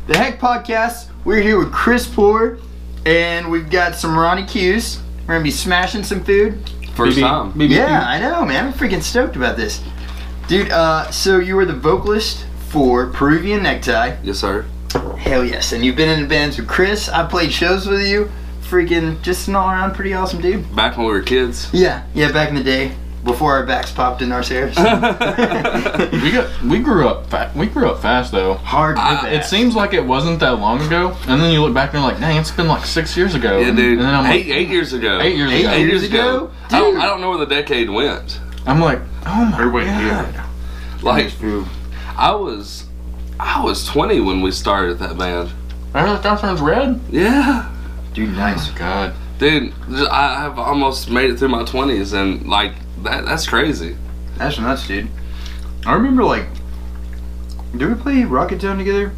The Heck Podcast. We're here with Chris Poor, and we've got some Ronnie Q's. We're gonna be smashing some food. First time. Yeah, I know, man. I'm freaking stoked about this. Dude, so you were the vocalist for Peruvian Necktie. Yes, sir. Hell yes. And you've been in the bands with Chris. I played shows with you. Freaking just an all around pretty awesome dude. Back when we were kids. Yeah, back in the day. Before our backs popped in our stairs. we grew up fast though. Hard. It seems like it wasn't that long ago, and then you look back and you're like, dang, it's been like 6 years ago. Yeah, dude. And then I'm like, eight years ago. 8 years ago. 8 years ago. I don't know where the decade went. I'm like, oh my god. Like, I was 20 when we started that band. That turns red. Yeah. Dude, nice. Oh god. Dude, I have almost made it through my 20s, and like that's crazy. That's nuts, dude. I remember, like, did we play Rocket Town together?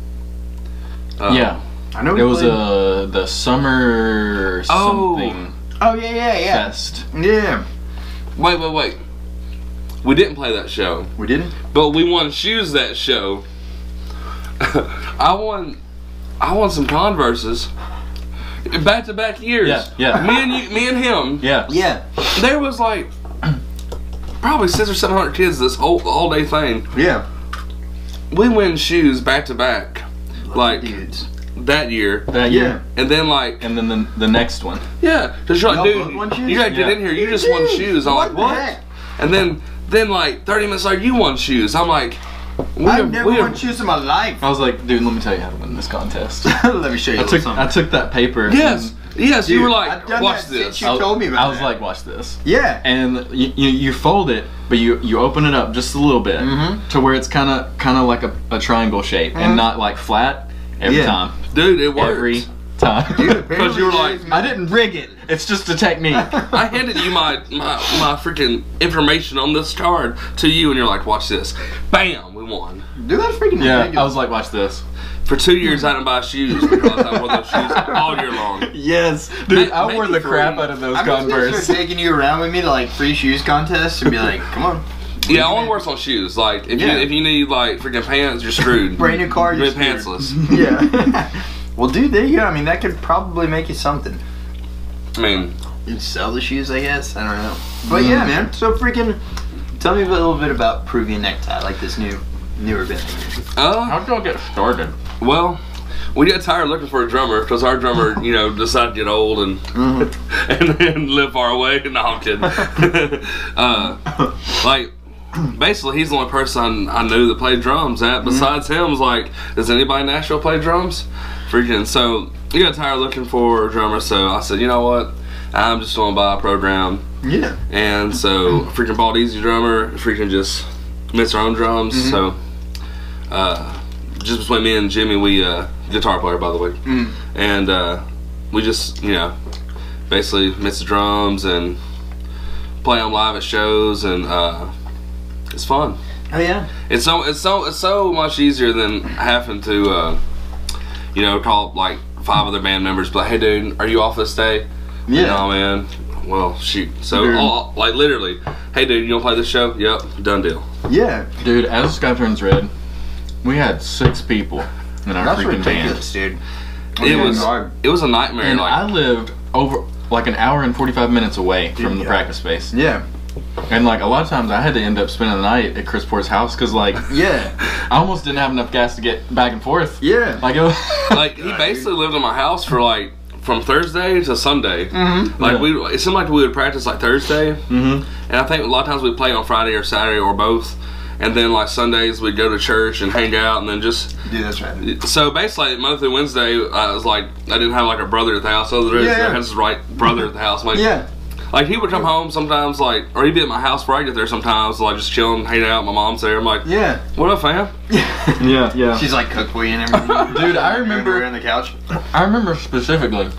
Yeah. I know it was the summer something. Oh yeah. Fest. Yeah. Wait. We didn't play that show. We didn't? But we won shoes that show. I won some Converses. Back-to-back years. Yeah. Me and him. Yeah. There was like probably 600 or 700 kids this all day thing. Yeah. We win shoes back-to-back. Like dudes. that year. Yeah. And then like. And then the next one. Yeah. Because you're like, dude, you gotta get in here. You just won shoes. I'm like, what? And then like 30 minutes later, you won shoes. I'm like, I've never won shoes in my life. I was like, dude, let me tell you how to win this contest. Let me show you. I took that paper. Yes. Yes. Dude, you were like, watch this. You told me about I was that. like, watch this. Yeah. And you fold it, but you open it up just a little bit to where it's kind of like a triangle shape and not like flat every time. Dude, it worked. Every time. Because you were like, I didn't rig it. It's just a technique. I handed you my freaking information on this card to you, and you're like, watch this. Bam, we won. Dude, that's freaking ridiculous. I was like, watch this. For 2 years, I didn't buy shoes because I wore those shoes all year long. Yes, dude, I wore the crap out of those Converse. I'm start taking you around with me to like free shoes contests and be like, come on. Yeah, I want to wear some shoes. Like, if you need like freaking pants, you're screwed. Brand new car, you're pantsless. Yeah. Well, dude, there you go. I mean, that could probably make you something. I mean, you'd sell the shoes, I guess. I don't know. But yeah, man. So freaking, tell me a little bit about Peruvian Necktie, like this newer band. How'd y'all get started? Well, we got tired looking for a drummer because our drummer, decided to get old and and live far away. No, I'm kidding. Like, basically, he's the only person I knew that played drums. Besides him, was like, does anybody in Nashville play drums? Freaking. So we got tired looking for a drummer. So I said, you know what? I'm just going to buy a program. Yeah. And so freaking bought Easy Drummer. Freaking just mix our own drums. So. Just between me and Jimmy, we guitar player by the way, and we just basically mix the drums and play them live at shows, and it's fun. Oh yeah. It's so much easier than having to call like 5 other band members, be like, hey dude, are you off this day? Yeah. No man. Well shoot. So like literally, hey dude, you wanna play this show? Yep, done deal. Yeah. Dude, as the sky turns red, we had 6 people in our freaking band. Dude. It was a nightmare. And I lived over like an hour and 45 minutes away from the practice space. Yeah. And like a lot of times I had to end up spending the night at Chris Port's house because like I almost didn't have enough gas to get back and forth. Yeah. Like it was like he basically lived in my house for like from Thursday to Sunday. Like it seemed like we would practice like Thursday, and I think a lot of times we'd play on Friday or Saturday or both. And then like Sundays we'd go to church and hang out, and then just that's right. So basically Monday through Wednesday I was like, I didn't have like a brother at the house. So I had this brother at the house. Like, like he would come home sometimes, like, or he'd be at my house before I get there sometimes, like just chilling, hanging out. My mom's there. I'm like, what up, fam? Yeah. She's like cooked for you and everything. Dude, I remember on the couch. I remember specifically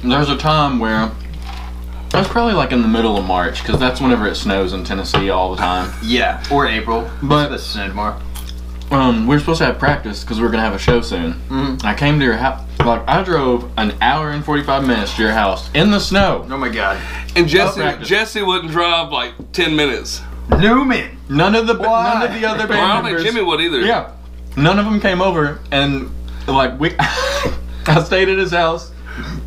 there was a time where it was probably like in the middle of March, because that's whenever it snows in Tennessee all the time. Yeah, or April. But it's snowed tomorrow. We were supposed to have practice because we were gonna have a show soon. I came to your house. Like I drove an hour and 45 minutes to your house in the snow. Oh my god! And Jesse wouldn't drive like 10 minutes. Newman. None of the other band I don't members. think Jimmy would either. Yeah, none of them came over, and like we, I stayed at his house.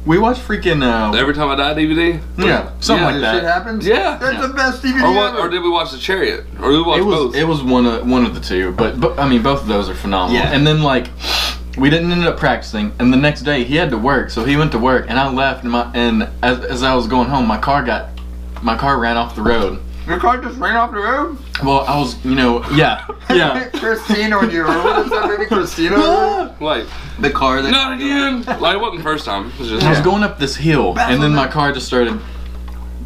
We watched freaking Every Time I Die DVD. yeah, something like Shit that. happens. Yeah. That's the best DVD Or what? ever. Or did we watch The Chariot? Or did we watch It was both? it was one of the two, but I mean both of those are phenomenal. Yeah. And then like we didn't end up practicing, and the next day he had to work, so he went to work, and I left, and as I was going home, my car ran off the road. Your car just ran off the road? Well, I was, yeah. Christina, when you were what is that movie, Christina? Like, The car that. not again. Like, it wasn't the first time. It was just. I was going up this hill, and then my car just started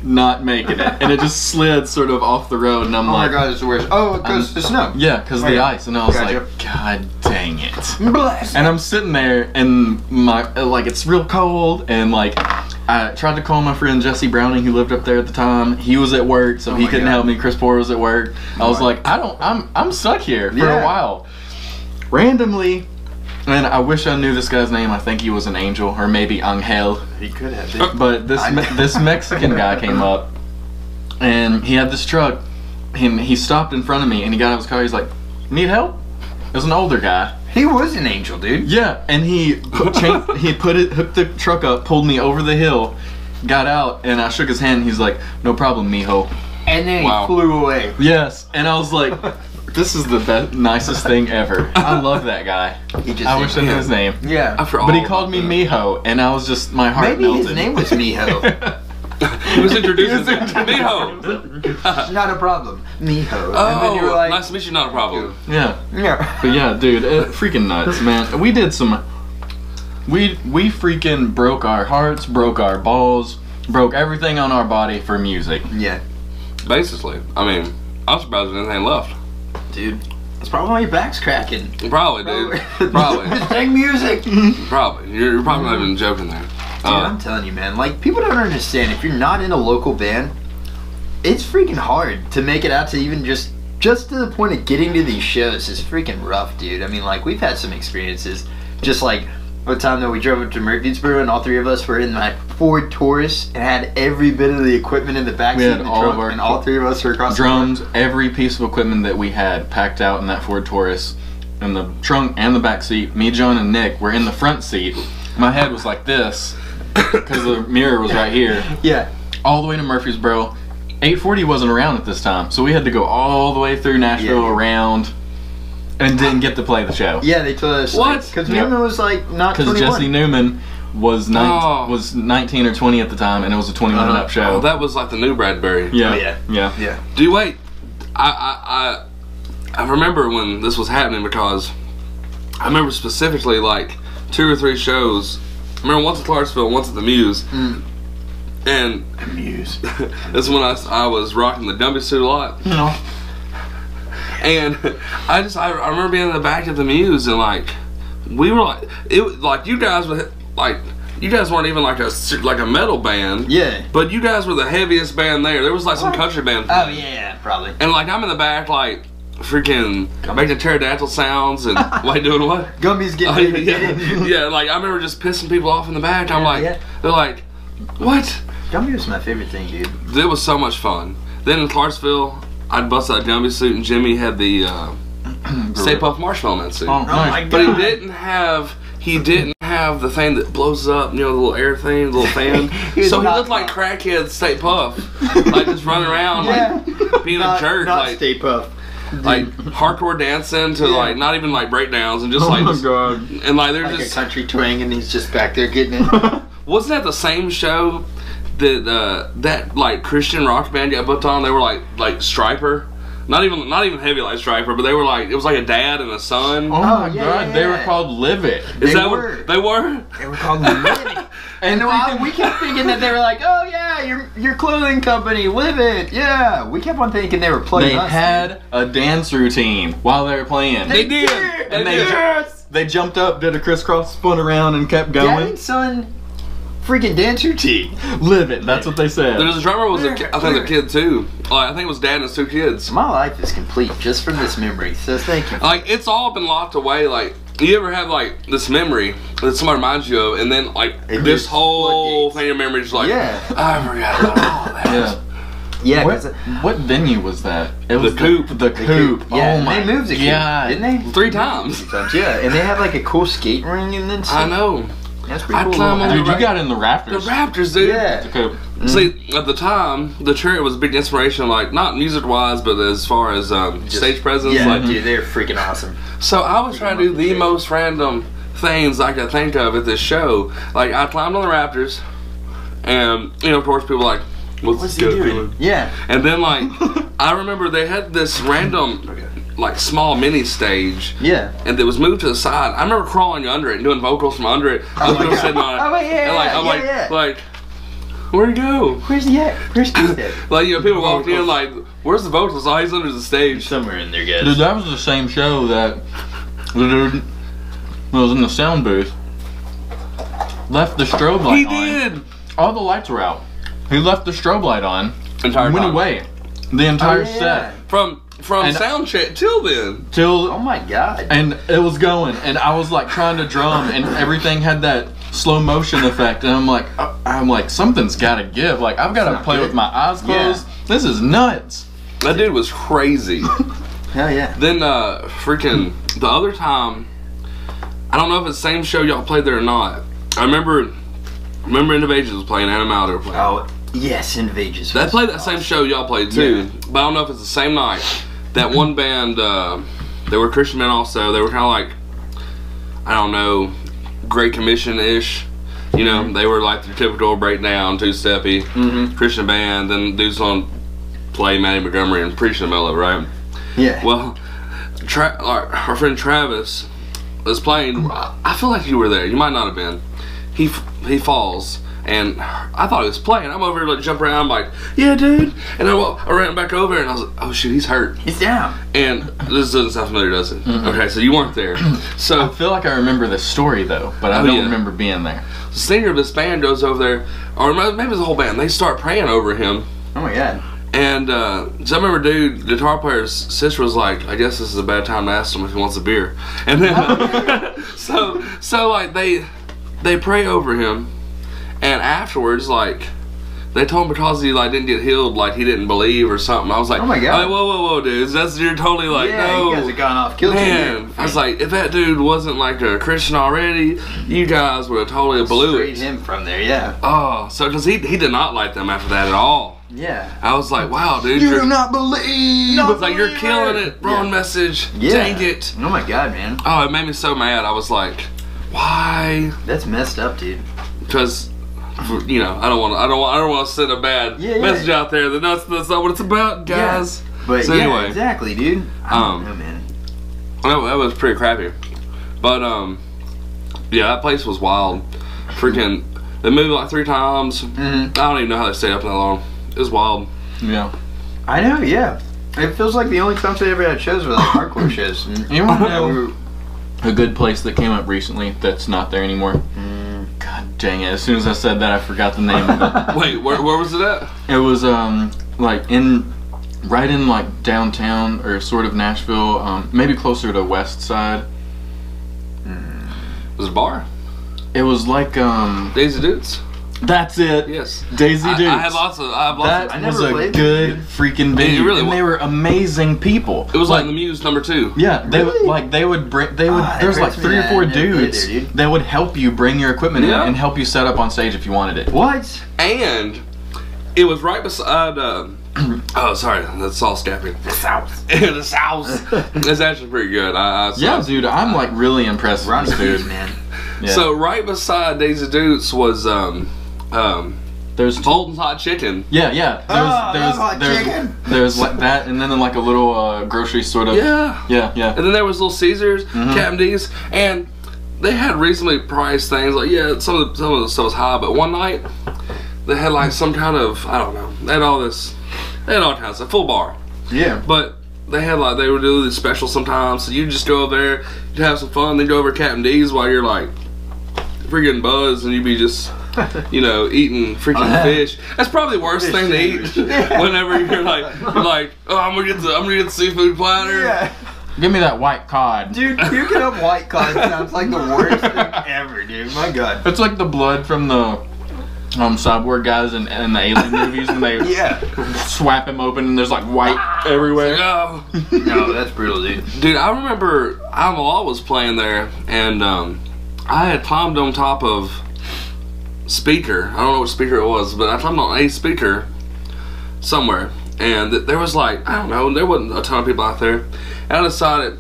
not making it, and it just slid sort of off the road, and I'm Oh my like, god, it's the worst. Oh, because the snow. yeah, because of the Okay. ice, and I was Gotcha. like, God dang it. Bless. And I'm sitting there, and like it's real cold, and like I tried to call my friend Jesse Browning, who lived up there at the time. He was at work, so Oh he my couldn't God. help me. Chris Poor was at work. I was my- like, I'm stuck here for Yeah. a while. Randomly, and I wish I knew this guy's name. I think he was an angel, or maybe Angel. He could have been. But this Mexican guy came up, and he had this truck, and he stopped in front of me, and he got out of his car. He's like, "Need help?" It was an older guy. He was an angel, dude. Yeah, and he hooked the truck up, pulled me over the hill, got out, and I shook his hand. And he's like, "No problem, mijo." And then Wow. he flew away. Yes, and I was like, "This is the nicest thing ever." I love that guy. He just I wish I knew his name, Yeah. After but he all called me about mijo, and I was just my heart Maybe melted. his name was Mijo. that. He was introduced as Miho. Not a problem. Mijo. Oh, And then you were like, nice to meet you. Not a problem. Yeah. yeah. But yeah, dude, freaking nuts, man. We did some. We freaking broke our hearts, broke our balls, broke everything on our body for music. Yeah. Basically, I mean, I'm surprised there's anything left. Dude. It's probably why your back's cracking. Probably, dude. Probably. Just sing music. Probably. You're probably not even joking there. Dude, I'm telling you, man. Like, people don't understand. If you're not in a local band, it's freaking hard to make it out to even just to the point of getting to these shows is freaking rough, dude. I mean, like, we've had some experiences. Just like one time that we drove up to Murfreesboro and all three of us were in my Ford Taurus and had every bit of the equipment in the back We seat had in the all trunk, of our and all three of us were across Drums, every piece of equipment that we had packed out in that Ford Taurus, in the trunk and the back seat. Me, John, and Nick were in the front seat. My head was like this because the mirror was right here. the Yeah. All the way to Murfreesboro. 840 wasn't around at this time, so we had to go all the way through Nashville, Yeah. around, and didn't get to play the show. Yeah, they told us. What? Because Yep. Newman was like not Because 21. Jesse Newman was Oh. was 19 or 20 at the time, and it was a 20 minute up show. Oh, that was like the new Bradbury. yeah, Oh, yeah. yeah. Yeah. Do you wait? I remember when this was happening because I remember specifically like 2 or 3 shows. I remember once at Clarksville, once at the Muse, and Muse. this is when I was rocking the Dumby suit a lot. You know, And I remember being in the back of the Muse and like we were like you guys weren't even like a metal band. Yeah. But you guys were the heaviest band there. There was like some country band. Oh yeah, probably. And like I'm in the back like freaking making pterodactyl sounds and like doing what? Gumby's Oh, getting yeah, yeah, like I remember just pissing people off in the back. I'm like, yeah. they're like, what? Gumby was my favorite thing, dude. It was so much fun. Then in Clarksville, I'd bust that Gumby suit and Jimmy had the Stay Puft Marshmallow Man suit. Oh, nice. my But God. he didn't have the thing that blows up, you know, the little air thing, the little fan. was So he not- looked like crackhead Stay Puft, like just running around, like being a jerk, Not like Stay Puft. like hardcore dancing to like not even like breakdowns and just like just, god. and like they're Like just a country twang, and he's just back there getting it. wasn't that the same show that that like Christian rock band got booked on? They were like Striper. Not even heavy like Striper, but they were like it was like a dad and a son. Oh my yeah, god, yeah, they were yeah. called Live It. Is they that were. what they were? They were called Living. And we kept thinking that they were like, oh yeah, your clothing company, Live It. Yeah, we kept on thinking they were plugging They us. had a dance routine while they were playing. They did. And They did. Yes. They jumped up, did a crisscross, spun around, and kept Dad going. and son, freaking dance routine. Live it. That's what they said. There was a drummer was I think a kid too. Like I think it was dad and his 2 kids. My life is complete just from this memory. So thank you. Like it's all been locked away. Like you ever have like this memory that somebody reminds you of, and then like It this just whole floodgates. thing of memories like Yeah. I forgot about all that. Yeah. Yeah, What venue was that? It was Coop. The Coop. Yeah, Oh my they moved the Coop, God. didn't they? 3 times. Yeah, and they had like a cool skate ring and then I know. That's pretty I cool. climb on Dude, you got in the Raptors. The Raptors, dude. Yeah. The Coop. See, at the time, the Chariot was a big inspiration, like, not music-wise, but as far as stage presence. Yeah, like, dude, they're freaking awesome. So I was trying to do the most random things I could think of at this show. Like, I climbed on the Raptors, and, you know, of course, people were like, what's he doing? Yeah. And then, like, I remember they had this random, like, small mini stage. Yeah. And it was moved to the side. I remember crawling under it and doing vocals from under it. Oh my God. Sitting on it. Oh, wait, yeah, and, like, I'm yeah. like, where'd he go? Where's he at? Where's he at? Like, you know, people walked in like, where's the vocals? Oh, he's under the stage. Somewhere in there, guys. Dude, that was the same show that the dude who was in the sound booth left the strobe light He on. did! All the lights were out. He left the strobe light on. Entire went time. away. The entire Oh, yeah. set. From And- sound check till then. Till Oh my God. and it was going, and I was like trying to drum, and everything had that slow motion effect, and I'm like, something's got to give. Like, I've got to not play good. with my eyes closed. Yeah. This is nuts. That dude was crazy. Hell yeah. Then freaking the other time, I don't know if it's the same show y'all played there or not. I remember End of Ages was playing, Animal was playing. Oh, yes, Invages. They played that same show y'all played too, but I don't know if it's the same night. That one band, they were Christian men also. They were kind of like, I don't know, Great Commission-ish. You know, they were like the typical breakdown, two-steppy Christian band. Then dudes on play Matty Montgomery and preach in the middle of it, right? Yeah. Well, our friend Travis was playing. I feel like you were there. You might not have been. He falls. And I thought he was playing. I'm over here like jump around, I'm like, yeah, dude. And I ran back over and I was like, oh shit, he's hurt. He's down. And this doesn't sound familiar, does it? Okay, so you weren't there. I So feel like I remember this story though, but I Oh, don't yeah. remember being there. the singer of this band goes over there, or maybe it's the whole band. They start praying over him. Oh my God. And so I remember, dude, guitar player's sister was like, I guess this is a bad time to ask him if he wants a beer. And then, so like they pray over him. And afterwards, like, they told him because he like didn't get healed, like he didn't believe or something. I was like, Oh my God. like, whoa, dudes, you're totally like, Yeah, no, you guys have gone off kilter. man. I was like, if that dude wasn't like a Christian already, you guys would have totally blew Straight it. him from there, yeah. Oh, so because he did not like them after that at all. Yeah. I was like, wow, dude, You you're do not believe. No. it's like you're killing it. Wrong Yeah. message. Yeah. Dang it. Oh my God, man. Oh, it made me so mad. I was like, why? That's messed up, dude. Because, you know, I don't want to send a bad Yeah, yeah. message out there. That's not what it's about, guys. Yeah. But So yeah, anyway. exactly, dude. I don't know, man. That was pretty crappy. But yeah, that place was wild. Freaking, they moved like 3 times. Mhm. I don't even know how they stayed up that long. It was wild. Yeah. I know, yeah. It feels like the only times they ever had shows were like hardcore shows. You want to Yeah, know a good place that came up recently that's not there anymore? God dang it! As soon as I said that, I forgot the name of it. Wait, where was it at? It was like right in like downtown or sort of Nashville, maybe closer to West Side. Was it a bar? It was like Daisy Dudes? that's it. Yes. Daisy Dukes. I have lots of. That I was never a played good it. freaking venue, really and was. they were amazing people. It was like the Muse #2. Yeah, they Really? would bring. They would. Ah, There's that like hurts me 3 or that 4 I never played dudes there, dude. that would help you bring your equipment Yeah. in and help you set up on stage if you wanted it. What? And it was right beside. Oh, sorry, that's all scapping. The South. The South. It's actually pretty good. I Yeah, dude, I'm like really impressed with Ronnie, this dude. man. Yeah. So right beside Daisy Dukes was there's Bolton's Hot Chicken. yeah. Oh, I love hot there's chicken. there's like that, and then like a little grocery sort of. Yeah. Yeah. And then there was Little Caesars, Captain D's, and they had reasonably priced things. Like some of the stuff was high, but one night they had like some kind of I don't know. They had all kinds of stuff, full bar. Yeah. But they had like they would do these specials sometimes. So you just go over there, you'd have some fun, then go over to Captain D's while you're like freaking buzzed, and you'd be just. You know, eating freaking fish. That's probably the worst thing to eat. Whenever you're like, oh, I'm gonna get the seafood platter. Yeah. Give me that white cod. Dude, puking up white cod sounds like the worst thing ever, dude. My God. It's like the blood from the cyborg guys in the alien movies when they swap him open and there's like white everywhere. No. No, that's brutal, dude. Dude, I remember Law was playing there, and I had climbed on top of speaker. I don't know what speaker it was, but I climbed on a speaker somewhere, and there was like, I don't know, there wasn't a ton of people out there, and I decided,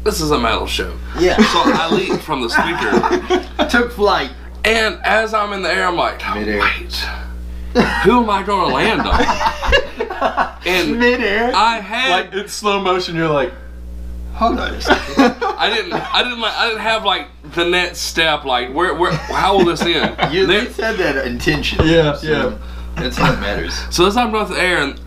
this is a metal show. Yeah. So I leaped from the speaker. Took flight. And as I'm in the air, I'm like, oh, Mid-air. wait, who am I going to land on? And Mid-air. I had, Like it's slow motion. You're like, Hold on a second. I didn't have like the next step. Like where how will this end? You said that intention. Yeah, so yeah. That's what matters. So as I'm going through the air, and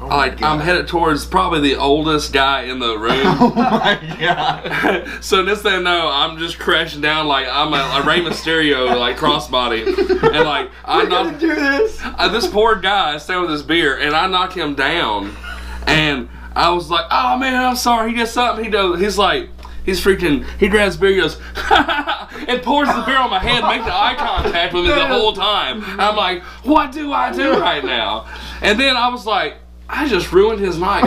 I'm headed towards probably the oldest guy in the room. oh my god. So this thing, no, I'm just crashing down like I'm a Rey Mysterio like crossbody, and like I knock do this. This poor guy is standing with his beer, and I knock him down, and I was like, oh man, I'm sorry. He did something. He's freaking, he grabs beer, he goes, and pours the beer on my hand, making eye contact with me the whole time. I'm like, what do I do right now? And then I was like, I just ruined his night.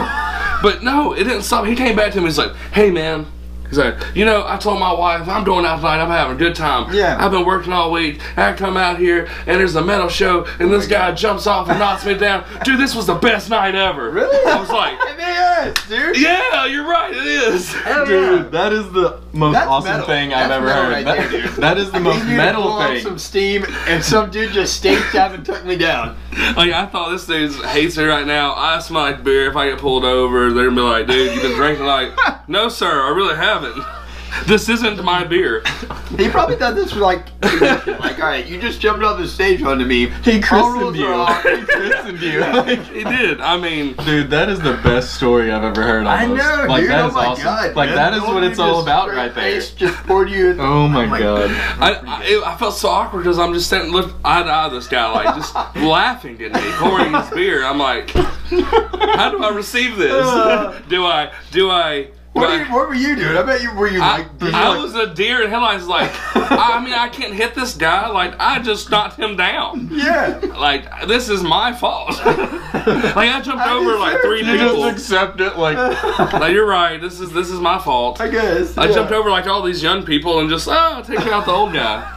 But no, it didn't stop. He came back to me, he's like, hey man, he's like, you know, I told my wife, I'm going out tonight, I'm having a good time. Yeah. I've been working all week, I come out here, and there's a metal show, and this guy jumps off and knocks me down. Dude, this was the best night ever. Really? I was like, It is, dude. yeah, you're right, it is. Hell Dude, yeah. that is the most That's awesome metal. thing I've That's ever metal heard. right there, dude. That is the most I need metal to pull off thing. some steam, and some dude just staged up and took me down. Like, I thought this dude hates me right now. I smell like beer. If I get pulled over, they're gonna be like, dude, you've been drinking. Like, no, sir, I really haven't. This isn't my beer. He probably thought this was like, all right, you just jumped off the stage onto me. He All christened rules you. are off. He christened you. Like, He did. I mean, dude, that is the best story I've ever heard. I Almost. know, Like dude. that Oh is my awesome. god. Like man. that is The what old it's dude all just about straight right there. face Just poured you in. Oh my god. I felt so awkward because I'm just standing, look eye to eye with this guy, like just laughing at me, pouring his beer. I'm like, how do I receive this? Do I? What were you doing? I bet you were I was a deer in headlights. Like, I mean, I can't hit this guy. Like, I just knocked him down. Yeah. Like, this is my fault. Like, I jumped over like 3 You people. just accept it, like Like, you're right. This is my fault. I guess. I jumped over like all these young people and just taking out the old guy.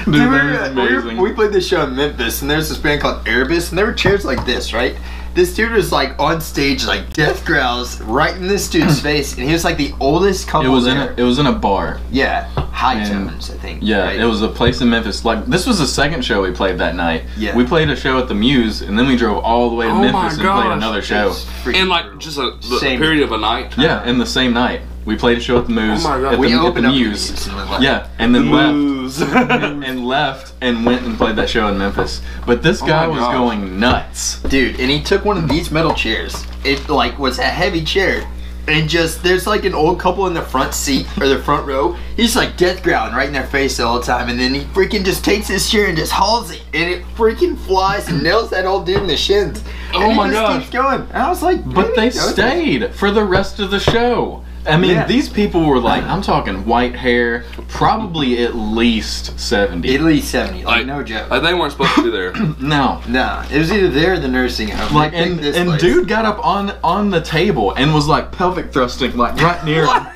dude, that is amazing. We played this show in Memphis, and there's this band called Erebus, and there were chairs like this, right? This dude was like on stage, like death growls right in this dude's face, and he was like the oldest couple there. It was in a bar. Yeah, High And- Tones, I think. Yeah, right? it was a place in Memphis. Like this was the second show we played that night. Yeah. We played a show at the Muse, and then we drove all the way to Oh my Memphis and played gosh. another show. It's freaking In like brutal. just the Same. period of a night. Yeah, in the same night. We played a show at the Muse. Oh my God. At We the, at opened the up the Muse. Muse and then left. Yeah, and then left. Lose. and left and went and played that show in Memphis. But this guy my was gosh. going nuts. Dude, and he took one of these metal chairs. It like was a heavy chair. And just there's like an old couple in the front seat or the front row. He's like death growling right in their face the whole time, and then he freaking just takes his chair and just hauls it, and it freaking flies and nails that old dude in the shins. Oh and he my just gosh. keeps going. And I was like, But they go. stayed for the rest of the show. I mean, Yeah. these people were like, I'm talking white hair, probably at least 70. At least 70, like Like- no joke. Like they weren't supposed to be there. No. Nah, it was either there or the nursing home. Like They picked and this and place. dude got up on the table and was like pelvic thrusting like right near him.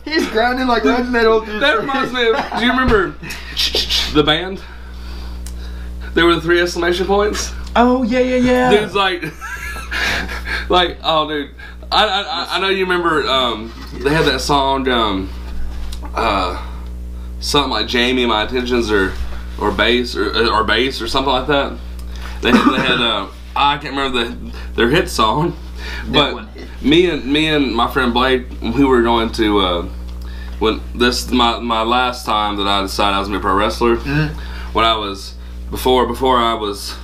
He's grounded like right in that old dude's That reminds me of, do you remember the band? There were the 3 exclamation points. Oh yeah. Dude's like, like, oh dude, I know you remember they had that song something like Jamie, my intentions or bass or bass or something like that. They had I can't remember their hit song, but one hit. me and my friend Blake, we were going to when this my last time that I decided I was gonna be a pro wrestler. When I was before I was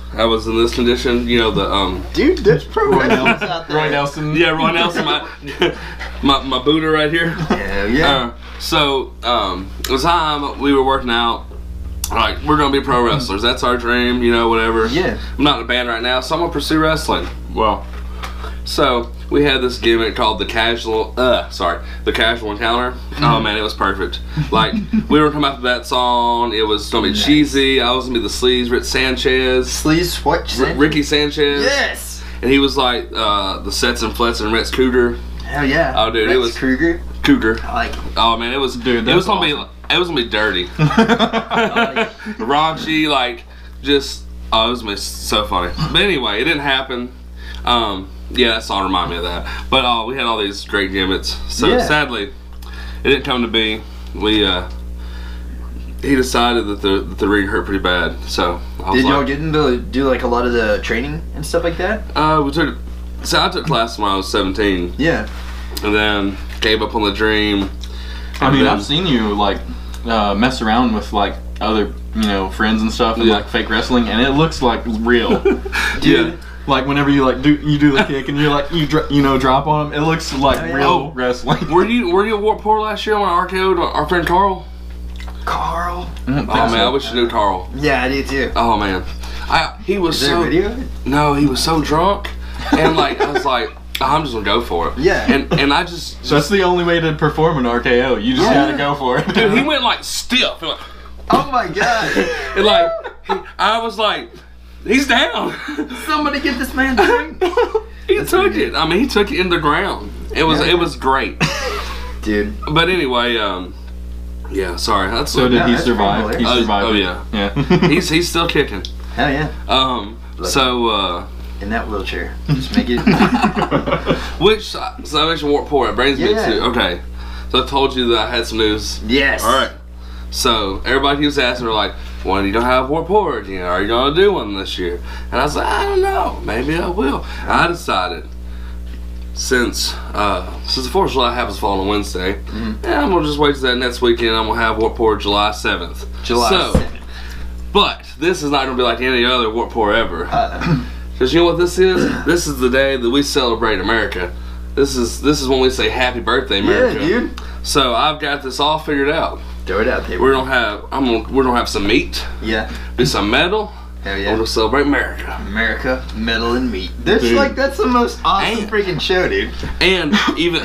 in this condition, you know the Dude, there's pro wrestlers out there. Roy Nelson. yeah, Ron Nelson, my Buddha right here. Yeah. So it was time we were working out. Like, we're gonna be pro wrestlers. That's our dream, you know, whatever. Yeah. I'm not in a band right now, so I'm gonna pursue wrestling. Well, So we had this gimmick called the casual encounter. Oh man, it was perfect. Like we were coming out to that song. It was gonna be cheesy. I was gonna be the sleaze, Rick Sanchez. Sleaze what? Ricky Sanchez. Yes. And he was like the Sets and Flets and Rex Cougar. Hell yeah. Oh dude, Rex it was Cougar. I like it. Oh man, it was. Dude, it was gonna awesome. be. It was gonna be dirty. Raunchy, like just. Oh, it was gonna be so funny. But anyway, it didn't happen. Yeah, that song reminded me of that. But we had all these great gimmicks. So sadly, it didn't come to be. He decided that the ring hurt pretty bad. So I was Did y'all get into do like a lot of the training and stuff like that? we took. So I took class when I was 17. Yeah. And then gave up on the dream. I mean, I've seen you like mess around with like other friends and stuff and like fake wrestling, and it looks like real. Dude. Yeah. Like whenever you like do the kick and you're like you drop on them, it looks like real wrestling. Were you at Warport last year when I RKO'd our friend Carl? Carl. Oh man, I wish you knew Carl. Yeah, I do too. Oh man, he was Is there so. a video? No, he was so drunk, and like I was like, I'm just gonna go for it. Yeah. And I just So that's the only way to perform an RKO. You just gotta go for it. dude, he went like stiff. Like, Oh my god. and like I was like, he's down. Somebody get this man drink. He took it. I mean, he took it in the ground. It was great. Dude. But anyway, yeah. Sorry. That's So did he that's survive? pretty He survived. oh, it. yeah. Yeah. he's still kicking. Hell yeah. So In that wheelchair. Just make it. which so I mentioned Warport. It brings me to okay. So I told you that I had some news. Yes. All right. So everybody keeps asking me like, "When you don't have Warport, are you gonna do one this year?" And I was like, "I don't know. Maybe I will." I decided since the 4th of July happens to fall on a Wednesday, yeah, I'm gonna just wait till that next weekend. I'm gonna have Warport July 7th. July 7th. But this is not gonna be like any other Warport ever. Because you know what this is? This is the day that we celebrate America. This is when we say Happy Birthday, America. Yeah, dude. So I've got this all figured out. Throw it out there. We're gonna have some meat, Yeah. do some metal. Hell We're yeah. gonna celebrate America. America, metal, and meat. That's Dude. that's the most awesome And- freaking show, dude. And even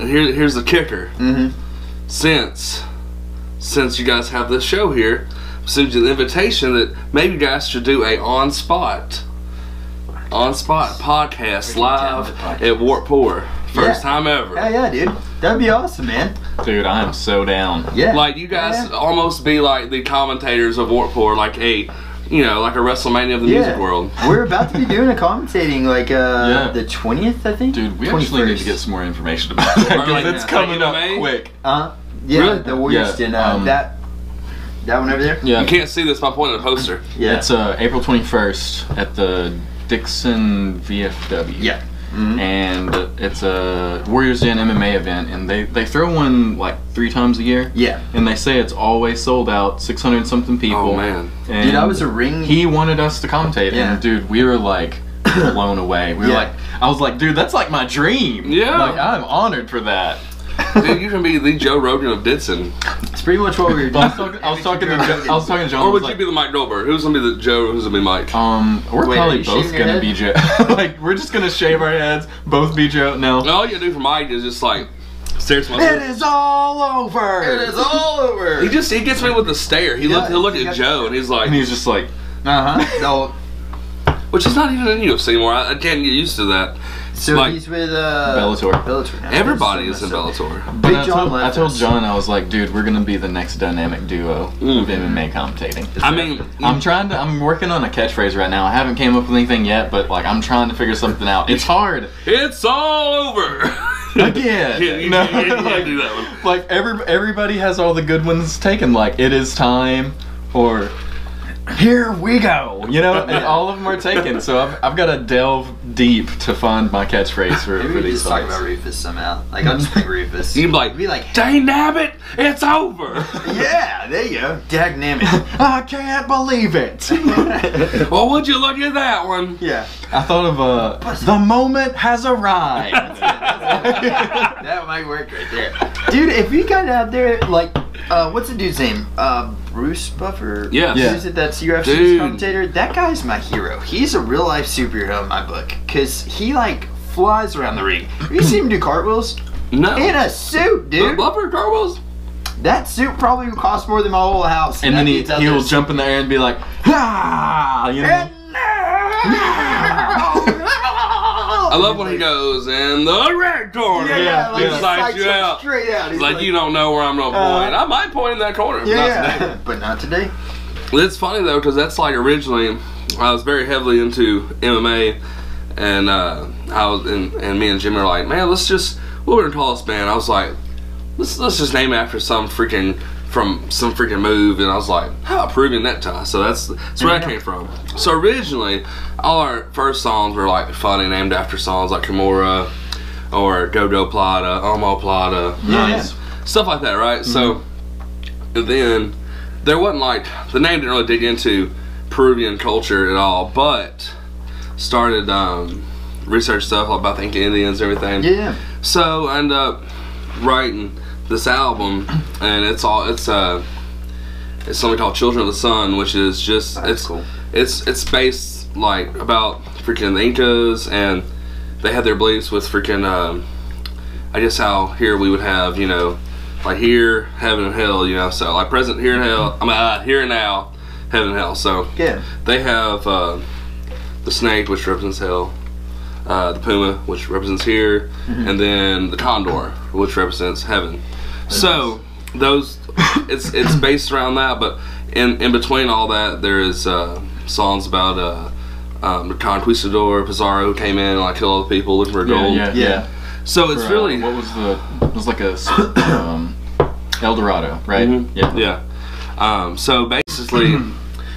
here's the kicker. Mm-hmm. Since you guys have this show here, I send you the invitation that maybe you guys should do a on-spot podcast Freaking live talented podcast. at Warport. First Yeah. time ever. Hell yeah, dude. That'd be awesome, man. Dude, I am so down. Yeah. Like you guys Yeah. almost be like the commentators of Warport, like a WrestleMania of the music world. We're about to be doing a commentating like the 20th, I think. Dude, we actually need to get some more information about that Or like because it's that coming up MMA? quick. Yeah, Really? the Warriors Yeah, and that one over there. Yeah, You can't see this by pointing at the poster. Yeah. it's April 21st at the Dickson VFW. Yeah. Mhm. And it's a Warriors Den MMA event, and they throw one like 3 times a year. Yeah. And they say it's always sold out, 600 something people. Oh man. And Dude, I was a ring. He wanted us to commentate, Yeah. and dude, we were like blown away. We were Yeah. like, I was like, dude, that's like my dream. Yeah. Like, I'm honored for that. Dude, you can be the Joe Rogan of Ditson. It's pretty much what we were But doing. I was talking to John. Or I was would like, you be the Mike Goldberg? Who's gonna be the Joe? Who's gonna be Mike? we're Wait, are probably you both shaving your gonna be Joe. Like, we're just gonna shave our heads, both be Joe. No. All you gotta do for Mike is just like stare to myself. It is all over. It is all over. He gets me with the stare. He'll look at Joe and he's like, And he's just like, No. which is not even in UFC anymore. I can't get used to that. So like he's with Bellator. Bellator now. everybody That's is in so- Bellator. But Big I John told, left I told us. John, I was like, dude, we're gonna be the next dynamic duo of MMA commentating. I mean, I'm working on a catchphrase right now. I haven't came up with anything yet, but like I'm trying to figure something out. It's hard. it's all over. Again. Yeah, you No, can't like- do that one. Like everybody has all the good ones taken. Like it is time, or here we go. You know, and all of them are taken. So I've got to delve deep to find my catchphrase for Maybe we these just talk fights. about Rufus somehow. Like I'll just bring Rufus. You'd be like, dang nabbit, it's over. Yeah, there you go. Dagnammit. I can't believe it. Well, would you look at that one? Yeah. I thought of the moment has arrived. That might work right there. Dude, if you got out there, like, what's the dude's name? Bruce Buffer? Yes. Yeah. Is it that's UFC's Dude. commentator? That guy's my hero. He's a real life superhero in my book. Because he, like, flies around the ring. Have you seen him do cartwheels? No. In a suit, dude. Leopard cartwheels? That suit probably would cost more than my whole house. And then That he'll dude's jump in the air and be like, "Ha!" You know? I love when he goes in the red corner. Yeah, like he he psychs you out. straight out. He's like, you don't know where I'm gonna point. I might point in that corner. But not today. But not today. It's funny though, because that's like originally I was very heavily into MMA, and I was and me and Jimmy were like, man, let's just what we're gonna call this band. I was like, let's just name it after some freaking move, and I was like, how about Peruvian necktie? So that's where that came from. So originally, all our first songs were like funny, named after songs like Kimura or Go Plata, Omo Plata, Nice. stuff like that, right? So and then there wasn't like the name didn't really dig into Peruvian culture at all, but started research stuff about the Inca Indians and everything. Yeah. So I ended up writing this album, and it's something called Children of the Sun, which is just cool. It's based like about freaking the Incas, and they had their beliefs with freaking I guess how here we would have, you know, like here heaven and hell, you know, so like present here and hell, here and now, heaven and hell. So Yeah. they have the snake, which represents hell, the puma, which represents here, and then the condor, which represents heaven. So those, it's based around that, but in between all that, there is songs about the conquistador Pizarro who came in and like killed all the people looking for gold. Yeah. So it's For, really what was it was like a El Dorado, right? Yeah. So basically,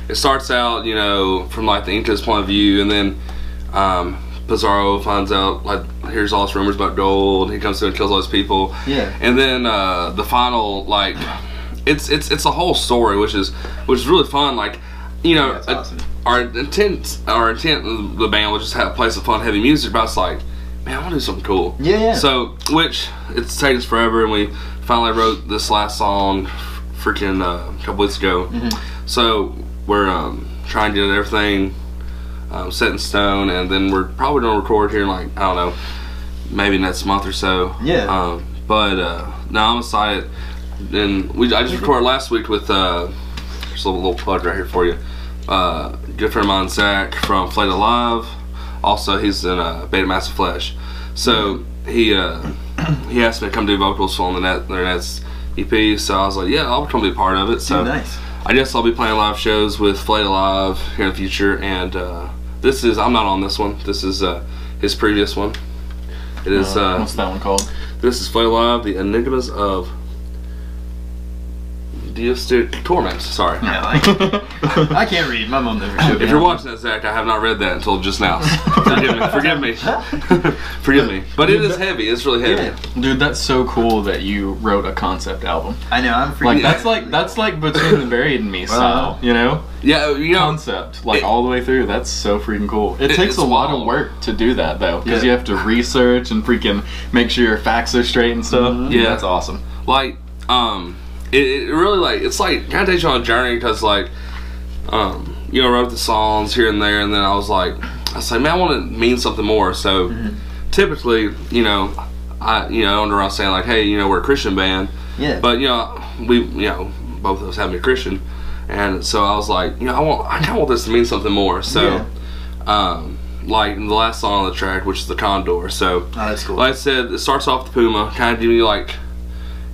it starts out, you know, from like the Inca's point of view, and then Pizarro finds out, like, here's all this rumors about gold, and he comes through and kills all these people. Yeah. And then the final, like, it's a whole story, which is really fun. Like, you know, That's awesome. our intent of the band was just have play some fun, heavy music, but I was like, man, I want to do something cool. Yeah. So, which it's taken us forever, and we finally wrote this last song, freaking a couple weeks ago. So we're trying to get everything set in stone, and then we're probably gonna record here in like, I don't know, maybe next month or so. Yeah. But no, I'm excited. And I just recorded last week with just a little plug right here for you. Good friend of mine, Zach from Flayed Alive. Also, he's in Beta Massive Flesh. So he asked me to come do vocals on their next EP. So I was like, yeah, I'll come be a part of it. So nice. I guess I'll be playing live shows with Flayed Alive here in the future. And I'm not on this one. This is his previous one. It is. What's that one called? This is Flayed Alive, The Enigmas of Torments. Sorry. Yeah, like, I can't read. My mom never showed me. If you're watching that, Zach, I have not read that until just now. Forgive me. Forgive me. But it is heavy. It's really heavy. Yeah. Dude, that's so cool that you wrote a concept album. I know. I'm freaking. That's like Between the Buried and Me style, you know? Yeah, you know. Concept, like all the way through. That's so freaking cool. It takes a lot of work to do that though, because you have to research and freaking make sure your facts are straight and stuff. Yeah, that's awesome. Like, it really, like, it's like kind of takes you on a journey, because like you know, wrote the songs here and there, and then I was like, man, I want to mean something more. So typically, you know, I went around saying like, hey, you know, we're a Christian band, but you know, both of us have to be Christian, and so I was like, you know, I kind of want this to mean something more. So like the last song on the track, which is the Condor. So that's cool. Like I said, it starts off the puma, kind of giving you like,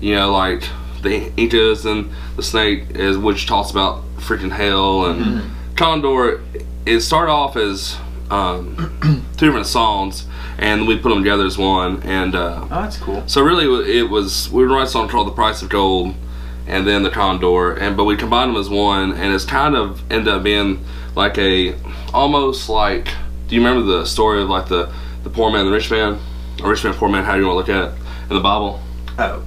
you know, like the Incas, and the snake is, which talks about freaking hell, and Condor. It started off as two different songs, and we put them together as one. And oh, that's cool. So really, we were writing a song called "The Price of Gold," and then the Condor, but we combined them as one, and it's kind of ended up being like almost like. Do you remember the story of like the poor man and the rich man, or rich man, poor man? How do you want to look at it in the Bible? Oh,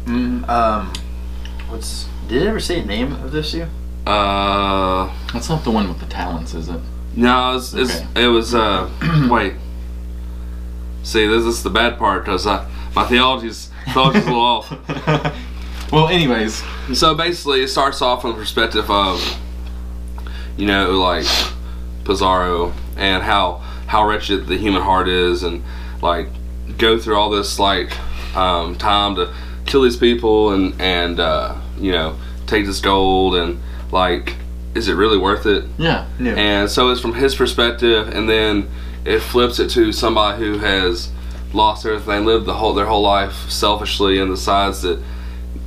did it ever say the name of this year? That's not the one with the talents, is it? No, it was wait. See, this is the bad part, because my theology's a little off. Well, anyways. So basically, it starts off from the perspective of, you know, like Pizarro, and how wretched the human heart is, and like go through all this like time to kill these people and you know, take this gold, and like, is it really worth it? Yeah. And so it's from his perspective, and then it flips it to somebody who has lost everything, lived their whole life selfishly, and decides that,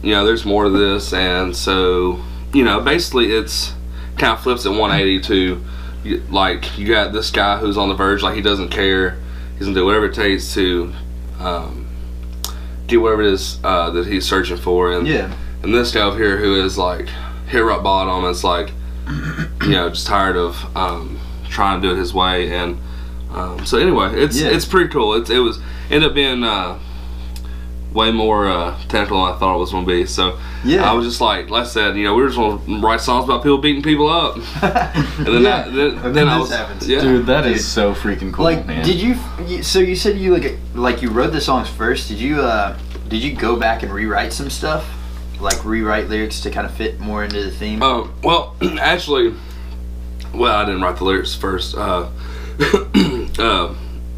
you know, there's more to this. And so, you know, basically it's kind of flips at 180 to, like, you got this guy who's on the verge, like, he doesn't care, he's gonna do whatever it takes to get whatever it is that he's searching for, and and this guy over here who is like hit rock bottom, and it's like, you know, just tired of trying to do it his way. And so anyway, it's pretty cool. It was ended up being way more technical than I thought it was going to be. So I was just like I said, you know, we were just going to write songs about people beating people up. And then then I was happens. Dude, that is so freaking cool, like, man. did you so you said you like you wrote the songs first. Did you go back and rewrite some stuff, like rewrite lyrics to kind of fit more into the theme? Well, actually, I didn't write the lyrics first. No,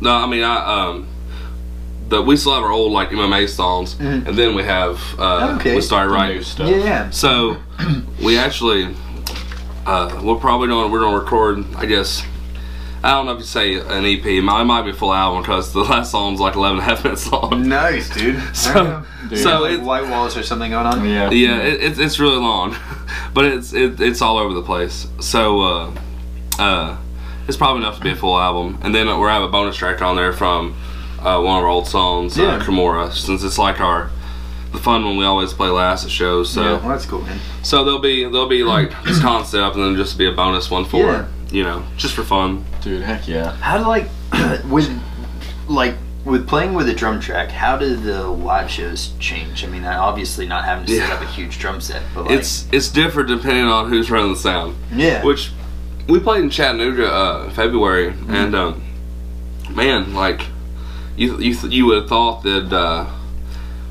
I mean, we still have our old like MMA songs, and then we have we started writing stuff. Yeah. So we actually we're gonna record, I guess. I don't know if you say an EP. It might be a full album, because the last song's like 11.5 minutes long. Nice, dude. So like White Walls or something going on. Yeah. It's really long, but it's all over the place. So it's probably enough to be a full album. And then we'll have a bonus track on there from one of our old songs, Kimura, since it's like the fun one we always play last at shows. So well, that's cool, man. So there'll be like this concept, and then just be a bonus one for you know, just for fun. Dude, heck yeah. How do with playing with a drum track, how do the live shows change? I mean, obviously not having to set up a huge drum set, but like, it's different depending on who's running the sound. Yeah. Which we played in Chattanooga February, and man, like you would have thought that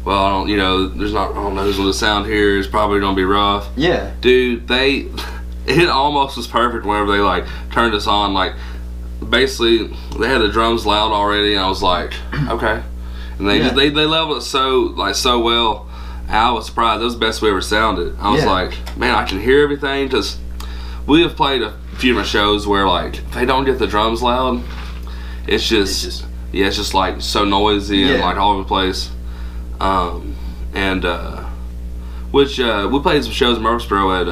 well, I don't know who's on the sound here is probably gonna be rough. Yeah. Dude, it almost was perfect whenever they like turned us on. Like, basically they had the drums loud already, and I was like, okay. And they leveled it so well. And I was surprised. That was the best we ever sounded. I was like, man, I can hear everything, because we have played a few of my shows where like if they don't get the drums loud, it's just like so noisy and like all over the place. Which we played some shows in Murfreesboro at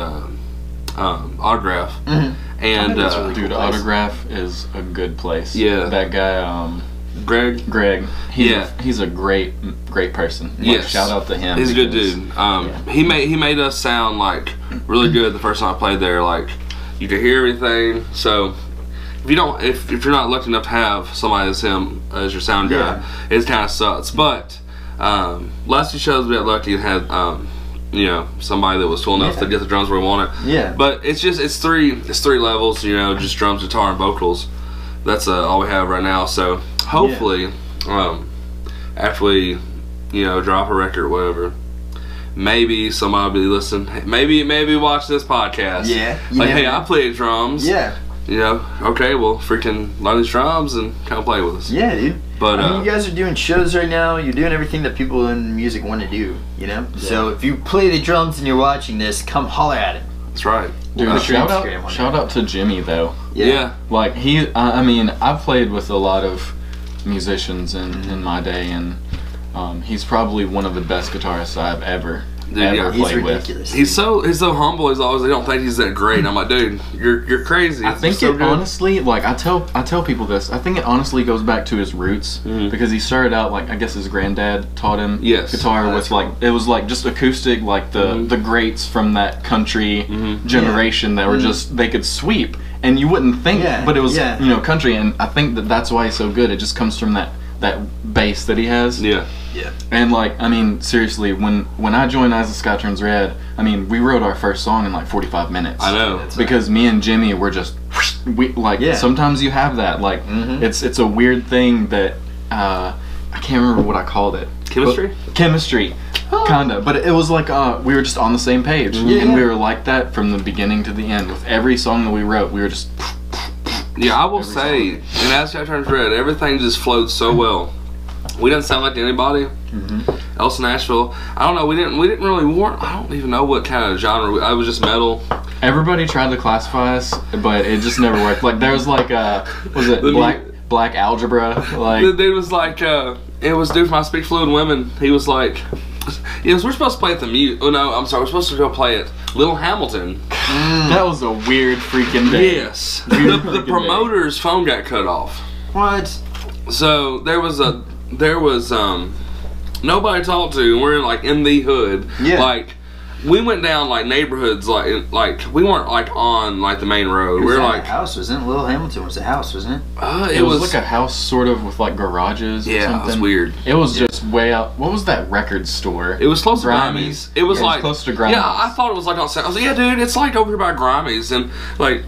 Autograph, and really dude, Autograph is a good place. Yeah, that guy, Greg. He's a great person. Like, shout out to him. He's a good dude. He made us sound like really good the first time I played there. Like, you could hear everything. So if you're not lucky enough to have somebody as him as your sound guy, it kind of sucks. But last two shows we got lucky and had you know, somebody that was cool enough to get the drums where we want it. Yeah. But it's three levels, you know, just drums, guitar, and vocals. That's all we have right now. So hopefully, after we, you know, drop a record or whatever, maybe somebody will be listening. Maybe watch this podcast. Yeah. Like, hey, I play drums. Yeah. You know, okay, well, freaking learn these drums and kind of play with us. Yeah, dude. But I mean, you guys are doing shows right now. You're doing everything that people in music want to do, you know? Yeah. So if you play the drums and you're watching this, come holler at him. That's right. Dude, shout out to Jimmy, though. Yeah. Like, I mean, I've played with a lot of musicians in my day, and he's probably one of the best guitarists I've ever played with. He's so humble. He's always, they don't think he's that great. And I'm like, dude, you're crazy. I think honestly, like I tell people this. I think it honestly goes back to his roots, because he started out like, I guess his granddad taught him guitar with like, it was like just acoustic, like the greats from that country generation that were just, they could sweep, and you wouldn't think, but it was you know, country. And I think that's why he's so good. It just comes from that bass that he has. Yeah. And like, I mean, seriously, when I joined As the Sky Turns Red, I mean, we wrote our first song in like 45 minutes. I know. Because me and Jimmy were just, sometimes you have that, like, it's a weird thing that, I can't remember what I called it. Chemistry? Chemistry. Kinda, but it was like we were just on the same page, and we were like that from the beginning to the end. With every song that we wrote, we were just. Yeah, I will say, in As the Sky Turns Red, everything just flowed so well. We didn't sound like anybody else in Nashville. I don't know. We didn't really warrant. I don't even know what kind of genre. I was just metal. Everybody tried to classify us, but it just never worked. Like there was like was it black algebra? Like the dude was like, it was dude from I Speak Fluid Women. He was like, yes, we're supposed to play at the mute. Oh no, I'm sorry. We're supposed to go play at Little Hamilton. That was a weird freaking day. Yes, the promoter's phone got cut off. What? So there was nobody to talk to, and we're like in the hood. Yeah. Like we went down like neighborhoods, like we weren't like on like the main road. We were were like a house, wasn't it? Little Hamilton was a house, wasn't it? It was like a house sort of with like garages. Or yeah, something. it was weird. It was just way out. What was that record store? It was close Grimmy's. to Grimmy's. It was Yeah, like close to Grimmy's. Yeah, I thought it was like on South. I was like, yeah, dude, it's like over here by Grimmy's, and like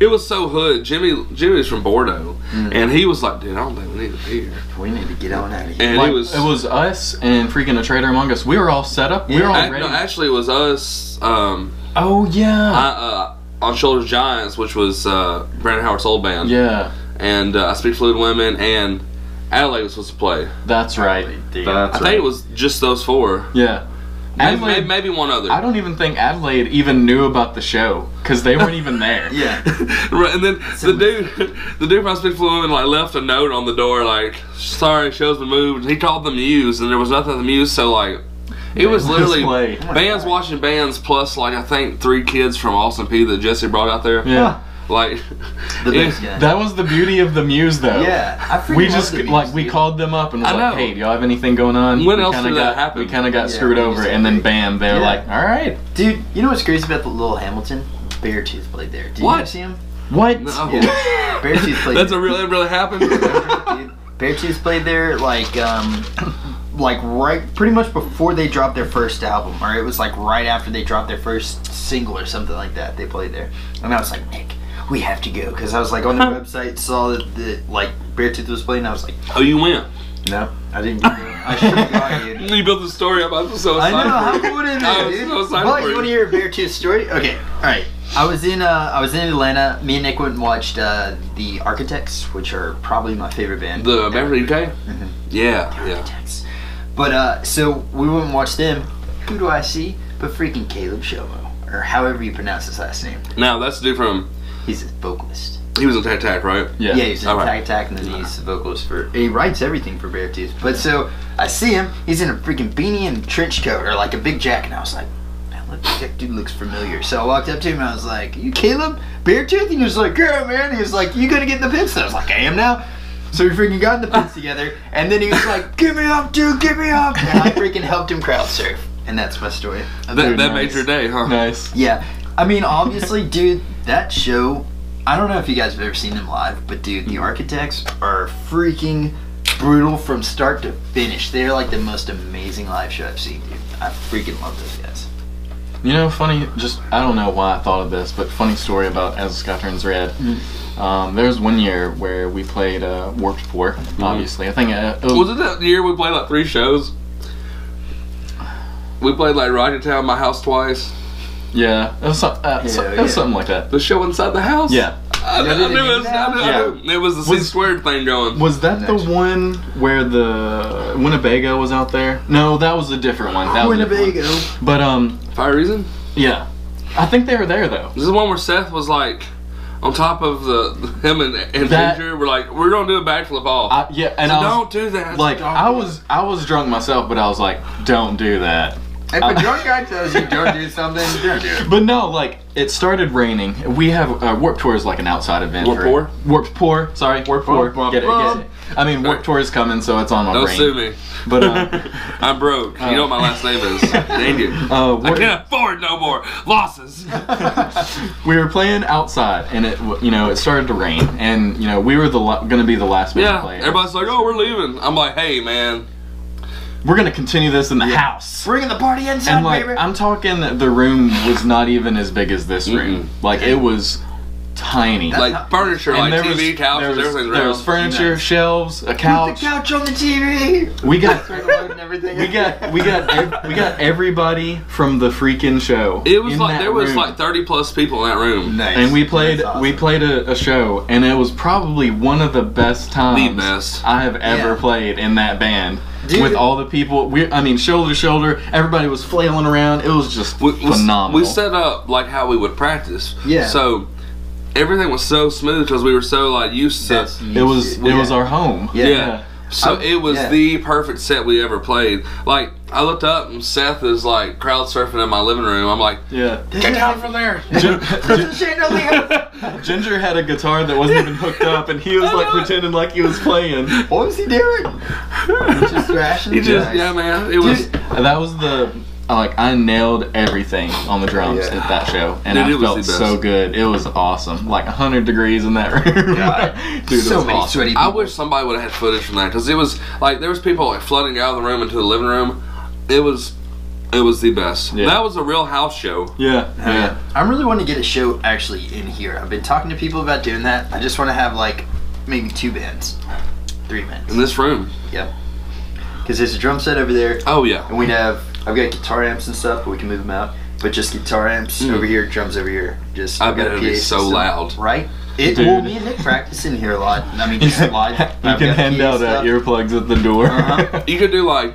it was so hood. Jimmy was from Bordeaux, and he was like, dude, I don't think we need to be here. We need to get on out of here. And Like, it was us and freaking A Traitor Among Us. We were all set up. We were all ready. no, actually, it was us. Oh yeah. On Shoulders Giants, which was Brandon Howard's old band. Yeah. And I Speak Fluid Women, and Adelaide was supposed to play. That's right. I think it was just those four. Yeah. Adelaide, Maybe one other. I don't even think Adelaide even knew about the show because they weren't even there. Yeah. Right, and then the dude from I Speak Fluid Women like left a note on the door like, sorry, show's been moved. He called the Muse, and there was nothing at the Muse, so like it was literally bands watching bands plus like I think 3 kids from Austin P that Jesse brought out there. Yeah. Like The best guy. That was the beauty of the Muse, though. Yeah, I freaking We love just the Muse, like we dude. called them up and was I like, know. "Hey, do y'all have anything going on?" When we else kinda did that happen? We kind of got Yeah, screwed we over, just and then had- bam, they were Yeah. like, "All right, Dude, you know what's crazy about the Little Hamilton? Beartooth played there. Did What? you see him? what?" No. Yeah. Beartooth played That's there. that really happened. Dude, Beartooth played there like right pretty much before they dropped their first album, or it was like right after they dropped their first single or something like that. They played there, and I was like, Nick, we have to go, because I was like on the website, saw that the like Beartooth was playing. I was like, Oh, you went. no, I didn't get there. I should have gone, dude. You built the story up. I was so I excited. know, for how you. cool would it I be, was dude? so excited But for you want to you. hear a Beartooth story? Okay, alright. I was in Atlanta. Me and Nick went and watched the Architects, which are probably my favorite band. The band from the UK? Mhm. Yeah, yeah. Architects. But so we went and watched them. Who do I see? But freaking Caleb Shomo, or however you pronounce his last name. Now that's the dude from. He's a vocalist. He was in Tac Tac, right? Yeah. Yeah, he's in Alright. Tac Tac, and then he's the vocalist for. He writes everything for Beartooth. But so I see him. He's in a freaking beanie and trench coat, or like a big jacket, and I was like, man, look, that dude looks familiar. So I walked up to him and I was like, you Caleb Beartooth? And he was like, yeah, man. He was like, you gonna get in the pits? And I was like, I am now. So we freaking got in the pits together, and then he was like, give me up, dude, give me up. And I freaking helped him crowd surf. And that's my story. That Dude, made nice. your day, huh? Nice. Yeah. I mean, obviously, dude, that show, I don't know if you guys have ever seen them live, but dude, the Architects are freaking brutal from start to finish. They're like the most amazing live show I've seen, dude. I freaking love those guys. You know, funny. Just I don't know why I thought of this, but funny story about As the Sky Turns Red. There was one year where we played Warped Tour. Obviously, I think Was it that year we played like 3 shows? We played like Rocket Town, my house twice. Yeah, it was, it was something like that. The show inside the house. Yeah. I knew it was the C squared thing going. Was that the one where the Winnebago was out there? No, that was a different one. That was a different Winnebago. one. But Fire Reason? yeah, I think they were there though. This is the one where Seth was like on top of him and That- Ginger. We're like, we're gonna do a backflip off. Yeah, and So I was, don't do that. like, Don't I do was drunk myself, but I was like, don't do that. If a drunk guy tells you don't do something, don't do it. But no, like, it started raining. We have Warped Tour is like an outside event. Warped Tour? Warped Tour. Sorry, Warped Tour. Warped Get it, Tour. get it. I mean, Warped Tour is coming, so it's on my Don't brain. sue me. But I'm broke. You know what my last name is. Dang it. I Warped- can't afford no more losses. we were playing outside, and it started to rain, and we were gonna be the last band to Yeah. play. Everybody's like, oh, we're leaving. I'm like, hey, man. We're gonna continue this in the house. Bringing the party inside, And like, baby. I'm talking, the room was not even as big as this room. Like, it was tiny. Like furniture, And like TV, couches, everything's there was round. furniture, Nice. shelves, a Put couch. the couch on the TV. We got And everything. we got everybody from the freaking show. It was in like that there was room. like 30 plus people in that room. Nice. And we played That's awesome. a show, and it was probably one of the best times best. I have ever Yeah. played in that band. Dude. With all the people, shoulder to shoulder, everybody was flailing around. It was just phenomenal. We set up like how we would practice. Yeah. So everything was so smooth because we were so like used to. it was our home. Yeah. So it was yeah. the perfect set we ever played. Like I looked up and Seth is like crowd surfing in my living room. I'm like, Yeah. get down from there. Ginger had a guitar that wasn't even hooked up, and he was like pretending like he was playing. What was he doing? He's just thrashing. He just yeah man. It was. That was I nailed everything on the drums Yeah. at that show, and Dude, it I was felt the best. so good. It was awesome. Like 100 degrees in that room. God. Dude, it So was many awesome. sweaty I people. wish somebody would have had footage from that because it was like there was people like flooding out of the room into the living room. It was the best. Yeah. That was a real house show. Yeah, yeah. I'm really wanting to get a show actually in here. I've been talking to people about doing that. I just want to have like maybe 2 bands, 3 bands. In this room. Yep. Because there's a drum set over there, Oh yeah. and I've got guitar amps and stuff, but we can move them out. But just guitar amps over here, drums over here. Just I I've bet got a it'd be PA so system, loud. right? Dude. Well, me and Nick practice in here a lot. I mean, just live. You can hand out earplugs at the door. Uh-huh. You could do like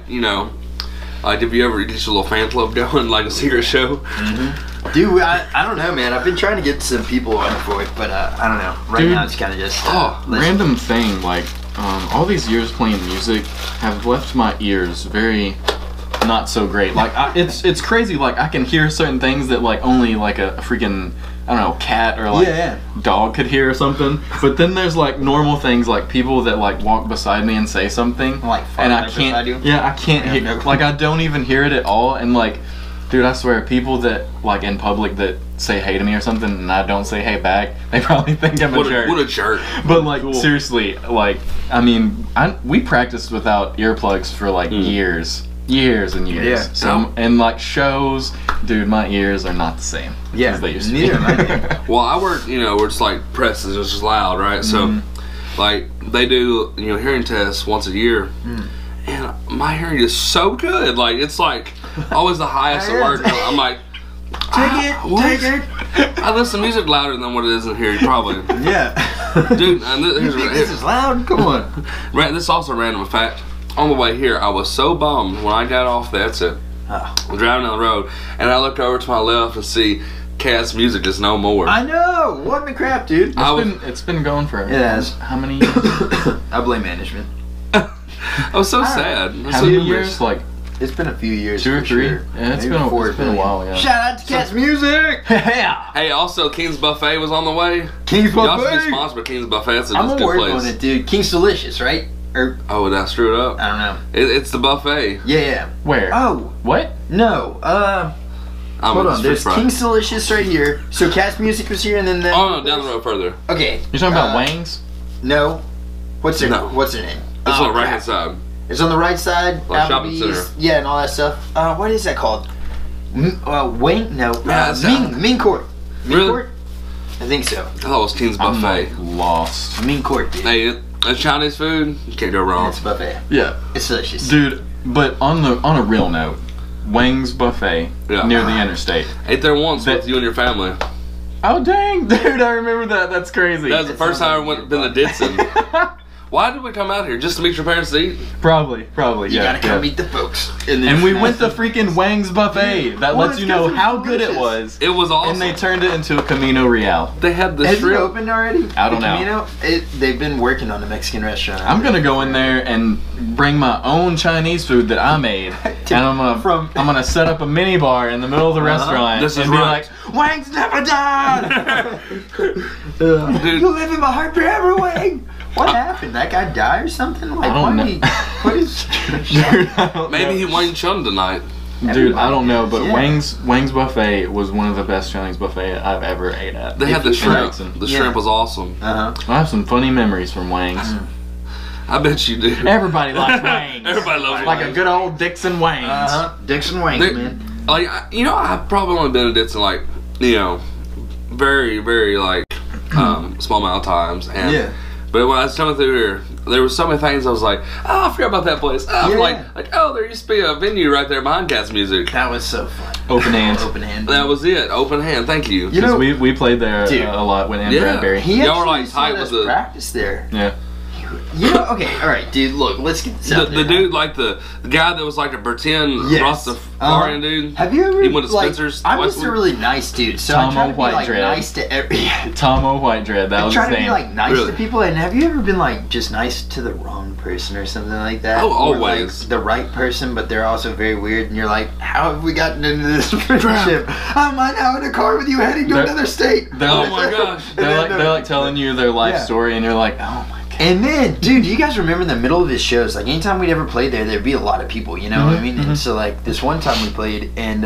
like if you ever get your little fan club going, like a secret show. Dude, I don't know, man. I've been trying to get some people on for it, but I don't know. Right Dude. now, it's kind of just listen. Random thing, like all these years playing music have left my ears very not so great. Like it's crazy. Like I can hear certain things that like only like a freaking I don't know cat or like Yeah. dog could hear or something. But then there's like normal things like people that like walk beside me and say something, Like fart and I right beside you? can't. Yeah, I can't Yeah, hear. no. Like I don't even hear it at all. And like, dude, I swear, people that like in public that say hey to me or something, and I don't say hey back, they probably think I'm a jerk. What a jerk. But like seriously, like I mean, we practiced without earplugs for like years and years. Yeah. So and like shows, dude, my ears are not the same. Yeah, as they used to neither be. am I. Well, I work, where it's like press is just loud, right? So, like they do, hearing tests once a year, and my hearing is so good. Like it's like always the highest at work. I'm like, Take it. I listen to music louder than what it is in here, probably. Yeah. Dude, and You think this is loud? Come on. this is also a random fact. On the way here, I was so bummed when I got off the exit. Oh. I'm driving down the road, and I look over to my left and see Cat's Music is no more. I know. What the crap, dude? It's been going for It has. how many years? I blame management. I was so sad. How So many memories. years? Like It's been a few years. 2 or for 3? Sure. Yeah, it's Maybe been 4 a while. Yeah. Shout out to Cat's Music. Yeah. Hey, also King's Buffet was on the way. King's Y'all should be Buffet. sponsored by King's Buffet. It's a I'm gonna good work place. on it, dude. King's Delicious, right? Or Oh, did I screw it up? I don't know. It's the buffet. Yeah. Where? Oh What? no. Hold on. There's King's Delicious right here. So Cat's Music was here, and then Oh no, down the road further. Okay. You're talking about Wangs? No. What's their No. What's their name? It's on the right crap. hand side. It's on the right side. Like shopping Applebee's, center. yeah, and all that stuff. What is that called? Wayne? No. Yeah, it's, Ming Court. Ming Really? Court? I think so. I thought it was King's I'm Buffet. like lost. Ming Court, dude. Hey, it's Chinese food. You can't go wrong. It's a buffet. Yeah. It's delicious. Dude, but on a real note, Wang's Buffet Yeah. near the interstate. Ate there once That- with you and your family. Oh dang, dude, I remember that. That's crazy. That was the first time I went been to Dickson. Why did we come out here? Just to meet your parents to eat? Probably, You yeah. gotta come yeah. meet the folks. And we went to freaking Wang's Buffet. That Well, lets it's you know good, how it's good it delicious. was. It was awesome. And they turned it into a Camino Real. They had the Has it shrimp. opened already? I don't The know. Camino? They've been working on a Mexican restaurant. I'm gonna go in there and bring my own Chinese food that I made, and I'm gonna set up a mini bar in the middle of the restaurant This and is be right. like, "Wang's never done." Dude, You live in my heart forever, Wang. What happened? That guy die or something? Like, I don't why know. he- What is? Dude, I don't maybe know. he Wayne Chun tonight. Dude, I don't know, but Yeah. Wang's Buffet was one of the best Chinese buffet I've ever ate at. They had the In shrimp. Dickson. The Yeah. shrimp was awesome. I have some funny memories from Wang's. I bet you do. Everybody likes Wang's. Everybody loves like a Wang's. good old Dickson Wang's. Dickson Wang, They- man. Like, I've probably only been to Dickson, like, very, very, like, small amount of times. And Yeah. But when I was coming through here, there were so many things I was like, oh, I forgot about that place. Oh, Yeah. like, oh, there used to be a venue right there behind Cat's Music. That was so fun. Open hand. Open hand. That was it. Open hand. Thank you. You know, Because we played there Dude. a lot when in Yeah. Bradbury. he Y'all actually were, like, used to tight let us with the- practice there. Yeah. You know, okay, all right, dude. Look, let's get this out The there. dude, like the guy that was like a pretend Yes. Rastafarian dude. Have you ever? He went to like, Spencer's I'm just a Westwood? really nice dude, so I Tomo try to be White like Dread. nice to every. Tomo White Dread. That I was try his to be name. like nice Really? to people, and have you ever been like just nice to the wrong person or something like that? Oh, Or, always. like, the right person, but they're also very weird, and you're like, how have we gotten into this friendship? Am I now in a car with you heading to They're- another state? Oh my gosh. They're like telling you their life Yeah. story, and you're like, oh my god. And then, dude, do you guys remember in the middle of his shows, like anytime we'd ever play there, there'd be a lot of people, you know what I mean? And so, like, this one time we played, and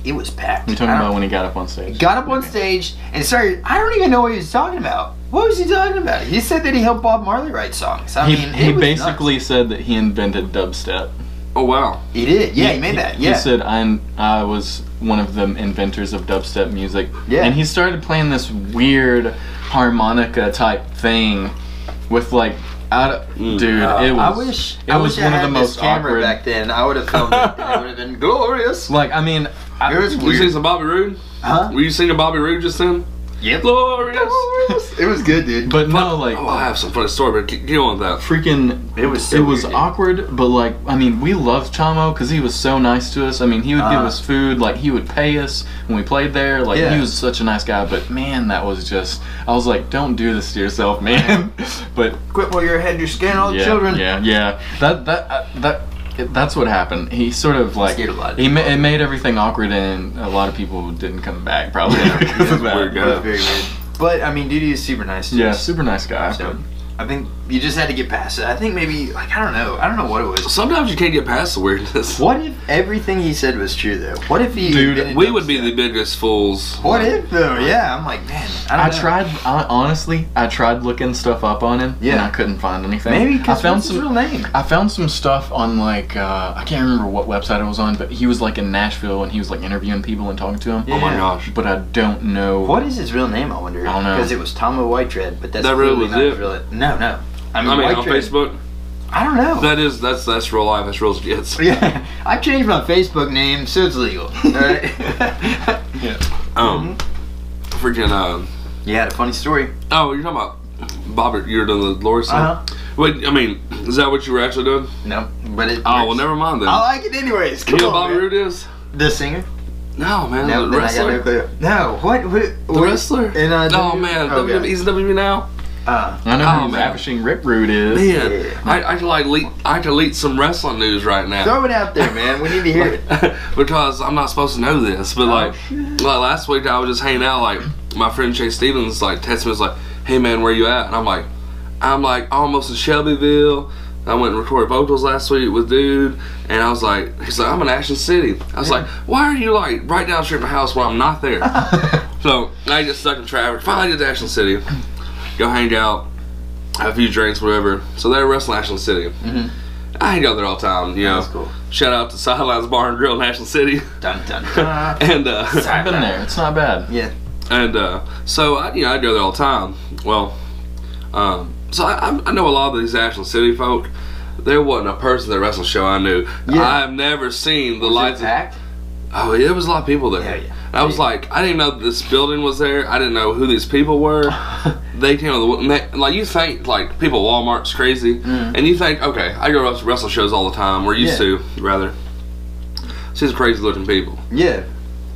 it was packed. You're talking I don't- about when he got up on stage. got up on stage and started. I don't even know what he was talking about. What was he talking about? He said that he helped Bob Marley write songs. I mean, He it was basically nuts. said that he invented dubstep. Oh wow. He did. Yeah, he made that. Yeah. He said I was one of the inventors of dubstep music. Yeah. And he started playing this weird harmonica type thing with like dude, it was I wish. it I was wish one I of had the this most camera awkward back then. I would have filmed it, and it would have been glorious. like I mean It was You weird. seen some Bobby Roode? Huh? Were you singing Bobby Roode just then? Yep. Glorious. It was good, dude. but no like Oh, I have some funny story, but get on with that. freaking It was so it was weird, dude. awkward, but like I mean we loved Chamo because he was so nice to us. I mean he would give us food, like he would pay us when we played there, like Yeah. he was such a nice guy. But man, that was just I was like, don't do this to yourself, man. But Quit while you're ahead. You're scaring all the yeah, children. yeah, that's what happened. He sort of like Scared a lot of it made everything awkward, and a lot of people didn't come back probably because of that. weird It guy. was very weird. But I mean, dude, he was super nice. To Yeah, us. super nice guy. So I think you just had to get past it. I think maybe like I don't know what it was. Sometimes you can't get past the weirdness. What if everything he said was true though? What if he Dude, invented We would be dubstep? the biggest fools. What if though? Yeah, I'm like, man, I don't know. Honestly, I tried looking stuff up on him, and Yeah. I couldn't find anything. Maybe I because found what's his real name? I found some stuff on like I can't remember what website it was on, but he was like in Nashville and he was like interviewing people and talking to them. Oh my Yeah. gosh. But I don't know. What is his real name? I wonder. I don't know. Because it was Tomo White Dread, but that's That really clearly was not it? his real. No. I mean, I mean, White on Dread. Facebook. I don't know. That's real life. That's real as it gets. Yeah, I've changed my Facebook name, so it's legal. Alright. Yeah. Freaking You had a funny story. Oh, you're talking about Bobby. You're doing the Lori song. Uh-huh. Wait, I mean, is that what you were actually doing? No, but it. Oh, well, works. never mind then. I like it anyways. You Come know on, who Bobby man. Roode is? The singer? No, man. No, the then I got no wrestler. clue. No, what? The wrestler? In, Oh WWE? man, Oh, God. he's in WWE now. I know Oh, who man. Ravishing Rip Rude is. Man, Yeah. I could leak some wrestling news right now. Throw it out there, man. We need to hear it. Because I'm not supposed to know this, but like last week I was just hanging out. Like my friend Chase Stevens like texted me, was like, "Hey man, where you at?" And I'm like almost in Shelbyville. I went and recorded vocals last week with dude, and I was like, he's like, I'm in Action City. I was like, why are you like right down the street from my house when I'm not there? So I get stuck in traffic. Finally get to Action City, go hang out, have a few drinks, whatever. So they're wrestling Action City. Mhm. I hang out there all the time, you know. That's cool. Shout out to Sidelines Bar and Grill in Action City. Dun dun dun. And I've been there. It's not bad. Yeah. so I go there all the time. Well, so I know a lot of these Ashland City folk. There wasn't a person at the wrestling show I knew. Yeah. I've never seen the Was lights. it packed? Oh, yeah, there was a lot of people there. Yeah, yeah. And I was like, I didn't know that this building was there. I didn't know who these people were. They came on like you think like people at Walmart's crazy, and you think okay, I go to wrestling shows all the time. We're used to rather. See some crazy looking people. Yeah.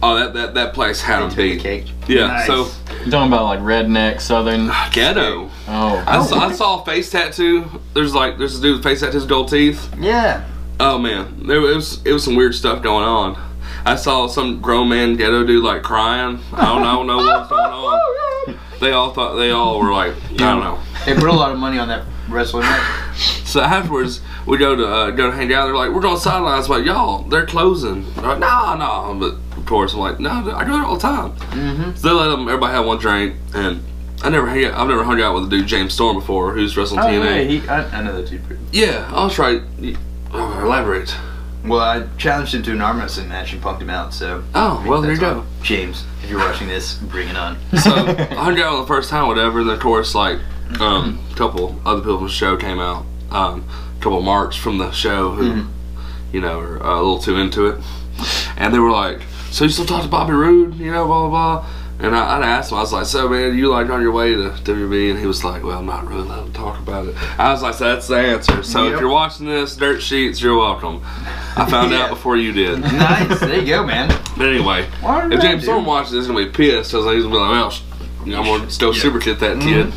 Oh, that place had them They took beat. the cake. Yeah, Nice. so You're talking about like redneck, southern. ghetto. Oh. I saw a face tattoo. There's a dude with face tattoos, gold teeth. Yeah. Oh man, it was some weird stuff going on. I saw some grown man ghetto dude like crying. I don't know what's going on. They all were like, I don't know. They put a lot of money on that wrestling match. So afterwards, we go to hang out. They're like, we're going to sidelines. I'm like, y'all, they're closing. They're like, no. But of course, I'm like, no, I go there all the time. Mm-hmm. So they let everybody have one drink, and I've never hung out with the dude James Storm before, who's wrestling TNA. Yeah, I know that dude. Yeah, I'll try. Elaborate. Well, I challenged him to an arm wrestling match and punked him out. So. Oh, well, there you go. James, if you're watching this, bring it on. So I hung out the first time, whatever. And of course, like a couple other people from the show came out. A couple marks from the show who, you know, are a little too into it, and they were like, "So you still talk to Bobby Roode?" You know, blah blah blah. And I'd asked him, I was like, "So man, you like on your way to WB?" And he was like, "Well, I'm not really allowed to talk about it." I was like, "So that's the answer. So if you're watching this, Dirt Sheets, you're welcome." I found out before you did. Nice, there you go, man. But anyway, if James Storm watches this, he's gonna be pissed. I was like, he's gonna be like, "Well, you know, I'm gonna still super kick that kid."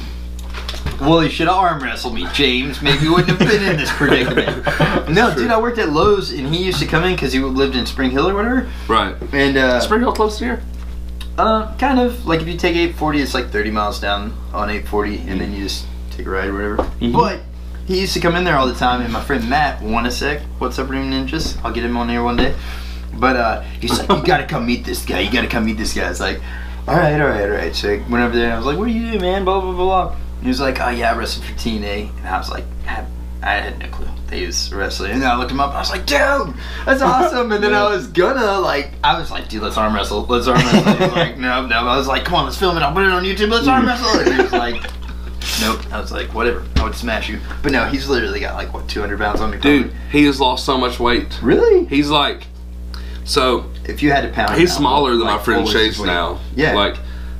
Well, he should have arm wrestled me, James. Maybe we wouldn't have been in this predicament. No, dude, I worked at Lowe's, and he used to come in because he lived in Spring Hill or whatever. Right. And Spring Hill close to here? Kind of. Like if you take 840, it's like 30 miles down on 840, and then you just take a ride or whatever. But he used to come in there all the time, and my friend Matt, what's up, Room Ninjas? I'll get him on here one day. But he's like, "You gotta come meet this guy. You gotta come meet this guy." It's like, all right. So I went over there, and I was like, "What do you do, man?" Blah blah blah blah. He was like, "Oh yeah, I wrestled for TNA," and I was like, I had no clue that he was wrestling. And then I looked him up, and I was like, "Dude, that's awesome!" And then I was like, "Dude, let's arm wrestle. Let's arm wrestle." He was like, "No." I was like, "Come on, let's film it. I'll put it on YouTube. Let's arm wrestle." And he was like, "Nope." I was like, "Whatever. I would smash you." But no, he's literally got like 200 pounds on me. Dude, probably. he has lost so much weight. Really? He's like, so if you had to pound, he's smaller than my friend Chase now. Yeah. Like,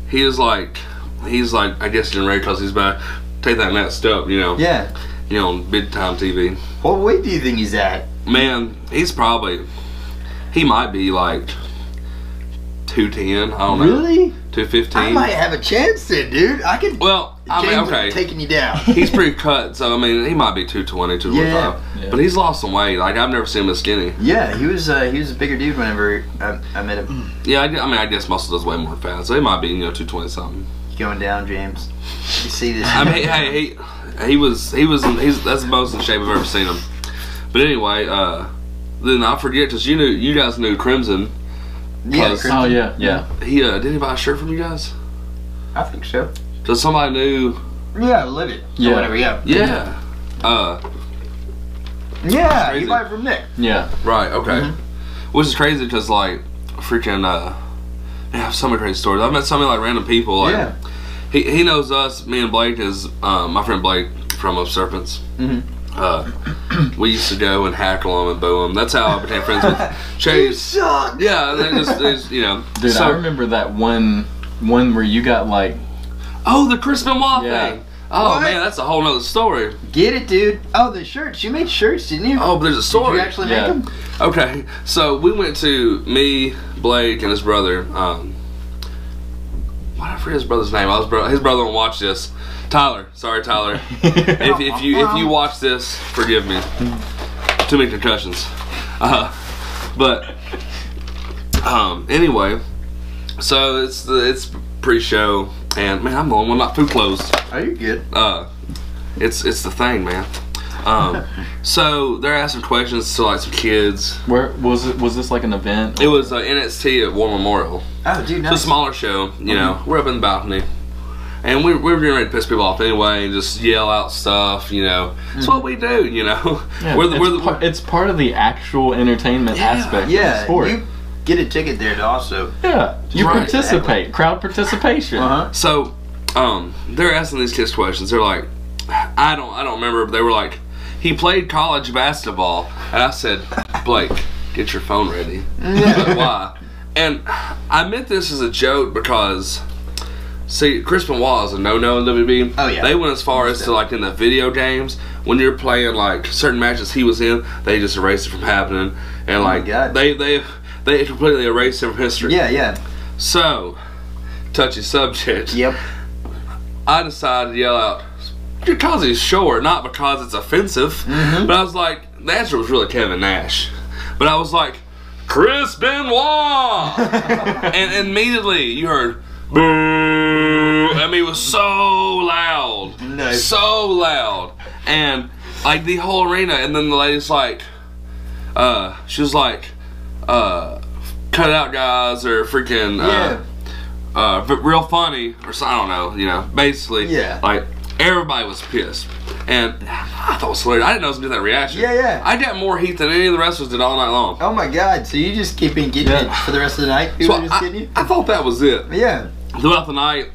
he's like, I guess you're ready because he's about to take that next step, you know. Yeah. You know, on big time TV. What weight do you think he's at? Man, he might be like 210. I don't know. Really? 215. I might have a chance then, dude. I could. Well, I mean, okay. Taking you down. He's pretty cut, so I mean, he might be 220, 225. Yeah. But he's lost some weight. Like, I've never seen him as skinny. Yeah, he was a bigger dude whenever I met him. Yeah, I guess muscle does way more fat, so he might be, 220 something. Going down, James. You see this? I mean, hey, he's that's the most in shape I've ever seen him. But anyway, then I forget because you guys knew Crimson. Yeah. Crimson. Oh yeah. He did he buy a shirt from you guys? I think so. So somebody knew. Yeah, live it. Yeah. Whatever. Yeah. Yeah. Yeah. You buy it from Nick. Yeah. Right. Okay. Which is crazy because like freaking I have so many crazy stories. I've met so many like random people. Like, Yeah. He knows us. Me and Blake is my friend Blake from Up Serpents. We used to go and hackle them and boo them. That's how I became friends with Chase. Yeah, and then just Dude, I remember that one where you got like. Oh, the Chris Benoit Yeah. thing. Oh What? man, that's a whole nother story. Get it, dude. Oh, the shirts. You made shirts, didn't you? Oh, but there's a story. Did you actually make them? Okay, so we went to me, Blake, and his brother. Why did I forget his brother's name? His brother won't watch this. Tyler. Sorry, Tyler. if you watch this, forgive me. Too many concussions. Anyway, so it's pre-show, and man, I'm the only one not food closed. Oh, you're good. It's the thing, man. So they're asking questions to like some kids. Where was it? Was this like an event? It was NXT at War Memorial. Oh, dude, nice. It's a smaller show, you know. We're up in the balcony, and we were getting ready to piss people off anyway, and just yell out stuff, you know. It's what we do, you know. Yeah, it's part of the actual entertainment aspect of the sport. You get a ticket there to also. Yeah, you Right. participate. Crowd participation. So, they're asking these kids questions. They're like, I don't remember, but they were like, he played college basketball, and I said, Blake, get your phone ready. Like, why? And I meant this as a joke because, see, Chris Benoit is a no-no in WB. Oh, yeah. They went as far as to, like, in the video games, when you're playing, like, certain matches he was in, they just erased it from happening. And, like, they completely erased it from history. Yeah. So, touchy subject. Yep. I decided to yell out, because he's short, not because it's offensive. But I was like, the answer was really Kevin Nash. But I was like, Chris Benoit! And immediately you heard, boo! I mean, it was so loud. Nice. So loud. And, like, the whole arena, and then the lady's like, she was like, cut it out, guys, or freaking, real funny, or so, I don't know, you know, basically. Yeah. Like, everybody was pissed. And I thought it was hilarious. I didn't know it was going to do that reaction. Yeah. I got more heat than any of the wrestlers did all night long. Oh my god, so you just keep getting it for the rest of the night? People So just getting you? I thought that was it. Yeah. Throughout the night,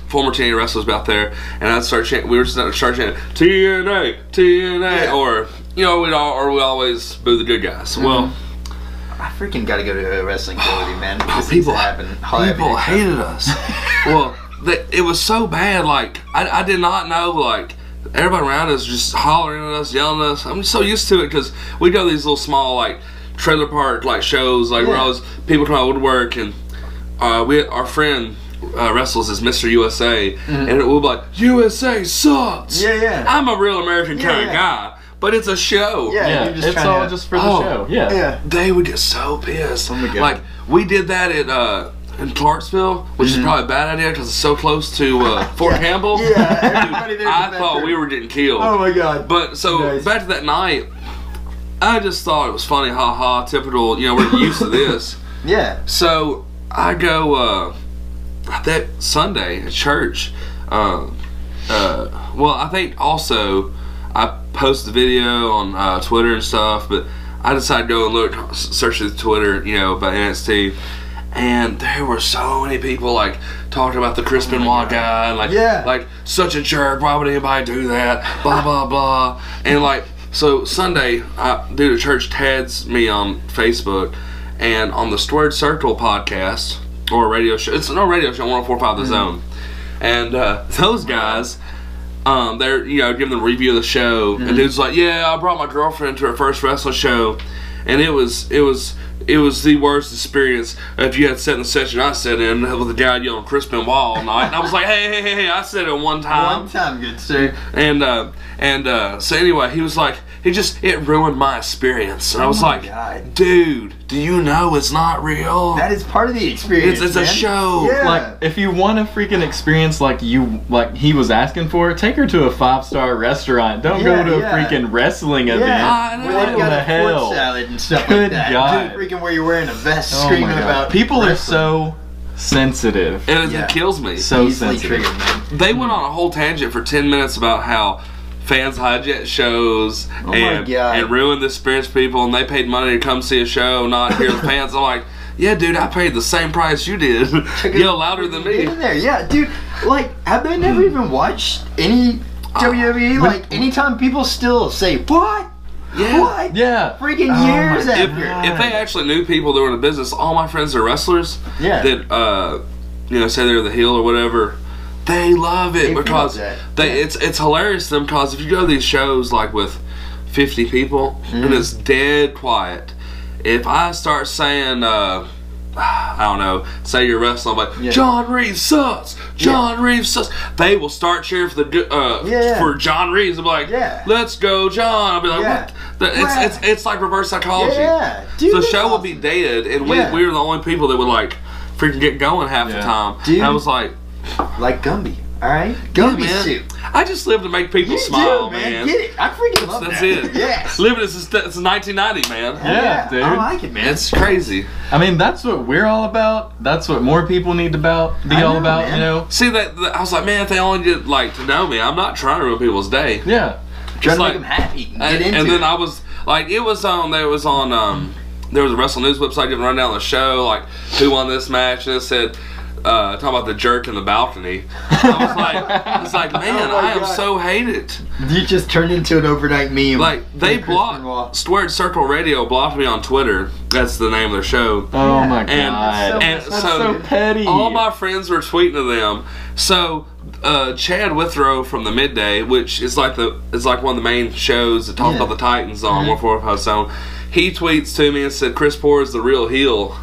former TNA wrestlers out there, and I'd start chanting. We were just start chanting TNA, TNA, or we always boo the good guys. Well, I freaking got to go to a wrestling facility, man. This people people hated us. Well, it was so bad. Like I did not know. Like everybody around us just hollering at us, yelling at us. I'm so used to it because we go to these little small like trailer park like shows, like where always people come out of woodwork, and our friend wrestles as Mr. USA, and it will be like USA sucks. Yeah. I'm a real American kind of guy, but it's a show. Yeah, Yeah, it's all just for the show. Yeah. They would get so pissed. Oh my God. Like we did that at in Clarksville, which is probably a bad idea because it's so close to Fort Campbell. Yeah, everybody there's I a thought veteran. we were getting killed. Oh my god. But so Nice. back to that night, I just thought it was funny, haha, typical. We're used to this. Yeah. So I go that Sunday at church. Well, I think also I posted the video on Twitter and stuff, but I decided to go and look, search through Twitter, about NXT, and there were so many people like talking about the Chris Benoit guy, and like such a jerk. Why would anybody do that? Blah blah blah. And like so Sunday, dude at church tags me on Facebook, and on the Squared Circle podcast or a radio show. It's no radio show, 104.5 The Zone, and those guys. They're giving them a review of the show, and dude's like, "Yeah, I brought my girlfriend to her first wrestling show, and it was the worst experience if you had sat in the session I sat in with the guy yelling Chris Benoit all night." And I was like, "Hey, I said it one time." One time, good sir. And so anyway, he was like, it ruined my experience, and I was like, God. "Dude, do you know it's not real? That is part of the experience. It's a man. show." Yeah. Like, if you want a freaking experience like he was asking for, take her to a 5-star restaurant. Don't go to a freaking wrestling event. I know. Where they've What got the a hell? fruit salad and stuff Good like that. God. Freaking where you're wearing a vest Oh screaming my God. about People are wrestling. so sensitive. And Yeah. it kills me. So easily sensitive. triggered, man. They went on a whole tangent for 10 minutes about how fans hijack shows my and God. ruin the experience for people, and they paid money to come see a show, not hear the fans. I'm like, yeah, dude, I paid the same price you did. Yell louder than Get me. in there, yeah, dude. Like, have they never even watched any WWE? Like, anytime people still say what? Yeah. What? Yeah. Freaking Oh years my after. God. If they actually knew people that were in the business, all my friends are wrestlers Yeah. that say they're the heel or whatever, they love it They because feel that. it's hilarious to them, because if you go to these shows like with 50 people and it's dead quiet, if I start saying I don't know, say you're wrestling, I'm like, John Reeves sucks. John Reeves sucks. They will start cheering for for John Reeves. They'll be like, let's go, John. I'll be like, what? It's like reverse psychology. Yeah, dude, the that's show will awesome. be dead, and we were the only people that would like freaking get going half the time. Dude. And I was like, Gumby, all right? Gumby man. soup. I just live to make people You smile, do, man. Get it? I freaking love That's that. it. Yes. Living since 1990, man. Yeah, dude. I like it, man. It's crazy. I mean, that's what we're all about. That's what more people need to be I all know, about, man. you know? See that I was like, man, if they only get like to know me, I'm not trying to ruin people's day. Yeah. Trying to like- make them happy. Get into And then it. I was like, there was a Wrestle News website giving a rundown of the show, like who won this match, and it said talking about the jerk in the balcony. I was like, man, Oh my I am God. so hated. You just turned into an overnight meme. Like they Chris Benoit. blocked Squared Circle Radio blocked me on Twitter. That's the name of their show. Oh my And- God. and That's so- so petty. All my friends were tweeting to them. So Chad Withrow from the Midday, which is like one of the main shows that talks about the Titans on 145 Zone, he tweets to me and said, "Chris Poor is the real heel."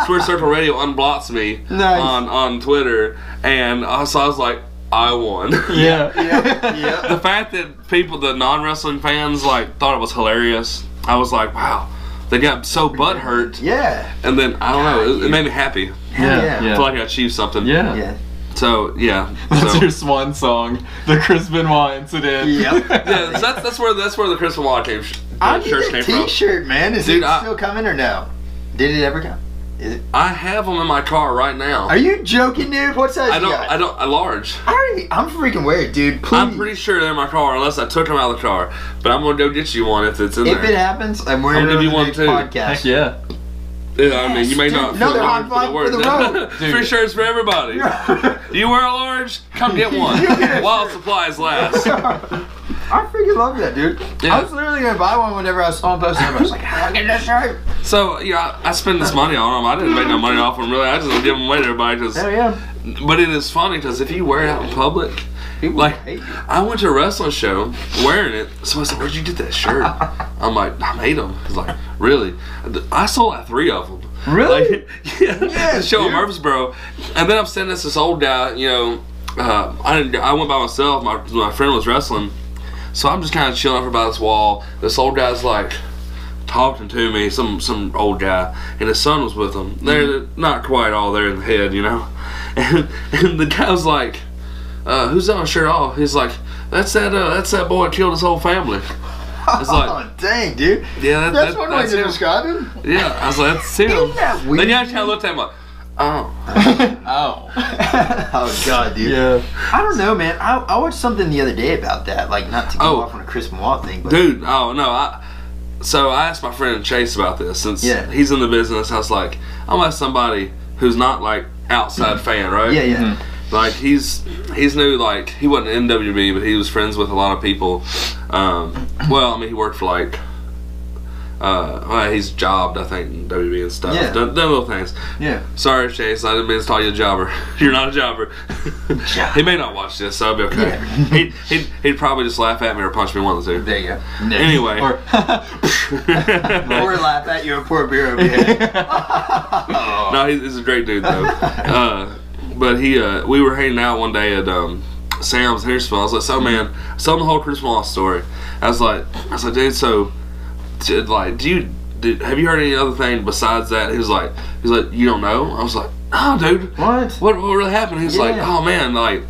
Square Circle Radio unblocks me Nice. on Twitter, and so I was like, I won. Yeah. Yeah. The fact that the non-wrestling fans like thought it was hilarious, I was like, wow, they got so butthurt. Yeah. And then I don't know, it made me happy. Hell Yeah. I feel like I achieved something. Yeah. Yeah. So yeah. That's So, your swan song, the Chris Benoit incident. Yep. yeah, so that's where the Chris Benoit I shirt need a came from. t-shirt, man. Is Dude, it still coming or no? Did it ever come? I have them in my car right now. Are you joking, dude? What size I you got? don't. A large. I'm freaking weird, dude. Please. I'm pretty sure they're in my car unless I took them out of the car. But I'm gonna go get you one if it's in there. If it happens, I'm wearing I'll it give you on one the too. podcast. Heck yeah. Yeah, I mean, you may Dude, not. another feel high the five word. for the road. Free shirts for everybody. You wear a large? Come get one. While supplies last. I freaking love that, dude. Yeah. I was literally gonna buy one whenever I saw him posting. I was like, how do I get this shirt? So yeah, I spend this money on them. I didn't make no money off them really. I just give them away to everybody. Hell yeah. But it is funny because if you wear it out in public, People like hate you. I went to a wrestling show wearing it. So I said, "Where'd you get that shirt?" I'm like, "I made them." He's like, "Really?" I sold like 3 of them. Really? Like, yeah. Yes, Show in dude. Murfreesboro, and then I'm sitting this old guy. You know, I went by myself. My friend was wrestling, so I'm just kind of chilling up by this wall. This old guy's like talking to me, some old guy, and his son was with him. They're not quite all there in the head, you know. And the guy was like, "Who's on shirt off?" He's like, "That's that boy that killed his whole family." It's like, oh, dang, dude. yeah, That's one way that's to him. describe him. Yeah, I was like, "That's him." Isn't that weird? The guy kind of looked at him like, "Oh." Oh. Oh, God, dude. Yeah. I don't know, man. I watched something the other day about that. Like, not to go Oh. off on a Chris Benoit thing, but... Dude, oh no, so I asked my friend Chase about this since he's in the business. I was like, I'm gonna ask somebody who's not like outside fan, right? Yeah, yeah. Mhm. Like he's new. Like he wasn't in WB, but he was friends with a lot of people. Well, I mean, he worked for like. Well, he's jobbed, I think, in WB and stuff. Yeah. Done little things. Yeah. Sorry, Chase. I didn't mean to call you a jobber. You're not a jobber. He may not watch this, so I'll be okay. Yeah. He'd probably just laugh at me or punch me, one of the two. There you go. Anyway. Or Or laugh at you and pour beer over your head. No, he's a great dude though. But we were hanging out one day at Sam's in Harrisville. I was like, "So man, I told him the whole Chris Benoit story." I was like, "Dude, so, have you heard any other thing besides that?" He was like, "You don't know?" I was like, "Oh, dude, what really happened?" He was like, "Oh man, like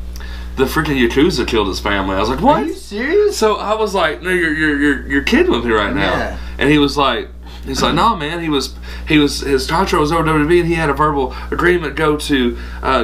the freaking Yakuza killed his family." I was like, "What? Are you serious? So I was like, "No, you're kidding with me right now." Yeah. And he was like, "No, man, his contract was over WWE, and he had a verbal agreement to go to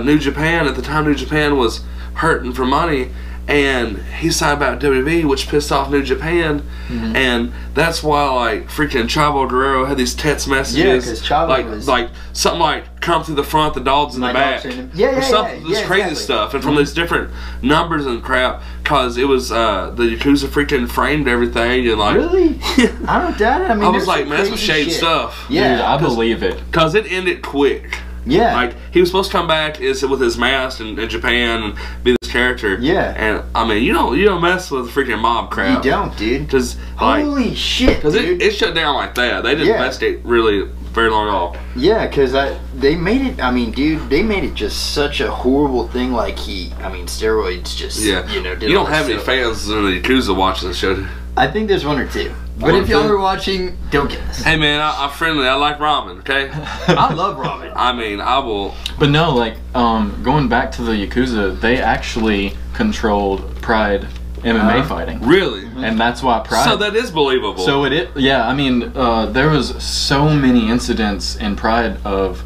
New Japan. At the time, New Japan was hurting for money, and he signed about WWE, which pissed off New Japan, and that's why like freaking Chavo Guerrero had these text messages. Yeah, 'cause Chavo was- like something like come through the front, the dog's in the My back, dog's in him. Yeah, or something, this crazy exactly. stuff, and from these different numbers and crap, cause it was the Yakuza freaking framed everything, and like Really? I don't doubt it. I mean, I was there's like, some man, that's some crazy shady shit. stuff. Yeah. Dude, I believe it. Cause it ended quick. Yeah. Like he was supposed to come back with his mask in Japan and be this character. Yeah. And I mean, you don't mess with freaking mob crap. You don't, dude. Cause like, Holy shit, cause dude. it shut down like that. They didn't Yeah. investigate really very long at all. Yeah, because they made it, I mean, dude, they made it just such a horrible thing. Like steroids just, Yeah. did You all don't have that any stuff. fans in the Yakuza watching the show. I think there's one or two. But One if or y'all two? are watching, don't get us. Hey man, I'm friendly. I like ramen. Okay. I love ramen. I mean, I will. But no, like, going back to the Yakuza, they actually controlled Pride MMA fighting. Really. And that's why Pride... So that is believable. So yeah, I mean, there was so many incidents in Pride of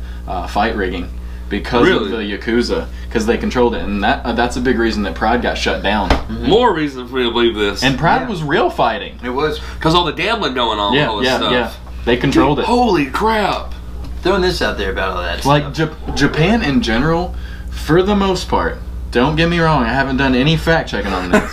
fight rigging because of the Yakuza, because they controlled it, and that's a big reason that Pride got shut down. More reason for me to believe this. And Pride was real fighting. It was. Because all the gambling going on, Yeah, all this yeah, stuff. yeah. They controlled it. Holy crap. Throwing this out there about all that Like stuff. Japan in general, for the most part, don't get me wrong, I haven't done any fact checking on this,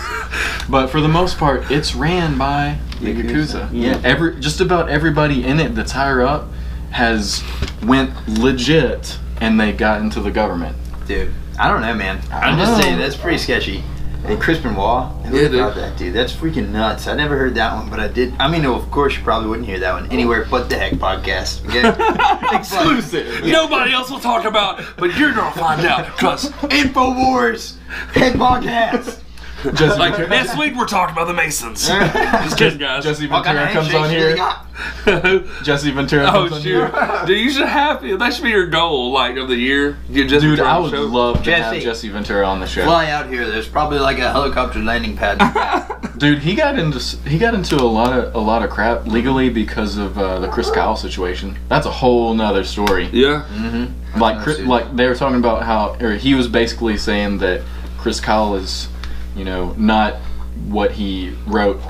but for the most part, it's ran by the Yakuza. Yeah. Just about everybody in it that's higher up has went legit, and they got into the government. Dude, I don't know, man. I'm don't just know. saying, that's pretty sketchy. And Chris Benoit, who Yeah, dude. thought that, dude? That's freaking nuts. I never heard that one, but I did. I mean, of course, you probably wouldn't hear that one anywhere but the Heck podcast. Okay? Exclusive. Nobody else will talk about, but you're gonna find out because InfoWars Heck podcast. Jesse Like, Ventura- next week we're talking about the Masons. Just kidding, guys. Jesse What kind Ventura of comes on handshakes you really here. got? Jesse Ventura Oh, comes on shoot. here. Dude, you should have that should be your goal, like, of the year. Get Jesse Dude, Ventura I on would the show. love to Jesse. have Jesse Ventura on the show. Fly out here. There's probably like a helicopter landing pad. Dude, he got into a lot of crap legally because of the Chris Kyle situation. That's a whole nother story. Yeah. Mm-hmm. Like they were talking about how, or he was basically saying that Chris Kyle is, not what he wrote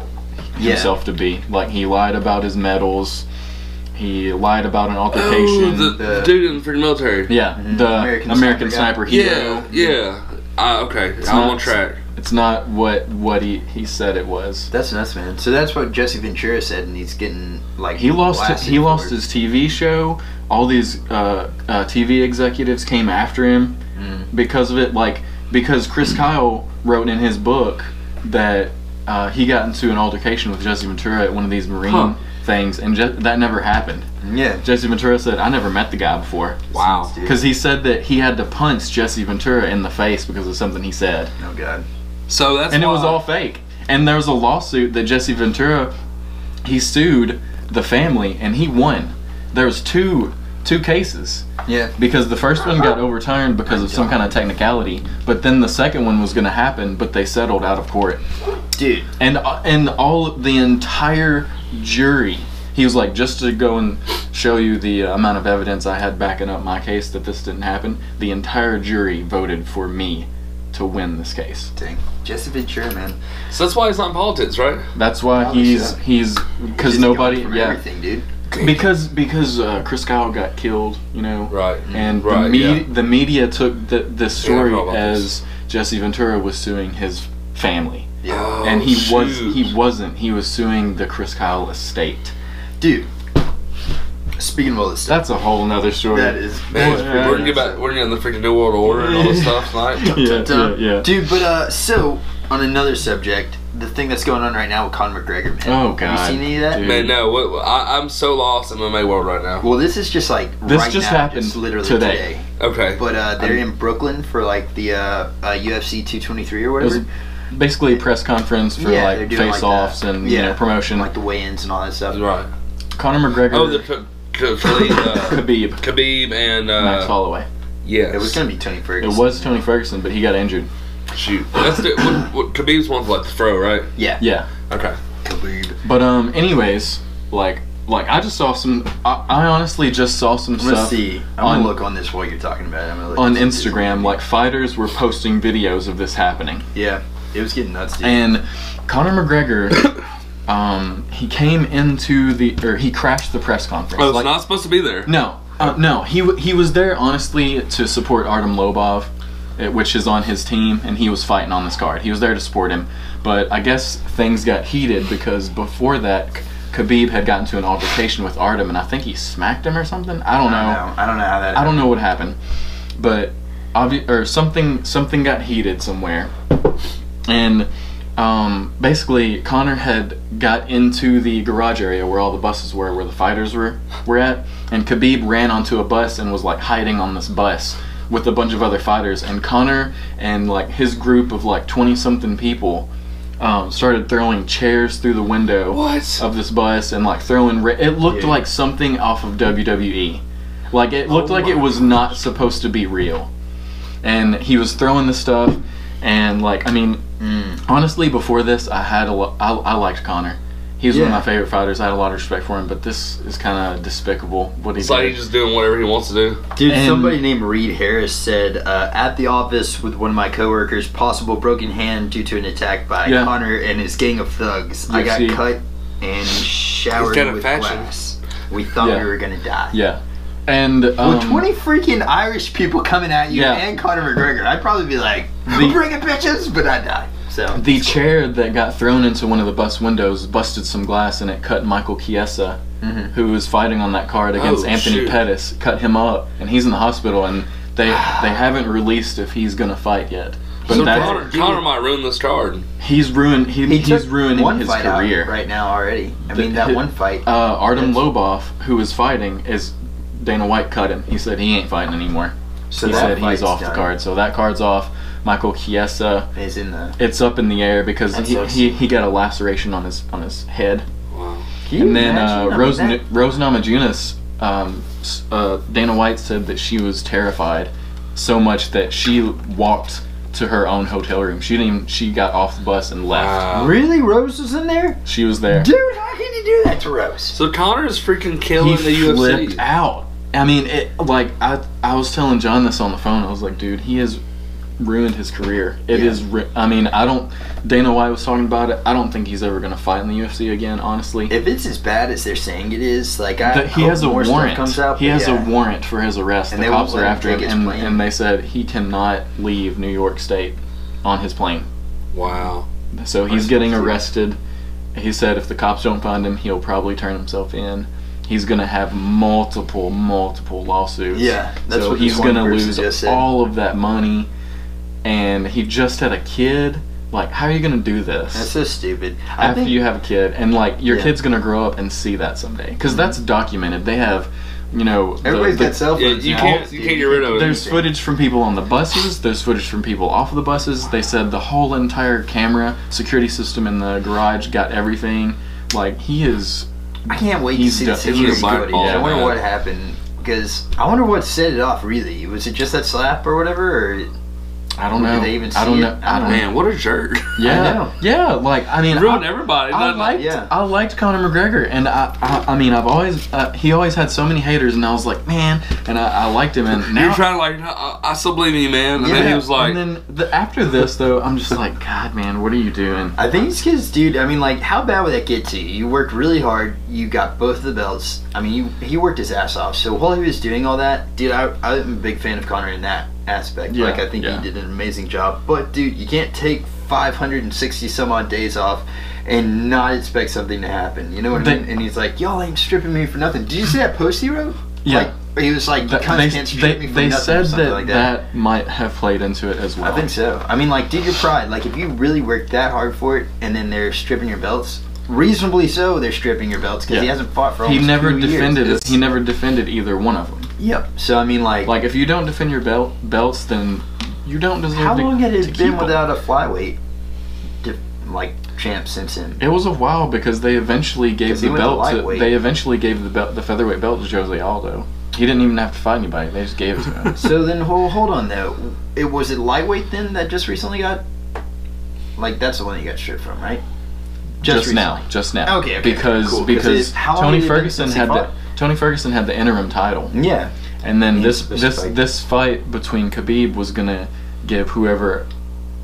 himself to be. Like, he lied about his medals. He lied about an altercation. Oh, the dude in the freaking military. Yeah, the American Sniper hero. Yeah. Okay, I'm not- on track. It's not what he said it was. That's nuts, man. So that's what Jesse Ventura said, and he's getting like He lost blasted he for lost it. his TV show. All these TV executives came after him because of it. Like, because Chris Kyle wrote in his book that he got into an altercation with Jesse Ventura at one of these Marine things, and that never happened. Yeah. Jesse Ventura said, "I never met the guy before." Wow. Because he said that he had to punch Jesse Ventura in the face because of something he said. Oh God. So that's And it was why- all fake. And there was a lawsuit that Jesse Ventura, he sued the family and he won. There was two cases. Yeah. Because the first one got overturned because of some kind of technicality, but then the second one was going to happen, but they settled out of court. Dude. And the entire jury, he was like, just to go and show you the amount of evidence I had backing up my case that this didn't happen, the entire jury voted for me to win this case. Dang. Jesse Ventura, man. So that's why he's not in politics, right? That's why Probably he's so. because Just nobody, going from yeah, everything, dude. because Chris Kyle got killed, Right. and Right, the media took this story Yeah, I know about as Jesse Ventura was suing his family, Yeah. Oh, and he shoot. wasn't. He was suing the Chris Kyle estate. Dude. Speaking of all this stuff. That's a whole nother story. That is. Man, Yeah, we're gonna get back. We're gonna get in the freaking New World Order and all this stuff tonight. Yeah. Dude, but so on another subject, the thing that's going on right now with Conor McGregor, man. Oh, God. Have you seen any of that? Dude. Man, no. I'm so lost in MMA world right now. Well, this is just like This right just now, happened just literally today. Okay. But they're in Brooklyn for like the UFC 223 or It whatever. was basically a press conference for they're like doing face-offs like and yeah, promotion. like the weigh-ins and all that stuff. Right. Conor McGregor, Oh, the Khabib, Khabib and Max Holloway. yes. It was gonna be Tony Ferguson. It was Tony Ferguson, but he got injured. Shoot. That's what Khabib's one's like the throw, right? Yeah. Yeah. Okay. Khabib. But anyways, like I just saw some. I honestly just saw some Let's stuff see. I'm on- gonna look on this while you're talking about it. I'm gonna look on and see if Instagram. there's Like, fighters were posting videos of this happening, yeah, it was getting nuts, dude. and Conor McGregor, he came into he crashed the press conference. Oh, it's Like, not supposed to be there. No, no. He was there honestly to support Artem Lobov, which is on his team, and he was fighting on this card. He was there to support him, but I guess things got heated because before that, Khabib had gotten to an altercation with Artem, and I think he smacked him or something. I don't know. I don't know how that. I don't know what happened, but something got heated somewhere, and basically Conor had got into the garage area where all the buses were, where the fighters were at, and Khabib ran onto a bus and was like hiding on this bus with a bunch of other fighters, and Conor and like his group of like 20-something people started throwing chairs through the window What? of this bus and like throwing it looked Yeah. like something off of WWE. Like, it looked like it was not supposed to be real. And he was throwing this stuff, and like, I mean, honestly, before this, I liked Conor. He was one of Yeah. my favorite fighters. I had a lot of respect for him, but this is kind of despicable what he It's like did. he's just doing whatever he wants to do. Dude, And- somebody named Reed Harris said, at the office with one of my coworkers, possible broken hand due to an attack by Yeah. Conor and his gang of thugs. I got UFC. cut and showered He's got a with fashion. glass. We thought Yeah. we were gonna die. Yeah. And With 20 freaking Irish people coming at you Yeah. and Conor McGregor, I'd probably be like, bring it, bitches, but I'd die. So the chair that got thrown into one of the bus windows busted some glass, and it cut Michael Chiesa, who was fighting on that card against Oh, Anthony shoot. Pettis, cut him up, and he's in the hospital, and they haven't released if he's gonna fight yet. But So that's, Conor might ruin this card. he's ruined. He's took ruining one his fight career out right now already. I mean, that one fight. Artem That's- Lobov, who is fighting, is Dana White cut him. He said he ain't fighting anymore. So He that said he's fight's off done. the card. So that card's off. Michael Chiesa. He's in the. It's up in the air because That sucks. he got a laceration on his head. Wow. Can you And then imagine? I mean, Rose that- Rose Namajunas, Dana White said that she was terrified so much that she walked to her own hotel room. She got off the bus and left. Wow. Really, Rose was in there? She was there. Dude, how can you do that to Rose? So Connor is freaking killing He the flipped UFC. out. I mean, I was telling John this on the phone. I was like, dude, he has ruined his career. It Yeah. is. I mean, Dana White was talking about it. I don't think he's ever gonna fight in the UFC again. Honestly, If it's as bad as they're saying it is, like I he hope has a more stuff warrant. comes out. He but has yeah. a warrant for his arrest. And The they cops won't are let him after him, take his and, plane. and they said he cannot leave New York State on his plane. Wow. So he's getting arrested. He said if the cops don't find him, he'll probably turn himself in. He's gonna have multiple lawsuits. Yeah, that's so what he's this one gonna person lose just said. all of that money, and he just had a kid. Like, how are you gonna do this That's so stupid. I after think, you have a kid? And like, your Yeah. kid's gonna grow up and see that someday, because that's documented. They have, everybody's got cell Yeah, phones. you now. can't get rid of it. There's footage from people on the buses. There's footage from people off of the buses. They said the whole entire camera security system in the garage got everything. Like, he is. I can't wait to He's see the done- security he's a footage. I blackball, wonder man. what happened because I wonder what set it off. Really, was it just that slap or whatever? Or I don't Did know. they even I don't see know. it? I don't know. Man, what a jerk. Yeah, I know. yeah. Like, I mean, Ruined everybody. I doesn't it? liked, Yeah. I liked Conor McGregor, and I mean, I've always, he always had so many haters, and I was like, man, and I liked him, and now. You're trying to like, I still believe in you, man. And then Yeah, he was like, and then after this, though, I'm just like, God, man, what are you doing? I think it's because, dude. I mean, like, how bad would that get to you? You worked really hard. You got both of the belts. I mean, he worked his ass off. So while he was doing all that, dude, I'm a big fan of Conor in that aspect. Yeah, Like, I think yeah. he did an amazing job. But, dude, you can't take 560 some odd days off and not expect something to happen. You know what I mean? And he's like, y'all ain't stripping me for nothing. Did you see that post he wrote? Yeah. Like, he was like, you cunts can't strip me for They nothing or said something that like that. might have played into it as well. I think so. I mean, like, dude, your pride. Like, if you really worked that hard for it, and then they're stripping your belts, reasonably so, they're stripping your belts because he Yeah. hasn't fought for He almost never 2 years. defended it. It's- He never defended either one of them. Yep. So I mean, like Like, if you don't defend your belts, then you don't deserve how to long had to it keep been 'em. without a flyweight, champ since him? It was a while because they eventually gave 'Cause he the went to belt. lightweight. They eventually gave the featherweight belt to Jose Aldo. He didn't even have to fight anybody. They just gave it to him. So then, hold on though. Was it lightweight then that just recently got? Like that's the one you got stripped from, right? Just recently. now. Okay, Because cool. because how long Tony had it been Ferguson since he had fought? Tony Ferguson had the interim title, Yeah. and then He's this supposed to this fight. this fight between Khabib was gonna give whoever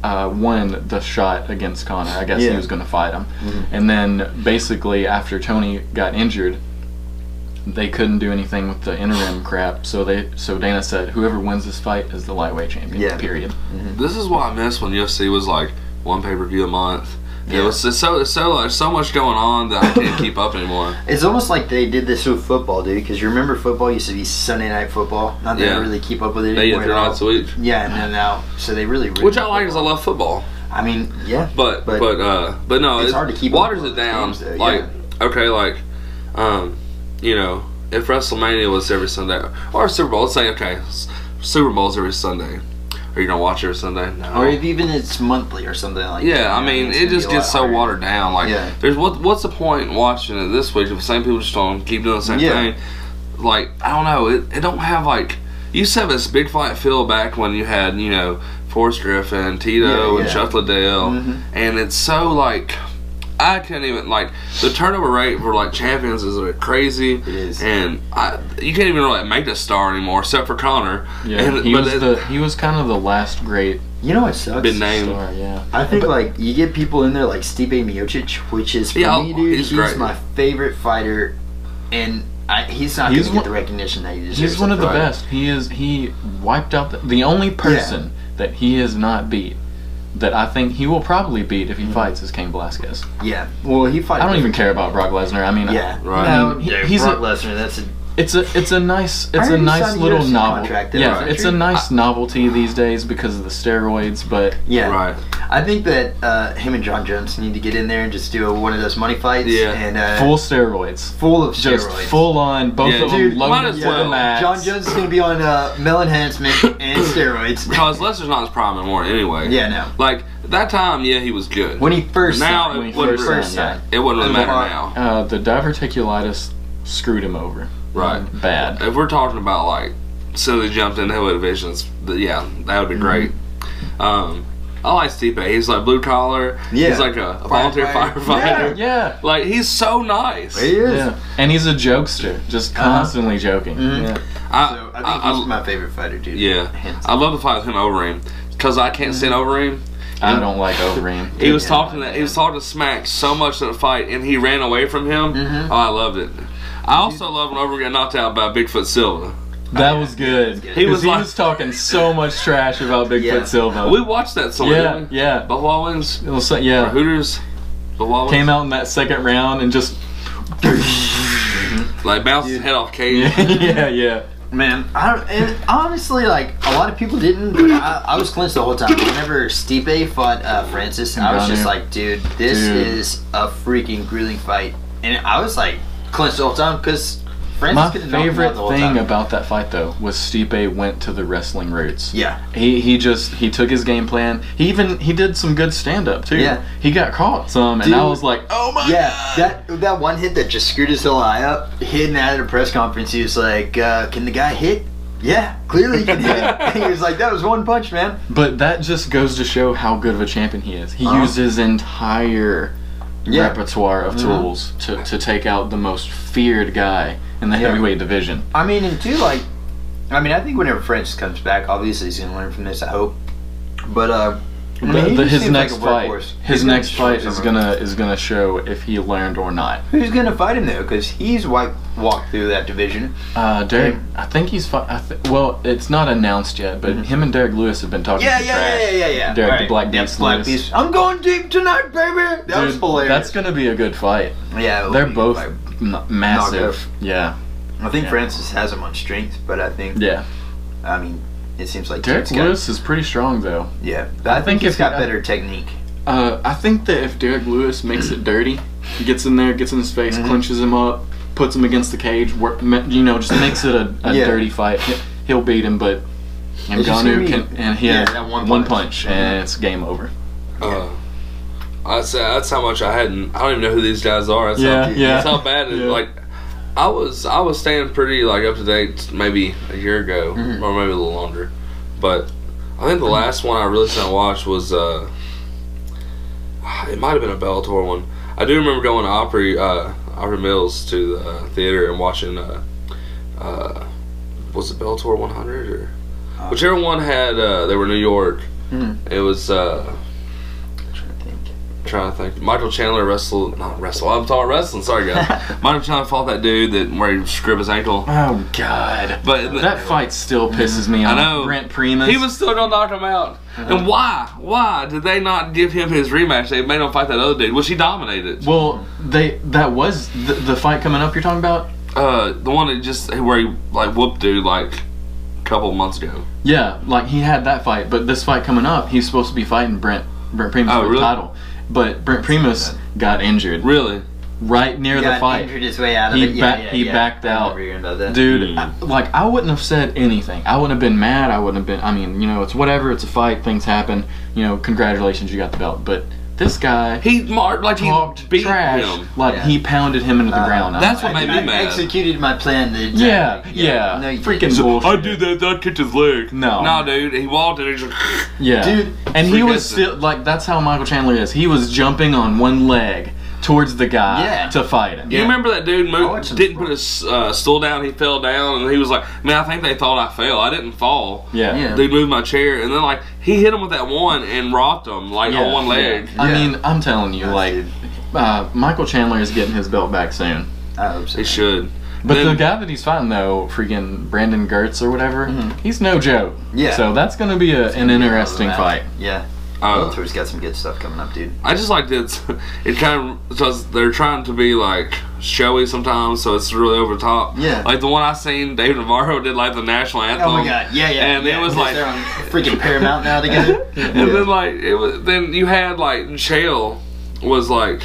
won the shot against Conor. I guess he Yeah. was gonna fight him, Mhm. and then basically after Tony got injured, they couldn't do anything with the interim crap. So Dana said whoever wins this fight is the lightweight champion. Yeah. Period. this is what I miss when UFC was like one pay-per-view a month. Yeah. It's so much going on that I can't keep up anymore. It's almost like they did this with football, dude. Because you remember football used to be Sunday night football. Not that I Yeah. really keep up with it They anymore. get 3 at all. nights a week. Yeah, and then now, so they really Which I like because I love football. I mean, yeah, But no, it's hard to keep waters up with it down. games, though, like yeah. okay, like you know, if WrestleMania was every Sunday or Super Bowl, let's say okay, Super Bowl's every Sunday. Are you gonna watch every Sunday? No. or if even it's monthly or something like that. Yeah, I mean, it's it gonna just be a gets lot so harder. watered down. Like, Yeah. there's what's the point in watching it this week if the same people just don't keep doing the same Yeah. thing? Like, I don't know. It don't have like you used to have this big fight feel back when you had Forrest Griffin, Tito, Yeah, and yeah. Chuck Liddell, Mhm. and it's so like. I can't even like the turnover rate for like champions is like crazy. It is. And you can't even really make a star anymore except for Conor. Yeah, and, he was kind of the last great You know what sucks? big name. star. Yeah. I think like you get people in there like Stipe Miocic, which is for Yeah, me, dude. he's He's great. my favorite fighter, and he's not He's going to one- get the recognition that he deserves. He's one of the Right. best. He wiped out the only person that he has not beat, that I think he will probably beat if he fights, is Cain Velasquez. Yeah. Well, he fights. I don't even care about Brock Lesnar. I mean, Yeah. Right. No, He- dude, he's Brock a- Lesnar. That's a. It's a nice I heard he nice signed a little UFC novel. contract, though, Yeah, right? it's a nice novelty these days because of the steroids. But Yeah. Right. I think that him and John Jones need to get in there and just do one of those money fights. Yeah. And full steroids. full of Just steroids. full on, both Yeah, of them dude, might loaded as to the well. max. John Jones is going to be on male enhancement and steroids. Because Lester's not his prime anymore anyway. Yeah, no. Like, that time, yeah, he was good. When he first Now signed, when he it wouldn't first really, signed, it wouldn't really matter Yeah. now. The diverticulitis screwed him over. Right. Bad. If we're talking about, like, silly jumped in heavyweight divisions, yeah, that would be great. I like Stipe. He's like blue collar. Yeah. He's like a volunteer firefighter. Yeah. Like, he's so nice. He is. Yeah. And he's a jokester, just constantly joking. Mhm. Yeah. So I think he's my favorite fighter, dude. Yeah. Hands I love the fight with him over him. Because I can't stand over him. I don't like Overeem. He was Yeah. talking to Smack so much in the fight, and he ran away from him. Oh, I loved it. I also love when Over got knocked out by Bigfoot Silva. That was good. good. He was He like- was talking so much trash about Bigfoot Yeah. Silva. We watched that somewhere. yeah, didn't we? yeah. Buffalo Wings, It was, or yeah. Hooters, Buffalo Wings. Came out in that second round and just. Like bounced his head off cage. yeah, yeah. Man, I don't. And honestly, like a lot of people didn't, but I was clinched the whole time. Whenever Stipe fought Francis, I was just Ngannou. like, dude, this is a freaking grueling fight, and I was like clinched the whole time because Francis My could have knocked him out favorite the whole thing time. about that fight, though, was Stipe went to the wrestling roots. Yeah. He took his game plan. He did some good stand up too. Yeah. He got caught some, and I Dude. was like, oh my Yeah, god. that one hit that just screwed his whole eye up. Hidden at a press conference, he was like, "Can the guy hit?" Yeah, clearly he can hit. And he was like, "That was one punch, man." But that just goes to show how good of a champion he is. He used his entire Yeah. repertoire of tools to take out the most feared guy in the Yeah. heavyweight division. I mean, and too, like, I think whenever Francis comes back, obviously he's gonna learn from this. I hope, but I mean, he just His seems like next a fight, workhorse. his He's gonna next show fight is something. gonna show if he learned or not. Who's gonna fight him though? Because he's walked through that division. Derek, I think he's well, it's not announced yet, but him and Derek Lewis have been talking. Yeah. some trash. Derek the Black Beast Black Lewis. Beast. I'm going deep tonight, baby. That was Dude, hilarious. that's gonna be a good fight. Yeah, it'll They're be, both like, massive. Yeah, I think Yeah. Francis has him on strength, but I think yeah. I mean, it seems like Derek Jake's got- Lewis is pretty strong though. Yeah, but I think he's if got he- better technique. I think that if Derek Lewis makes it dirty, gets in there, gets in his face, clinches him up, puts him against the cage, just makes it a Yeah. dirty fight, he'll beat him. But It's just Ngannou gonna can, be- and he yeah, had that one one punch. punch, and it's game over. That's how much I don't even know who these guys are. That's Yeah, how, yeah. That's how bad it, Yeah. like I was staying pretty like up to date maybe a year ago or maybe a little longer. But I think the last one I really sat and watched was it might have been a Bellator one. I do remember going to Opry Mills to the theater and watching was it Bellator 100 or whichever one had they were in New York. It was trying to think. Michael Chandler I'm talking wrestling. Sorry guys. Michael Chandler fought that dude where he screwed his ankle. Oh God! But that fight still pisses me off. I know. Brent Primus. He was still gonna knock him out. And why? Why did they not give him his rematch? They made him fight that other dude, which he dominated. Well, that was the fight coming up. You're talking about? The one where he like whooped dude like a couple months ago. Yeah, like he had that fight, but this fight coming up, he's supposed to be fighting Brent Primus for the really? title. But Brent Primus got injured Really? right near the fight. Injured his way out of He it. he backed I out. remember hearing about that. Dude, I wouldn't have said anything. I wouldn't have been mad. I wouldn't have been. I mean, it's whatever. It's a fight. Things happen. Congratulations, you got the belt. But this guy He talked he beat trash. him. Like Yeah. he pounded him into the ground. That's what made me I mad. executed my plan. Yeah. No, you Freaking didn't. bullshit. I did that. I kicked his leg. No. Dude. He walked and he just. Yeah, Dude, and he freak was instant. still like that's how Michael Chandler is. He was jumping on one leg towards the guy Yeah. to fight him. You remember that dude watched some didn't put his stool down? He fell down and he was like, "Man, I think they thought I fell. I didn't fall." Yeah. Dude moved my chair and then like he hit him with that one and rocked him like on one leg. I Yeah. mean, I'm telling you, like dude. Michael Chandler is getting his belt back soon. I hope so. He should. But Then- the guy that he's fighting though, freaking Brandon Gertz or whatever, he's no joke. Yeah. So that's going to be an interesting fight. Yeah. Bellator's got some good stuff coming up, dude. I just like it kind of, because they're trying to be like showy sometimes, so it's really over the top. Yeah. Like the one I seen, David Navarro did like the national anthem. Oh my god, yeah. And it was like they're on freaking Paramount now together. and then like it was. Then you had like Chael was like.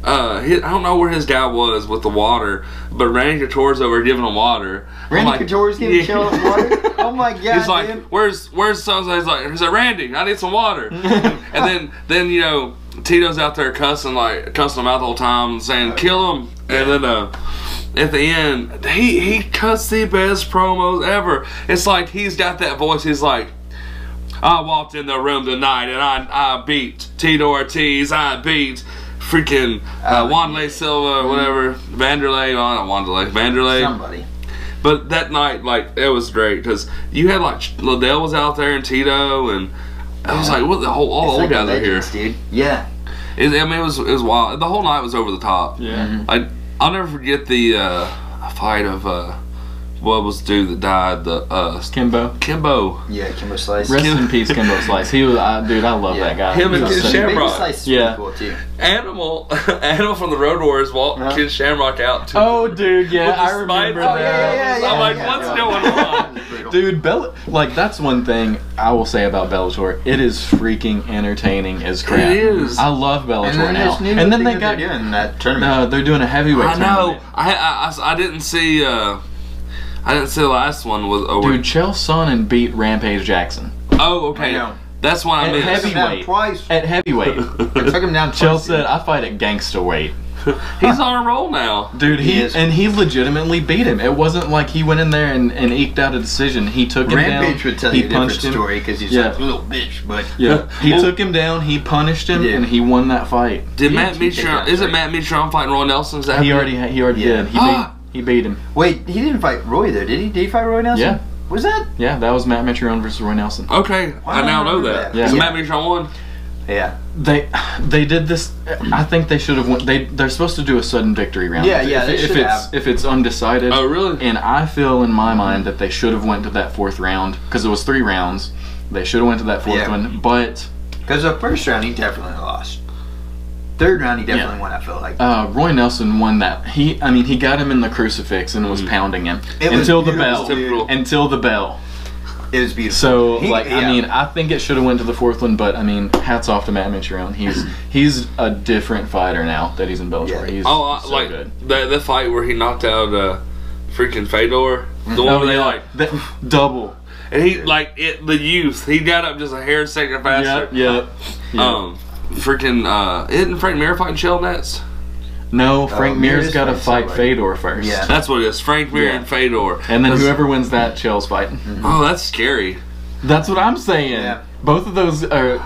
I don't know where his guy was with the water, but Randy Couture's over giving him water. Randy Couture's giving Chael water? Oh my god, he's like, dude. where's so-and-so? He's like, Randy, I need some water. And then you know, Tito's out there cussing him out the whole time, saying, kill him. And then at the end, he cuts the best promos ever. It's like he's got that voice. He's like, I walked in the room tonight and I beat Tito Ortiz. I beat freaking Wanderlei Silva, whatever, Vanderlei, not Wanderlei, Vanderlei. Somebody. But that night, like, it was great because you had like Liddell was out there and Tito, and I was like, what the whole all the old guys are here, dude. Yeah. I mean, it was wild. The whole night was over the top. Yeah. I'll never forget the fight of what was the dude that died? Kimbo. Yeah, Kimbo Slice. Rest in peace, Kimbo Slice. He was, dude, I love that guy. Him and He was Ken sick. Shamrock. Slice is Yeah. pretty cool too. Animal from the Road Warriors walked Ken Shamrock out to Oh, dude, yeah, with the I remember spikes. that. yeah, I'm like, yeah. what's going on? Dude, like, that's one thing I will say about Bellator. It is freaking entertaining as crap. It is. I love Bellator And then now. this new And then thing they that got they're doing that tournament. they're doing a heavyweight I know. tournament. I didn't see. I didn't see the last one was over. Dude, Chael Sonnen beat Rampage Jackson. Oh, okay. I know. That's one I At missed. heavyweight. Twice. At heavyweight. It took him down twice. Chael said, I fight at gangsta weight. He's on a roll now. Dude, He is. he legitimately beat him. It wasn't like he went in there and eked out a decision. He took him down. Rampage would tell he you a different punched him. story because he's Yeah. like a little bitch, but Yeah, he Well- took him down. He punished him, He did. and he won that fight. Did Yeah, Matt he did Mitchell? that Is it fight. Matt Mitchell fighting Roy Nelson? Is that He him? already Yeah. did. Ah. He beat him. wait, he didn't fight Roy though, did he? Did he fight Roy Nelson? Yeah. Was that? Yeah, that was Matt Mitrione versus Roy Nelson. Okay, I now know that. Yeah. So Yeah. Matt Mitchell won. Yeah. They did this. I think they should have went. They're supposed to do a sudden victory round. Yeah, yeah, they If should it's have. if it's undecided. Oh, really? And I feel in my mind that they should have went to that fourth round because it was 3 rounds. They should have went to that fourth Yeah. one, but Because the first round he definitely lost. Third round he definitely won. I feel like. Roy Nelson won that. He got him in the crucifix and was pounding him It was until the beautiful, bell. dude. Until the bell. It was beautiful. So, He- I yeah. mean, I think it should have went to the fourth one, but I mean, hats off to Matt Mitrione. He's a different fighter now that he's in Bellator. Yeah. He's Oh, so like good. the fight where he knocked out freaking Fedor. The one where they like double. and he like the youth. He got up just a hair second faster. Yep. Freaking isn't Frank Mir fighting Chael next? No, Frank Mir's Mir's got to fighting fight somebody. Fedor first. Yeah. That's what it is. Frank Mir Yeah. and Fedor. And then That's- whoever wins that, Chael's fighting. Oh, that's scary. That's what I'm saying. Yeah. Both of those are.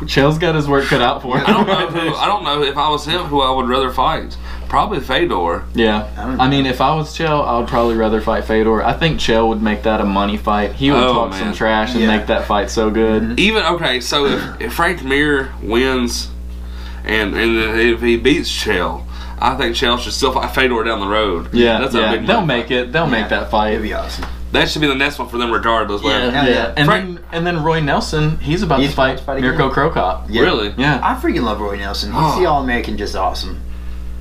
Chael's got his work cut out for him. I don't know if I was him who I would rather fight. Probably Fedor. Yeah. I don't know. I mean, if I was Chael, I would probably rather fight Fedor. I think Chael would make that a money fight. He would Oh, talk man. some trash and Yeah. make that fight so good. Even okay, so if Frank Mir wins, and if he beats Chael, I think Chael should still fight Fedor down the road. Yeah, that's a yeah. big. They'll money make fight. it. They'll make that fight. It'd be awesome. That should be the next one for them, regardless. Yeah, Yeah, yeah. And then Roy Nelson, he's about He's to fight about to fight Mirko again. Cro Cop. Yeah. Really? Yeah. I freaking love Roy Nelson. He's Oh. the All-American, just awesome.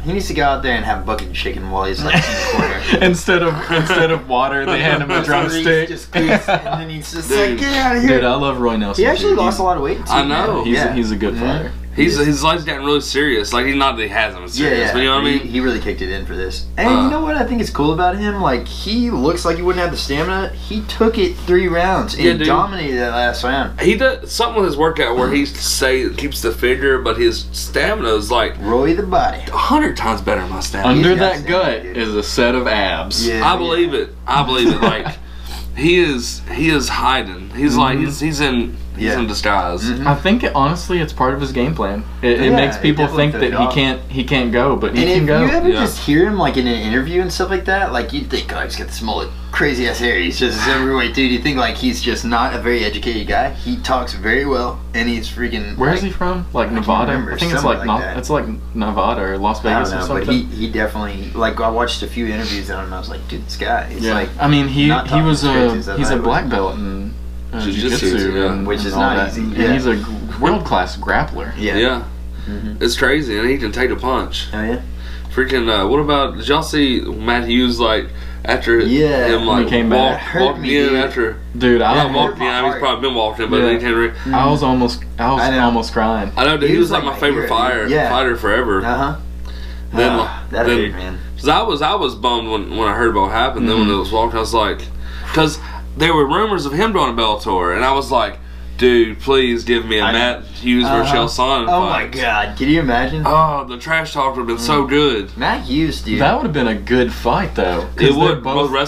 He needs to go out there and have bucket chicken while he's like in the corner. instead of water, they hand him a drumstick. Just grease, and then he's just Dude. like, get out of here. Dude, I love Roy Nelson. He actually too. lost a lot of weight. Too, I know. man. He's a good Mhm. fighter. His life's gotten really serious. Like, he's not that he hasn't been serious, Yeah, but you know what I mean? He really kicked it in for this. And you know what I think is cool about him? Like, he looks like he wouldn't have the stamina. He took it 3 rounds and Yeah, dude. dominated that last round. He does something with his workout where he keeps the figure, but his stamina is like Roy the body. 100 times better than my stamina. Under He's got that stamina, gut dude. is a set of abs. Yeah, I believe it. I believe it. Like he is hiding. He's like he's in disguise. Mhm. I think honestly, it's part of his game plan. It Yeah, makes it people definitely think that fit off. he can't go, but he And can if go. you ever Yeah. just hear him like in an interview and stuff like that, like you'd think, oh, he's got this mullet, crazy ass hair. He's just this overweight dude. You think like he's just not a very educated guy. He talks very well, and he's freaking. Where is like, he from? Like I can't Nevada? remember, I think it's somewhere like, like that. it's like Nevada or Las I Vegas don't or know, but something. he definitely like I watched a few interviews on him and I was like, dude, this guy is yeah, like. I mean he not he talking was as crazy as a I he's thought a he black was. belt in jiu-jitsu, and which is all not that. easy. And Yeah. he's a world-class grappler. Yeah. It's crazy, and he can take a punch. Oh yeah. Freaking, what about, did y'all see Matt Hughes, like, after him, like, he came back. walking in after... Dude, Not walking in, he's probably been walking in, but Yeah. he came I was almost crying. I know, dude, he was like my favorite hero, dude. fighter forever. Then, that hurt, man. Cause I was bummed when I heard about what happened. Then when it was walking, I was like, because there were rumors of him doing a Bellator, and I was like, dude, please give me a Matt Hughes versus Chael Sonnen fight. Oh my god, can you imagine? Oh, the trash talk would have been so good. Matt Hughes, dude. That would have been a good fight, though. It would.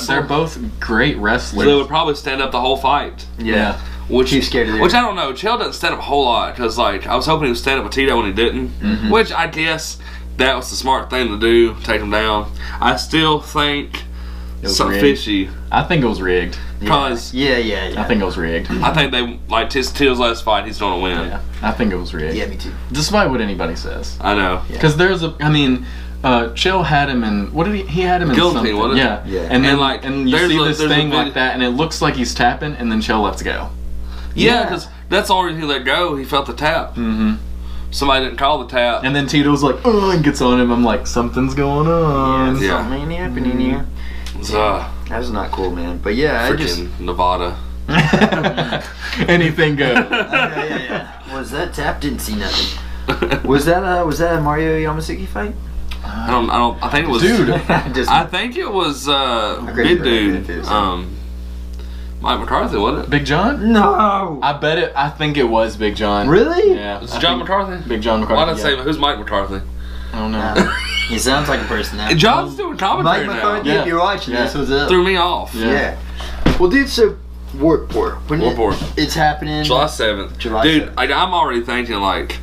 They're both great wrestlers. So they would probably stand up the whole fight. Yeah. Which Too scared of Which I don't know. Chael doesn't stand up a whole lot because, like, I was hoping he would stand up with Tito when he didn't. Which I guess that was the smart thing to do, take him down. I still think something fishy. I think it was rigged. Because Yeah. I think it was rigged. I think they, like, Tito's last fight, he's going to win. Yeah, I think it was rigged. Yeah, me too. Despite what anybody says. I know. Because Chael had him in, what did he had him in Guillotine, something. wasn't it? Yeah. Yeah. And then, like, and you there's see a- this there's a thing vid- like that, and it looks like he's tapping, and then Chael lets go. Yeah, because that's the only reason he let go. He felt the tap. Somebody didn't call the tap. And then Tito's like, oh, and gets on him. I'm like, something's going on. Yeah. Something happening here. It's, That's not cool, man. But yeah, I just... freaking Nevada. Anything goes. yeah. Was that tap? Didn't see nothing. Was that a Mario Yamasaki fight? I think it was... Dude. Just, I think it was, big dude. Mike McCarthy, wasn't it? Big John? no. I think it was Big John. Really? Yeah. Was it John McCarthy? Big John McCarthy. Why did I say, yeah. who's Mike McCarthy? I don't know. He sounds like a person now. John's doing commentary Mike McCarthy, Yeah. if you're watching this, what's up? Threw me off. Yeah. Well, dude, so Warped Tour. When Warped it's happening. July 7th. July Dude, 7th. I'm already thinking, like,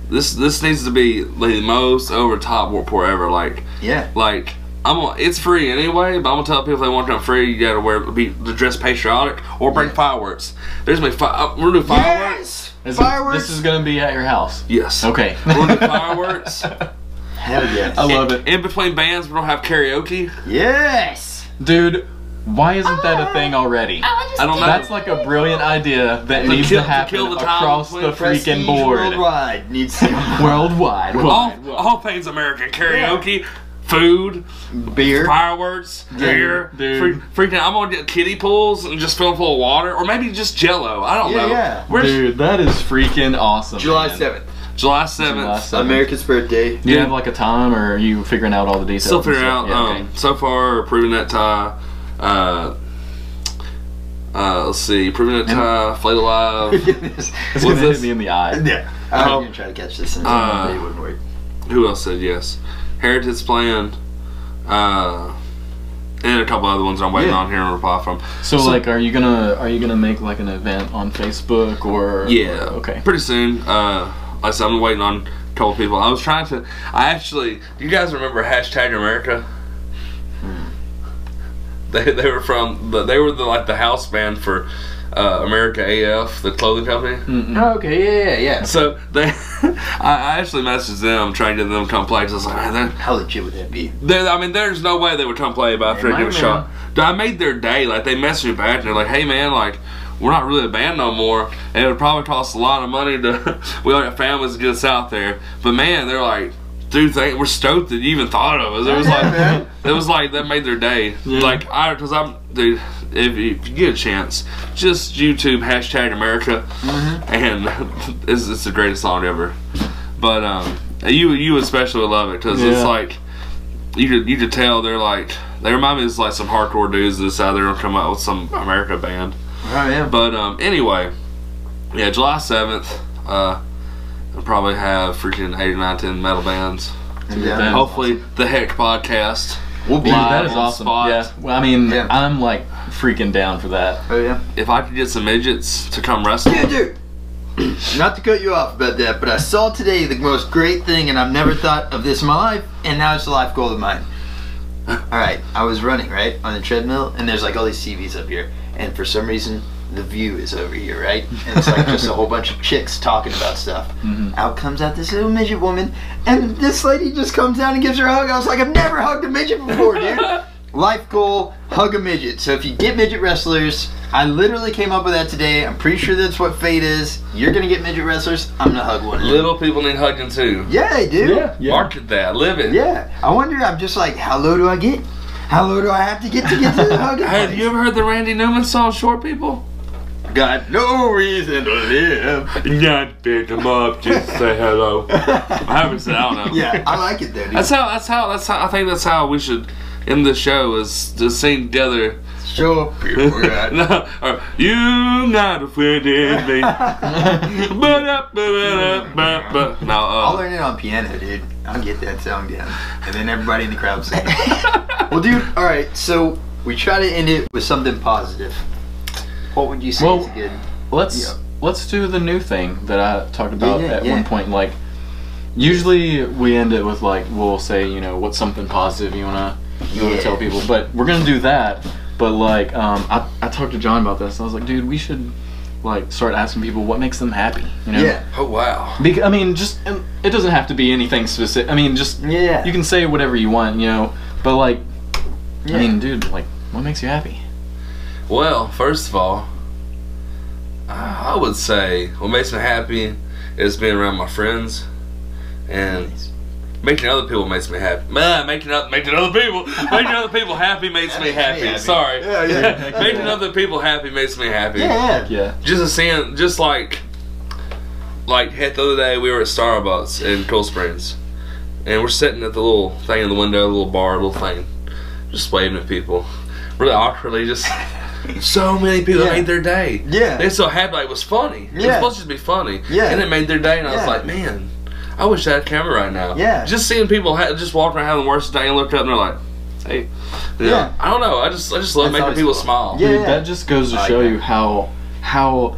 this needs to be like, the most over top Warped Tour ever. Like, Yeah. like it's free anyway, but I'm gonna tell people if they want to come free, you gotta dress patriotic or bring fireworks. There's gonna be we're gonna do fireworks. Yes. Fireworks. This is gonna be at your house. Yes. Okay. We're gonna do fireworks. Hell yes. I love it. In between bands, we're gonna have karaoke. Yes. Dude, why isn't that a thing already? I don't know. That's like a brilliant idea that To needs kill- to to happen kill the time across the between freaking Prestige board. Worldwide needs to. Worldwide. all things American. Karaoke, food, Beer. fireworks, beer, dude. freaking. I'm gonna get kiddie pools and just fill them full of water, or maybe just Jello. I don't know. Yeah. Dude, that is freaking awesome. July man. 7th. July 7th. July 7th. America's birthday. Do you have like a time, or are you figuring out all the details? Still and figuring stuff? out. Yeah, okay. So far, proving that tie. Let's see, proving that tie. Flayed alive. It's What's gonna this? hit me in the eye. Yeah. I was gonna try to catch this, and it wouldn't work. Who else said yes? Heritage Plan. And a couple other ones I'm waiting on here and reply from. So like, are you gonna make like an event on Facebook or? Yeah. Or, okay. Pretty soon. Like I said, I'm waiting on a couple people. I was trying to. Do you guys remember hashtag America? They were the house band for America AF, the clothing company. Oh, okay. Yeah. So I actually messaged them trying to get them to come play. Cause I was like, man, How legit would that be? there's no way they would come play, but after I give it a shot. Dude, I made their day. Like, they messaged me back and they're like, hey man, like, we're not really a band no more, and it would probably cost a lot of money to we all got families to get us out there. But man, they're like, dude, we're stoked that you even thought of us. It was like that made their day. Yeah. Like dude, if you get a chance, just YouTube hashtag America, and it's the greatest song ever. But you especially would love it because it's like you could tell they remind me of like some hardcore dudes that decided they're gonna come out with some America band. Oh yeah. But anyway, yeah, July 7th. We'll probably have freaking 8 or 9, 10 metal bands. Yeah. Hopefully, the Heck podcast. We'll be Dude, live that is on awesome. spot. Yeah. Well, I mean, Yeah. I'm like freaking down for that. Oh yeah. If I could get some midgets to come wrestle. Yeah, dude. Not to cut you off about that, but I saw today the most great thing, and I've never thought of this in my life, and now it's a life goal of mine. Alright, I was running, right, on the treadmill, and there's like all these TVs up here, and for some reason, the view is over here, right? And it's like just a whole bunch of chicks talking about stuff. Out comes out this little midget woman, and this lady just comes down and gives her a hug. I was like, I've never hugged a midget before, dude. life goal, hug a midget. So if you get midget wrestlers, I literally came up with that today. I'm pretty sure that's what fate is. You're gonna get midget wrestlers. I'm gonna hug one of them. Little people need hugging too. Yeah, they do. Yeah. Market that. Live it. Yeah. I wonder. I'm just like, how low do I get? How low do I have to get to the hugging? Have you ever heard the Randy Newman song "Short People"? Got no reason to live. Not pick them up, just say hello. I haven't said. I don't know. Yeah, I like it though, dude. That's how. I think that's how we should end the show, is to sing together. Sure, people got No, or, you not offended me. No, I'll learn it on piano, dude. I'll get that song down, and then everybody in the crowd sing it. Well, dude, all right. So we try to end it with something positive. What would you say is good? Let's do the new thing that I talked about at yeah. one point. Like, usually we end it with like, we'll say, you know, what's something positive you wanna tell people. But we're gonna do that. But like, I talked to John about this. And I was like, dude, we should like start asking people what makes them happy. You know? Yeah. Oh wow. Because, I mean, just it doesn't have to be anything specific. I mean, just you can say whatever you want, you know. But like, I mean, dude, like, what makes you happy? Well, first of all, I would say what makes me happy is being around my friends, and making other people makes me happy. Making other people happy makes me happy. Sorry. Making other people happy makes me happy. Yeah. Just like heck, the other day we were at Starbucks in Cool Springs, and we're sitting at the little thing in the window, the little bar, little thing, just waving at people, really awkwardly, just. So many people made their day. Yeah. They so happy, like, it was funny. It was supposed to just be funny. Yeah. And it made their day, and I was like, man, I wish I had a camera right now. Yeah. Just seeing people just walk around having the worst day and look up and they're like, hey. You know, I don't know. I just love making people smile. Yeah. Dude, that just goes to show you how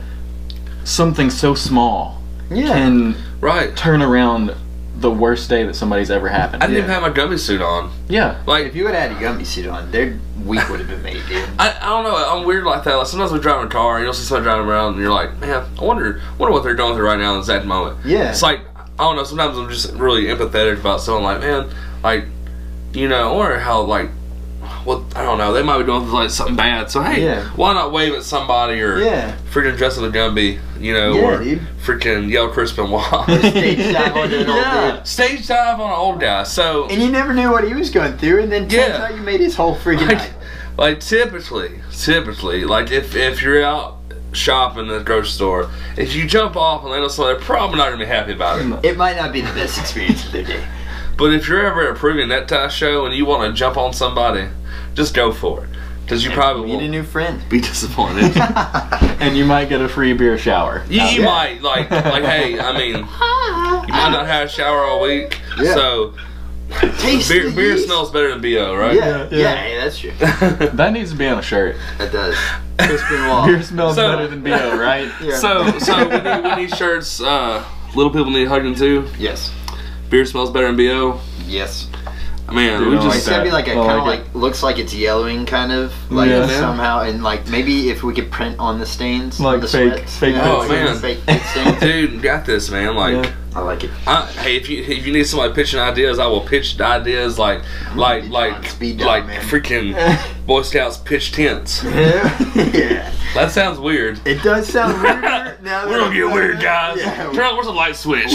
something so small can turn around the worst day that somebody's ever happened. I didn't even have my gummy suit on. Yeah. Like, if you would have had a gummy suit on, their week would have been made, dude. I don't know. I'm weird like that. Like, sometimes we drive in a car and you'll see somebody driving around and you're like, man, I wonder what they're going through right now in this exact moment. Yeah. It's like, I don't know. Sometimes I'm just really empathetic about someone. Like, man, like, you know, I wonder how, like, well, I don't know. They might be doing like something bad. So hey, why not wave at somebody or freaking dress as a Gumby, you know, or freaking yell Chris Benoit. Stage dive on an old dude. Stage dive on an old guy. So and you never knew what he was going through, and then turns out you made his whole freaking night. Like typically, like if you're out shopping at the grocery store, if you jump off and land on somebody, they're probably not gonna be happy about it. It might not be the best experience of their day. But if you're ever at a Peruvian necktie show and you want to jump on somebody, just go for it. Because you probably meet a new friend. Be disappointed. And you might get a free beer shower. You might, like, hey, I mean, you might not have a shower all week. So, beer smells better than B.O., right? Yeah, hey, that's true. That needs to be on a shirt. It does. Beer smells better than B.O., right? So we need shirts. Little people need hugging too. Yes. Beer smells better than B.O. Yes. Man, Dude, it's gotta be like a kind of like looks like it's yellowing kind of like somehow, and like maybe if we could print on the stains, like on the fake, sweats, fake stains. Dude, got this, man. Like, I like it. Hey, if you need somebody pitching ideas, I will pitch ideas like freaking Boy Scouts pitch tents. Yeah. That sounds weird. It does sound weirder. Now we're gonna get weird, guys. Yeah. Where's the light switch?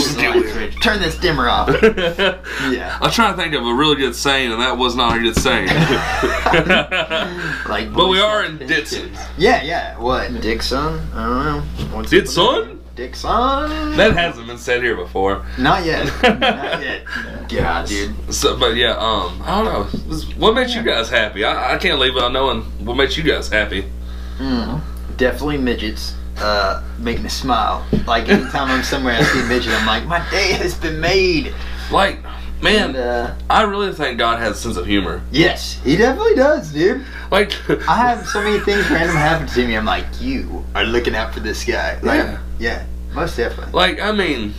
Turn this dimmer off. Yeah. I'm trying to think of a really good saying, and that was not a good saying. But we are in Dickson. Yeah. What? Dickson? I don't know. What's Dickson? Dickson? That hasn't been said here before. Not yet. Not yet. God, dude. So, but yeah, I don't know. What makes you guys happy? I can't leave without knowing what makes you guys happy. Definitely midgets. Make me smile. Like anytime I'm somewhere I see a midget, I'm like, my day has been made. Like, man, I really think God has a sense of humor. Yes, he definitely does, dude. Like, I have so many things random happen to me. I'm like, you are looking out for this guy. Like, yeah, most definitely. Like, I mean,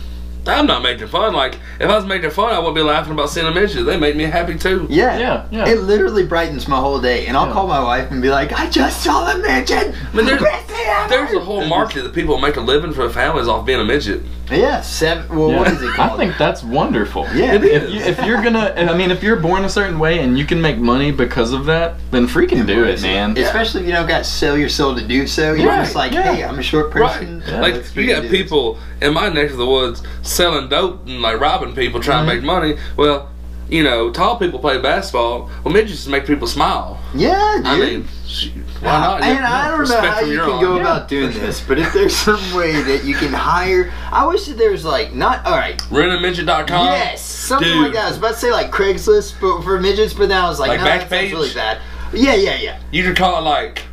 I'm not making fun. Like, if I was making fun, I wouldn't be laughing about seeing a midget. They make me happy too. Yeah. It literally brightens my whole day. And I'll call my wife and be like, I just saw the midget. I mean, there's a whole market that people make a living for their families off being a midget. Yeah, 7. Well, Yeah. what is it called? I think that's wonderful. Yeah, it is. If you're gonna, I mean, if you're born a certain way and you can make money because of that, then freaking do it, man. Especially if you don't got to sell your soul to do so. You're Right, just like, yeah. hey, I'm a short person. Right. Yeah, Like let's you freaking got do people in my neck of the woods selling dope and like robbing people trying to make money. Well, you know, tall people play basketball. Well, midgets make people smile. this. Yeah, dude. I mean, shoot, why not? And I don't know Respect how from you your can own. go about doing this, but if there's some way that you can hire, I wish that there was like not all right. Rentamidget.com. Yes, something Dude. like that. I was about to say like Craigslist, but for midgets, but then I was like, Like no, that sounds Backpage? really bad. Yeah. You could call it like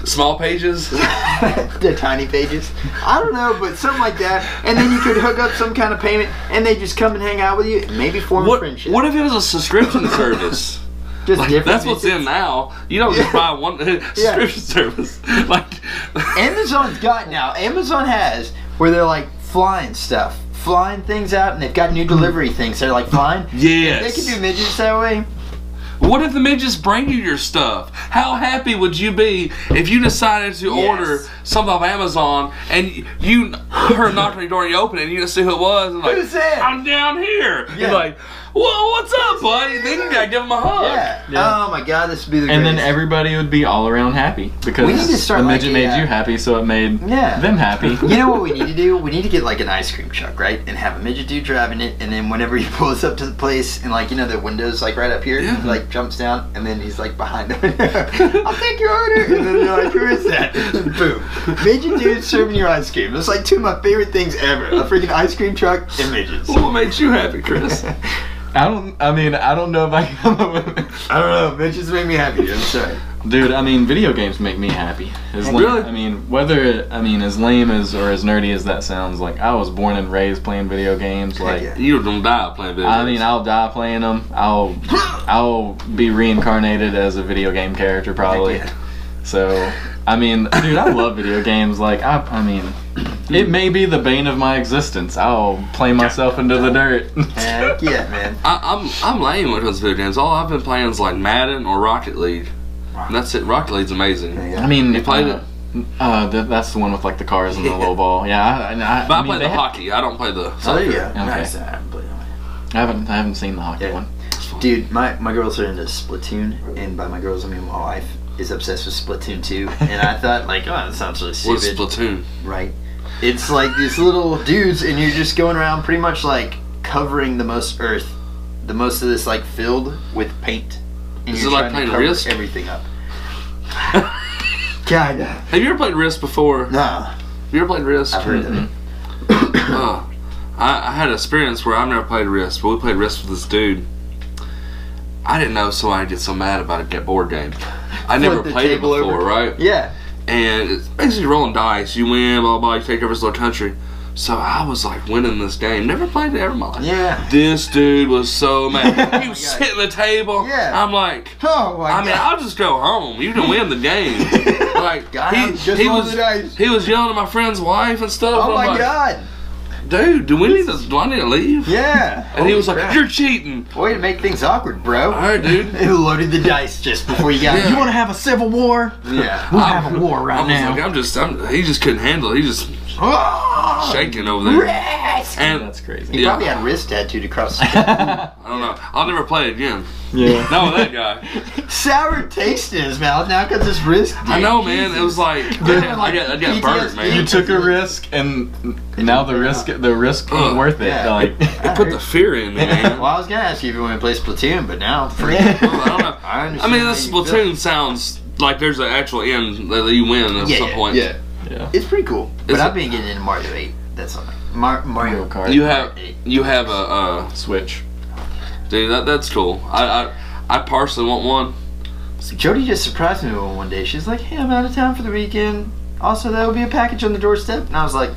small pages. The tiny pages. I don't know, but something like that. And then you could hook up some kind of payment, and they just come and hang out with you, and maybe form a What friendship. if it was a subscription service? Just Like, different that's what's midgets. in now. You don't just buy one subscription service. Like Amazon's got now. Amazon has where they're like flying things out, and they've got new delivery things. They're like flying. Yes. If they can do midgets that way. What if the midgets bring you your stuff? How happy would you be if you decided to Yes. order something off Amazon and you heard knock on your door and you open it and you didn't see who it was and like, Who's that? I'm down here. Yeah. You're like, whoa, what's up, buddy? Then you gotta give them a hug. Yeah. Oh my God, this would be the And greatest. then everybody would be all around happy because We need to start the like midget a, made you happy, so it made Yeah. them happy. You know what we need to do? We need to get like an ice cream truck, right? And have a midget dude driving it, and then whenever he pulls up to the place, and like, you know, the window's like right up here, Yeah. he like jumps down, and then he's like behind him. I'll take your order. And then you're like, who is that? Boom. Midget dude serving your ice cream. It's like two of my favorite things ever. A freaking ice cream truck and midgets. What made you happy, Chris? I don't know if I can come up with it. I don't know. Midgets make me happy. I'm sorry. Dude, I mean, video games make me happy. Really? I mean, as lame as or as nerdy as that sounds, like I was born and raised playing video games. Like, yeah. You were gonna die playing video games. I mean, I'll die playing them. I'll be reincarnated as a video game character probably. Heck yeah. So, I mean, dude, I love video games. Like, I mean, it may be the bane of my existence. I'll play myself into the dirt. Heck yeah, man. I'm lame when it comes to video games. All I've been playing is like Madden or Rocket League. And that's it. Rocket League's amazing. I mean, You played it? That's the one with like the cars and the low ball. Yeah, But I mean, play they the have- hockey. I don't play the Oh, soccer. there you go. Okay. Nice. I haven't played it. I haven't seen the hockey Yeah. one. Dude, my girls are into Splatoon, and by my girls I mean my wife is obsessed with Splatoon 2, and I thought like, oh, that sounds really What's stupid, Splatoon? right? It's like these little dudes, and you're just going around pretty much like covering the most earth, the most of this like filled with paint, and Is you're it like trying playing to cover Risk? everything up. Kinda. Have you ever played Risk before? Nah, Have you ever played Risk? I've heard of it. I had an experience where I've never played Risk, but we played Risk with this dude. I didn't know somebody get so mad about a board game. I never Flip the played it table before, over. right? Yeah. And it's basically rolling dice. You win, blah, blah, you take over this little country. So I was like winning this game. Never played it ever in my life. Yeah. This dude was so mad. He was God. sitting at the table. Yeah. I'm like, Oh my I mean, God. I'll just go home. You can win the game. Like, God, just he roll was, the dice. he was yelling at my friend's wife and stuff. Oh I'm my like, God. dude, do I need to leave? Yeah. And he was Holy like, crap. you're cheating. Way to make things awkward, bro. All right, dude. Who loaded the dice just before you got Yeah. here? You want to have a civil war? Yeah. We'll have a war right I was now. like, he just couldn't handle it. He just Oh, shaking over there. Risk! And That's crazy. He Yeah. probably had wrist tattooed across the I don't know. I'll never play it again. Yeah. Not with that guy. sour taste in his mouth now because it's wrist. I know, man. It was like I got burnt, man. You took a risk, and now the risk ain't worth it. Yeah. Like, It put the fear in me, man. Well, I was gonna ask you if you want to play Splatoon, but now I'm free. Well, I don't know. I I understand mean, how this you feel. Splatoon sounds like there's an actual end that you win at some point. Yeah, yeah. it's pretty cool. But Is I've it- been getting into Mario 8. That's all. Mario Mario Kart. You have a Switch. dude. That's cool. I personally want one. Jody just surprised me with one day. She's like, "Hey, I'm out of town for the weekend. Also, there will be a package on the doorstep." And I was like,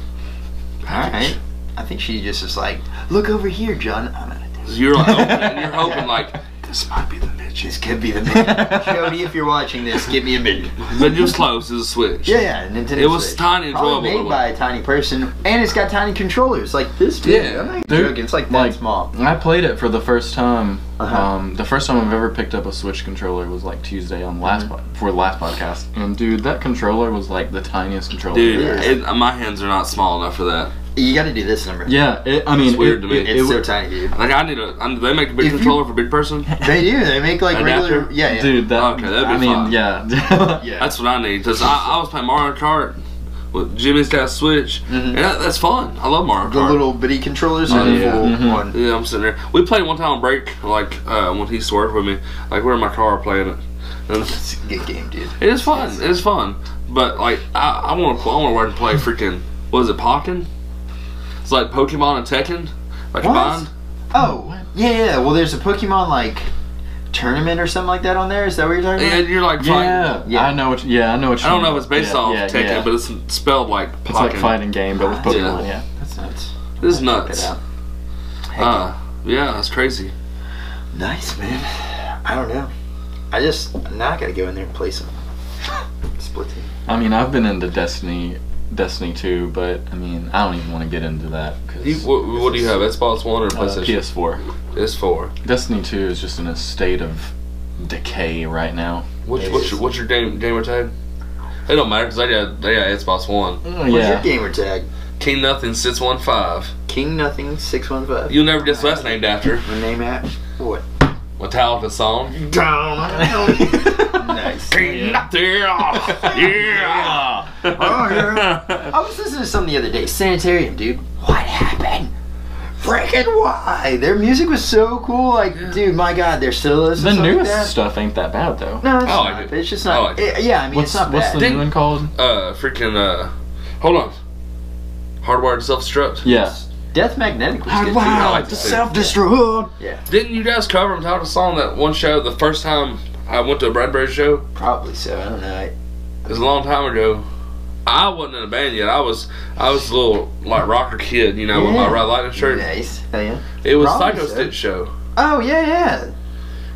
"All right." I think she just was like, "Look over here, John. I'm out of town. You're like, and you're hoping like this might be the midget, This could be the midget. Jody, if you're watching this, give me a midget." but it was close. It was a Switch. Yeah, Nintendo It was Switch. tiny and Probably enjoyable. made by a tiny person, and it's got tiny controllers like this big. Yeah. I'm not Dude, joking. It's like that small. I played it for the first time The first time I've ever picked up a Switch controller was like Tuesday on for the last podcast, and dude, that controller was like the tiniest controller. Dude, my hands are not small enough for that. You got to do this number. Yeah, it's weird to me. It's so tiny, dude. Like they make a big controller for a big person. They do. They make like Adapter? regular. Yeah. Dude, Okay, that'd be fine. Yeah. Yeah. That's what I need, because I was playing Mario Kart with Jimmy's got a Switch, and that's fun. I love Mario Kart. The little bitty controllers Oh, or the yeah. full one. Yeah, I'm sitting there. We played one time on break, like when he used to work with me. Like we're in my car playing it. And It's a good game, dude. it is fun. It is fun. But like I want to learn to play freaking. What is it, Pokken? It's like Pokemon and Tekken, like combined. Oh, yeah. Well, there's a Pokemon like tournament or something like that on there. Is that what you're talking about? And you're like fighting. Yeah, I know what. I know what. I don't know if it's based off Tekken, but it's spelled like Pokken. It's like a fighting game, but with Pokemon. Yeah. That's nuts. This is Check nuts. it out. Yeah, that's crazy. Nice, man. I don't know. Now I gotta go in there and play some Splatoon. I mean, I've been into Destiny 2, but I mean, I don't even want to get into that because What do you have? Xbox One or PlayStation? PS4. PS4. Destiny 2 is just in a state of decay right now. What's your gamer tag? It don't matter because they got Xbox One. What's your gamer tag? King Nothing 615. King Nothing 615. You'll never guess what that's named after. My name at what? Metallica song. Nice. King Nothing. Yeah. Oh, yeah. I was listening to something the other day. Sanitarium, dude. What happened? Freaking why? Their music was so cool. Like, dude, my God, their solos. The and stuff newest like that. stuff ain't that bad though. No, it's I like not. it. It's just I not. like it. Yeah, I mean, it's not What's bad. the new one called? Hold on. Hardwired to Self-Destruct. Yeah. Death Magnetic was good too. I like to self-destruct. Yeah, Didn't you guys cover Metallica song that one show the first time I went to a Bradbury show? probably so. I don't know. It was a long time ago. I wasn't in a band yet. I was a little like rocker kid, you know, with my Red Lightning shirt. Nice. Hell yeah. It was Probably Psycho so. Stitch show. Oh yeah.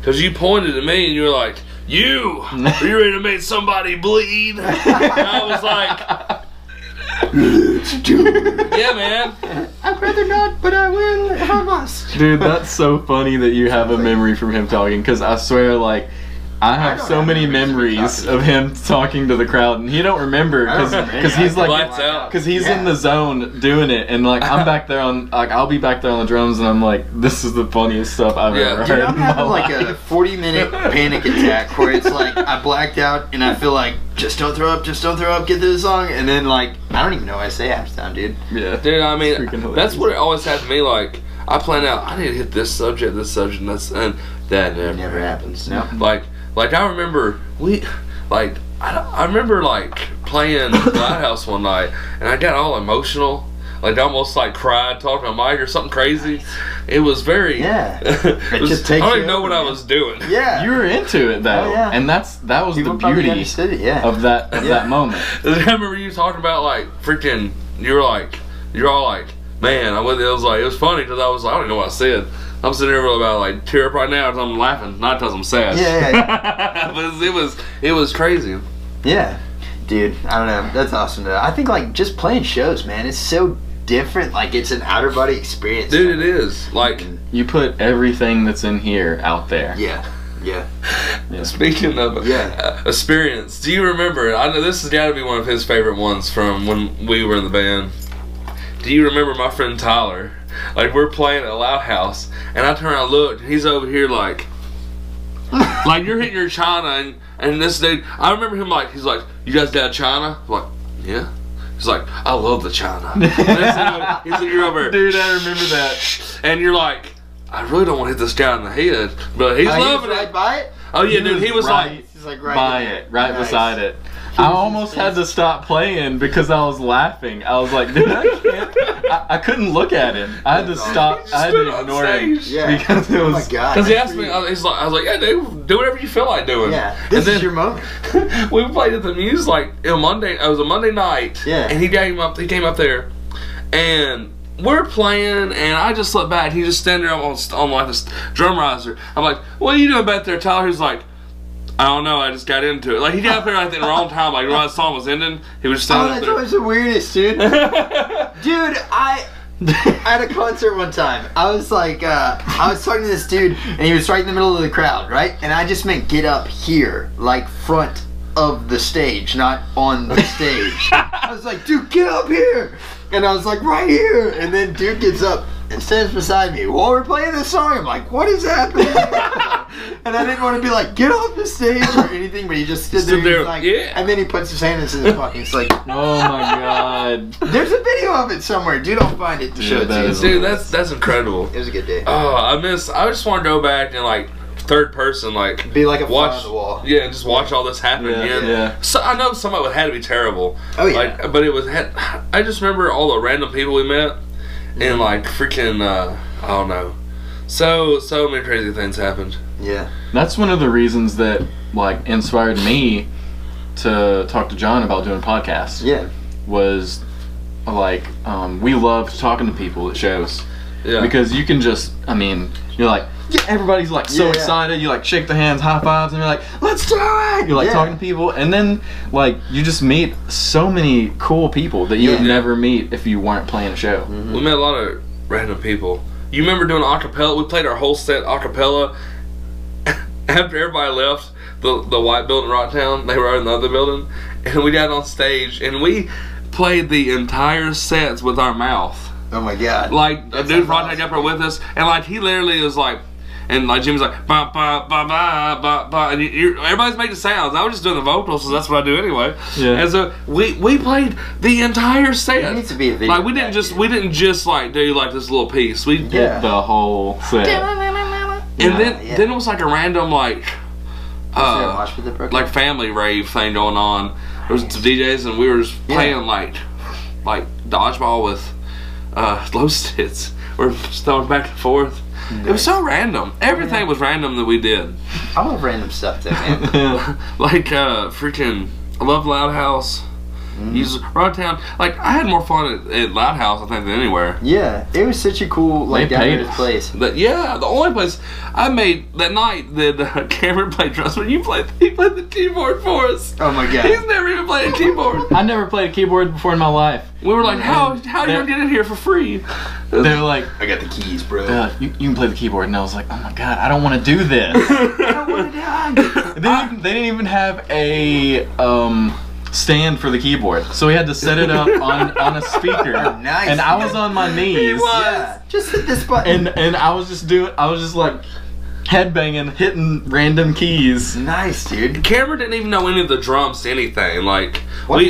Cause you pointed at me and you were like, "You, are you ready to make somebody bleed?" And I was like, "Yeah, man." I'd rather not, but I will if I must. Dude, that's so funny that you have a memory from him talking, because I swear, like, I have don't so have many memories memories of of him talking to the crowd, and he don't remember I don't remember because any. he's like, Lights out. because he's Yeah. in the zone doing it, and like I'm back there on, like I'll be back there on the drums, and I'm like, this is the funniest stuff I've Yeah. ever Dude, heard. I'm in my having like life. a 40-minute panic attack where it's like I blacked out and I feel like just don't throw up, get through the song, and then like I don't even know what I say half the time, dude. Yeah. Dude, I mean, Freaking hilarious. that's what it always had to me. Like, I plan out, I need to hit this subject, and that It never happens. No. Like I remember I remember like playing Lighthouse one night, and I got all emotional, like I almost like cried talking to Mike or something crazy. It was very Yeah. it was- just takes I don't you even know over, what I man. was doing. Yeah. You were into it though, Oh, yeah. and that was People the probably beauty understood it. Yeah. of that moment. I remember you talking about like freaking. You're all like, man. It was funny because I was like, I don't know what I said. I'm sitting there about like tear up right now because I'm laughing, not because I'm sad. Yeah. But it was crazy. Yeah. Dude, I don't know. That's awesome though. I think like just playing shows, man, it's so different. Like it's an outer body experience. Dude, it is. Like, You put everything that's in here out there. Yeah. Yeah. speaking of experience, do you remember? I know this has got to be one of his favorite ones from when we were in the band. Do you remember my friend Tyler? Like we're playing at a Loud House, and I turn around and look, and he's over here like you're hitting your China, and this dude. I remember him like he's like, "You guys got China?" I'm like, yeah. He's like, "I love the China." He's like, "You're over here." Dude, I remember that. And you're like, I really don't want to hit this guy in the head, but he's loving right it. by it. Oh yeah, dude, he was right like, He's like by there. it, right Nice. beside it. I almost had to stop playing because I was laughing. I was like, dude, I can't. I couldn't look at him. I had to stop. I had to ignore him Yeah. because it Oh my was. God. because he that's asked me, pretty- I was like, yeah, dude, do whatever you feel like doing. Yeah. And This then is your moment. we played at the Muse like it was a Monday night. Yeah. And he came up there, and we're playing, and I just look back. He just standing there on like this drum riser. I'm like, what are you doing back there, Tyler? He's like, I don't know. I just got into it. Like he got up there at the wrong time. Like when the song was ending, he was just Oh, standing that's up there. always the weirdest, dude. Dude, At a concert one time, I was like, I was talking to this dude, and he was right in the middle of the crowd, right? And I just meant get up here, like front of the stage, not on the stage. I was like, dude, get up here! And I was like, right here! And then dude gets up and stands beside me while we're playing this song. I'm like, what is happening? And I didn't want to be like, get off the stage or anything, but he just stood there, and he's like, yeah. And then he puts his hand in his pocket. He's like, Oh my god. there's a video of it somewhere. Dude, I'll find it to show it that to is you. Dude, that's incredible. It was a good day. Oh, I just want to go back and like third person, like Be like a fly watch on the wall. Yeah, and just watch all this happen Yeah, again. yeah. So I know some of it had to be terrible. Oh, yeah. Like, but it was. I just remember all the random people we met, and like freaking. I don't know. So many crazy things happened. Yeah. That's one of the reasons that like inspired me to talk to John about doing podcasts. Yeah. Was like we loved talking to people at shows. Yeah. Because you can just, I mean, you're like, yeah, everybody's like so Yeah. excited. You like shake the hands, high fives, and you're like, let's do it. You're like Yeah. talking to people, and then like you just meet so many cool people that you would Yeah. never meet if you weren't playing a show. We met a lot of random people. You remember doing acapella? We played our whole set acapella. After everybody left the white building in Rocktown, they were in the other building, and we got on stage and we played the entire sets with our mouth. Oh my god. Like a That dude sounds Ronnie awesome. up there with us, and like he literally was like, and like Jimmy's like ba ba ba ba ba ba, and everybody's making sounds. I was just doing the vocals, so that's what I do anyway. Yeah. And so we played the entire set. There needs to be a video Like we of didn't that, just like do like this little piece. We Yeah. The whole set. and then yeah. then it was like a random like Was there a mosh pit that broke like out? family rave thing going on. There was some DJs and we were just Yeah. playing like dodgeball with glow sticks. We're just throwing back and forth. It was so random. Everything was random that we did. I love random stuff though, man. Like freaking I love Loud House. Use Rodtown. Like I had more fun at Loud House I think than anywhere. Yeah, it was such a cool like They down paid to us. place. But yeah, the only place I made that night that Cameron played drums when he played the keyboard for us. Oh my god. He's never even played a keyboard. I never played a keyboard before in my life. We were like, how you gonna get in here for free? They were like, I got the keys, bro. you can play the keyboard, and I was like, oh my god, I don't want to do this. I don't want to die. They didn't even have a stand for the keyboard, so we had to set it up on a speaker. Oh, nice. And I was on my knees, Yeah, just hit this button. and I was just like headbanging, hitting random keys. Nice, dude. Cameron didn't even know any of the drums to anything. Like What?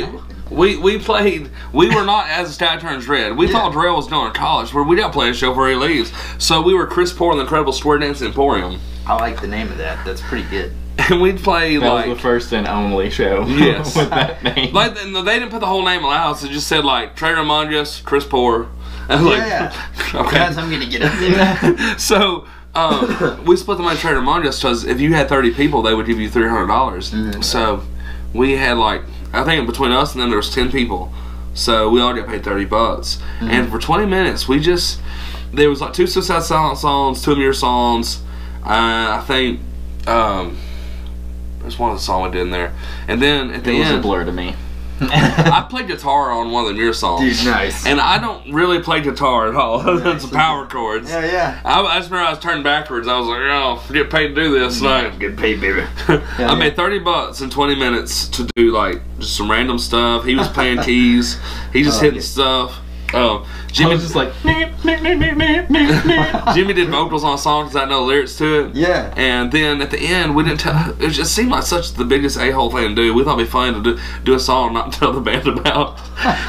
we played. We were not as a stat turns red. We thought Darrell was going to college, where we got to play a show before he leaves. So we were Chris Poor and the Incredible Square Dance Emporium, I like the name of that. That's pretty good. and we'd play That like was the first and only show. Yes. with that name. like they didn't put the whole name aloud. So it just said like Trey Ramondius, Chris Poor. And like, Yeah. okay. Guys, I'm gonna get up there. So we split the money to Trader Mondius because if you had 30 people, they would give you $300. So we had like, I think between us and then there was 10 people. So we all got paid $30. And for 20 minutes, there was like 2 Suicide Silence songs, 2 Mirror songs. I think there's one of the songs we did in there. And then at the It was a end, blur to me. I played guitar on one of the Mirror songs. Dude, nice. And I don't really play guitar at all. It's power chords. Yeah. I just remember I was turning backwards. I was like, oh, I get paid to do this. Like, Get paid, baby. I made $30 in 20 minutes to do like just some random stuff. He was playing keys. He just hitting stuff. I Jimmy was just like, Jimmy did vocals on songs because I know lyrics to it. Yeah. And then at the end, we didn't tell. It just seemed like such the biggest a-hole thing to do. We thought it'd be fun to do a song and not tell the band about.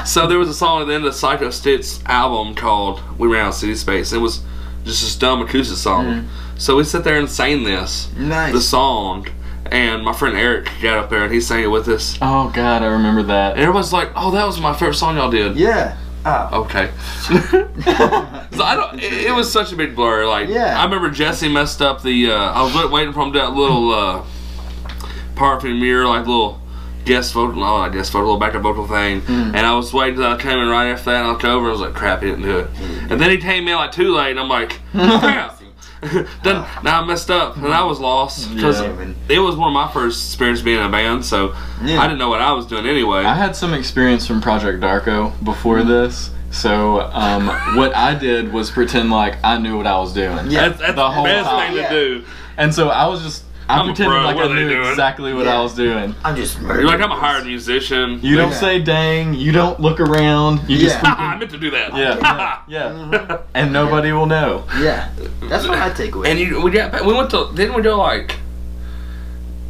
So there was a song at the end of the Psycho Stitch album called "We Ran Out of City Space." It was just this dumb acoustic song. So we sit there and sang the Nice. song, and my friend Eric got up there and he sang it with us. oh god, I remember that. And everybone's like, "Oh, that was my favorite song y'all did." Yeah. Oh. Okay. So I don't. It was such a big blur. Like, Yeah. I remember Jesse messed up the. I was waiting for him to do that little part from the mirror, like little guest vocal, not guest vocal, little backup vocal thing. And I was waiting till I came in right after that. And I looked over and I was like, crap, he didn't do it. And then he came in like too late, and I'm like, crap. Then now I messed up and I was lost because Yeah. it was one of my first experience being in a band, so Yeah. I didn't know what I was doing anyway. I had some experience from Project Darko before this, So what I did was pretend like I knew what I was doing. Yeah. That's The whole the best time. thing to do. And so I was just, I I'm a pretended pro, like what I are they knew doing? exactly what Yeah. I was doing. I'm just You're like, I'm a hired musician. You don't Yeah. say dang, you don't look around, you just Yeah. I meant to do that. yeah. And nobody will know. Yeah, that's what I take away. And we went to, didn't we go like,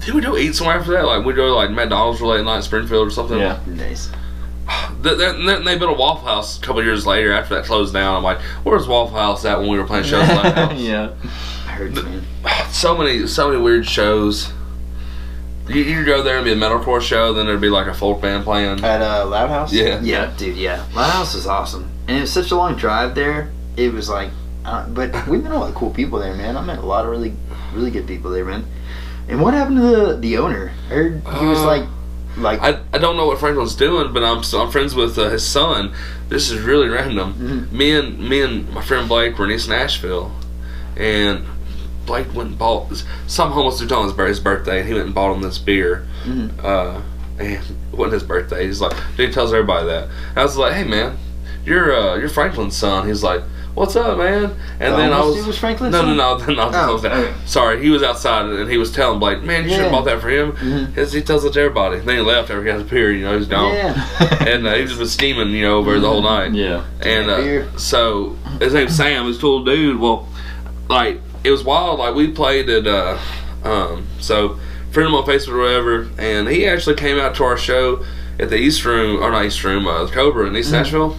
did we go eat somewhere after that? Like we go to like McDonald's for late night in Springfield or something? Yeah. Nice. Then they built a Waffle House a couple years later after that closed down. I'm like, where's Waffle House at when we were playing shows at Loud House? Yeah. I heard you, man. So many weird shows. You go there and be a metalcore show, then there'd be like a folk band playing. At Loud House? Yeah. Yeah, dude, yeah. Loud House is awesome. And it was such a long drive there. It was like, but we met a lot of cool people there, man. I met a lot of really, really good people there, man. And what happened to the owner? I heard he was like I don't know what Franklin's doing, but I'm friends with his son. This is really random. Mhm. Me and my friend Blake were in East Nashville, and Blake went and bought some homeless dude on his birthday, and he went and bought him this beer. Mhm. And it wasn't his birthday. He's like, dude, he tells everybody that. And I was like, hey man, you're Franklin's son. He's like, what's up, man? And then I was Franklin's no, son? no. Okay. Sorry, he was outside and he was telling Blake, man, you should have Yeah. bought that for him. Mhm. He tells it to everybody. Then he left after he got his beer. You know, he's gone. Yeah. And he just been scheming, you know, over the whole night. Yeah. And Beer. so his name's Sam. He's a cool dude. Well, like it was wild. Like we played at so friend him on Facebook or whatever, and he actually came out to our show at the East Room, or not East Room, Cobra in East Nashville.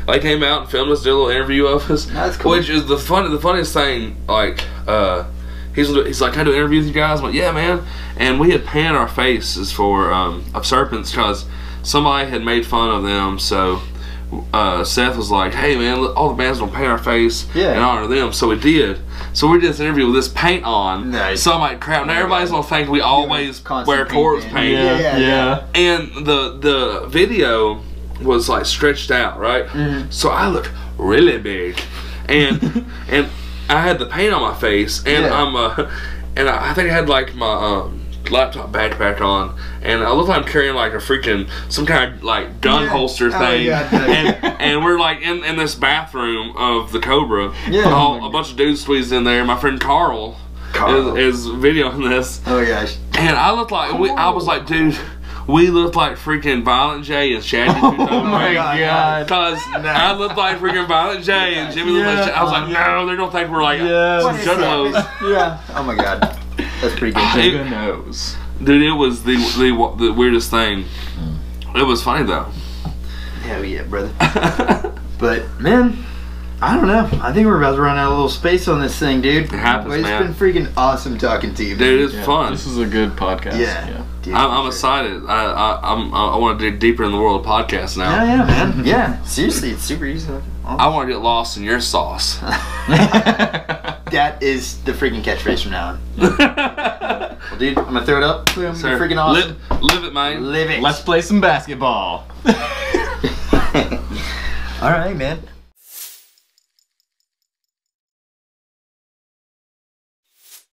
Like came out and filmed us, did a little interview of us. That's cool. Which is the funniest thing. Like he's like, can I do an interview with you guys? I'm like, yeah, man. And we had painted our faces for of serpents because somebody had made fun of them. So Seth was like, hey man, all the bands gonna paint our face Yeah. and honor them. So we did. So we did this interview with this paint on. Nice. So I'm like, crap. Now everybody's gonna think we always constant wear paint corpse band. paint. Yeah. And the video was like stretched out, right? Mhm. So I look really big, and and I had the paint on my face, and Yeah. I think I had like my laptop backpack on, and I look like I'm carrying like a freaking some kind of like gun Yeah. holster Oh, thing, yeah, and we're like in this bathroom of the Cobra. Yeah. A bunch of dudes squeezed in there. My friend Carl. Is videoing this. Oh my gosh. And I looked like I was like, dude, we looked like freaking Violent J and Shaggy. Oh my god. Because I looked like freaking Violent J and Jimmy looked like Shaggy. I was like, no, they're gonna think we're like What is juggalos. that? Yeah. Oh my god. That's pretty good. Who knows? Dude, it was the weirdest thing. It was funny though. Hell yeah, brother. But man, I don't know. I think we're about to run out of little space on this thing, dude. It happens, But it's man. been freaking awesome talking to you, man. Dude, it's Yeah, fun. This is a good podcast. Yeah. Dude, I'm for excited. I want to dig deeper in the world of podcasts now. Yeah, yeah, man. Yeah. Seriously, it's super easy. I want to get lost in your sauce. That is the freaking catchphrase from now on. Well, dude, I'm gonna throw it up. Boom, Sir, freaking awesome. Live it, man. Live it. Let's play some basketball. All right, man.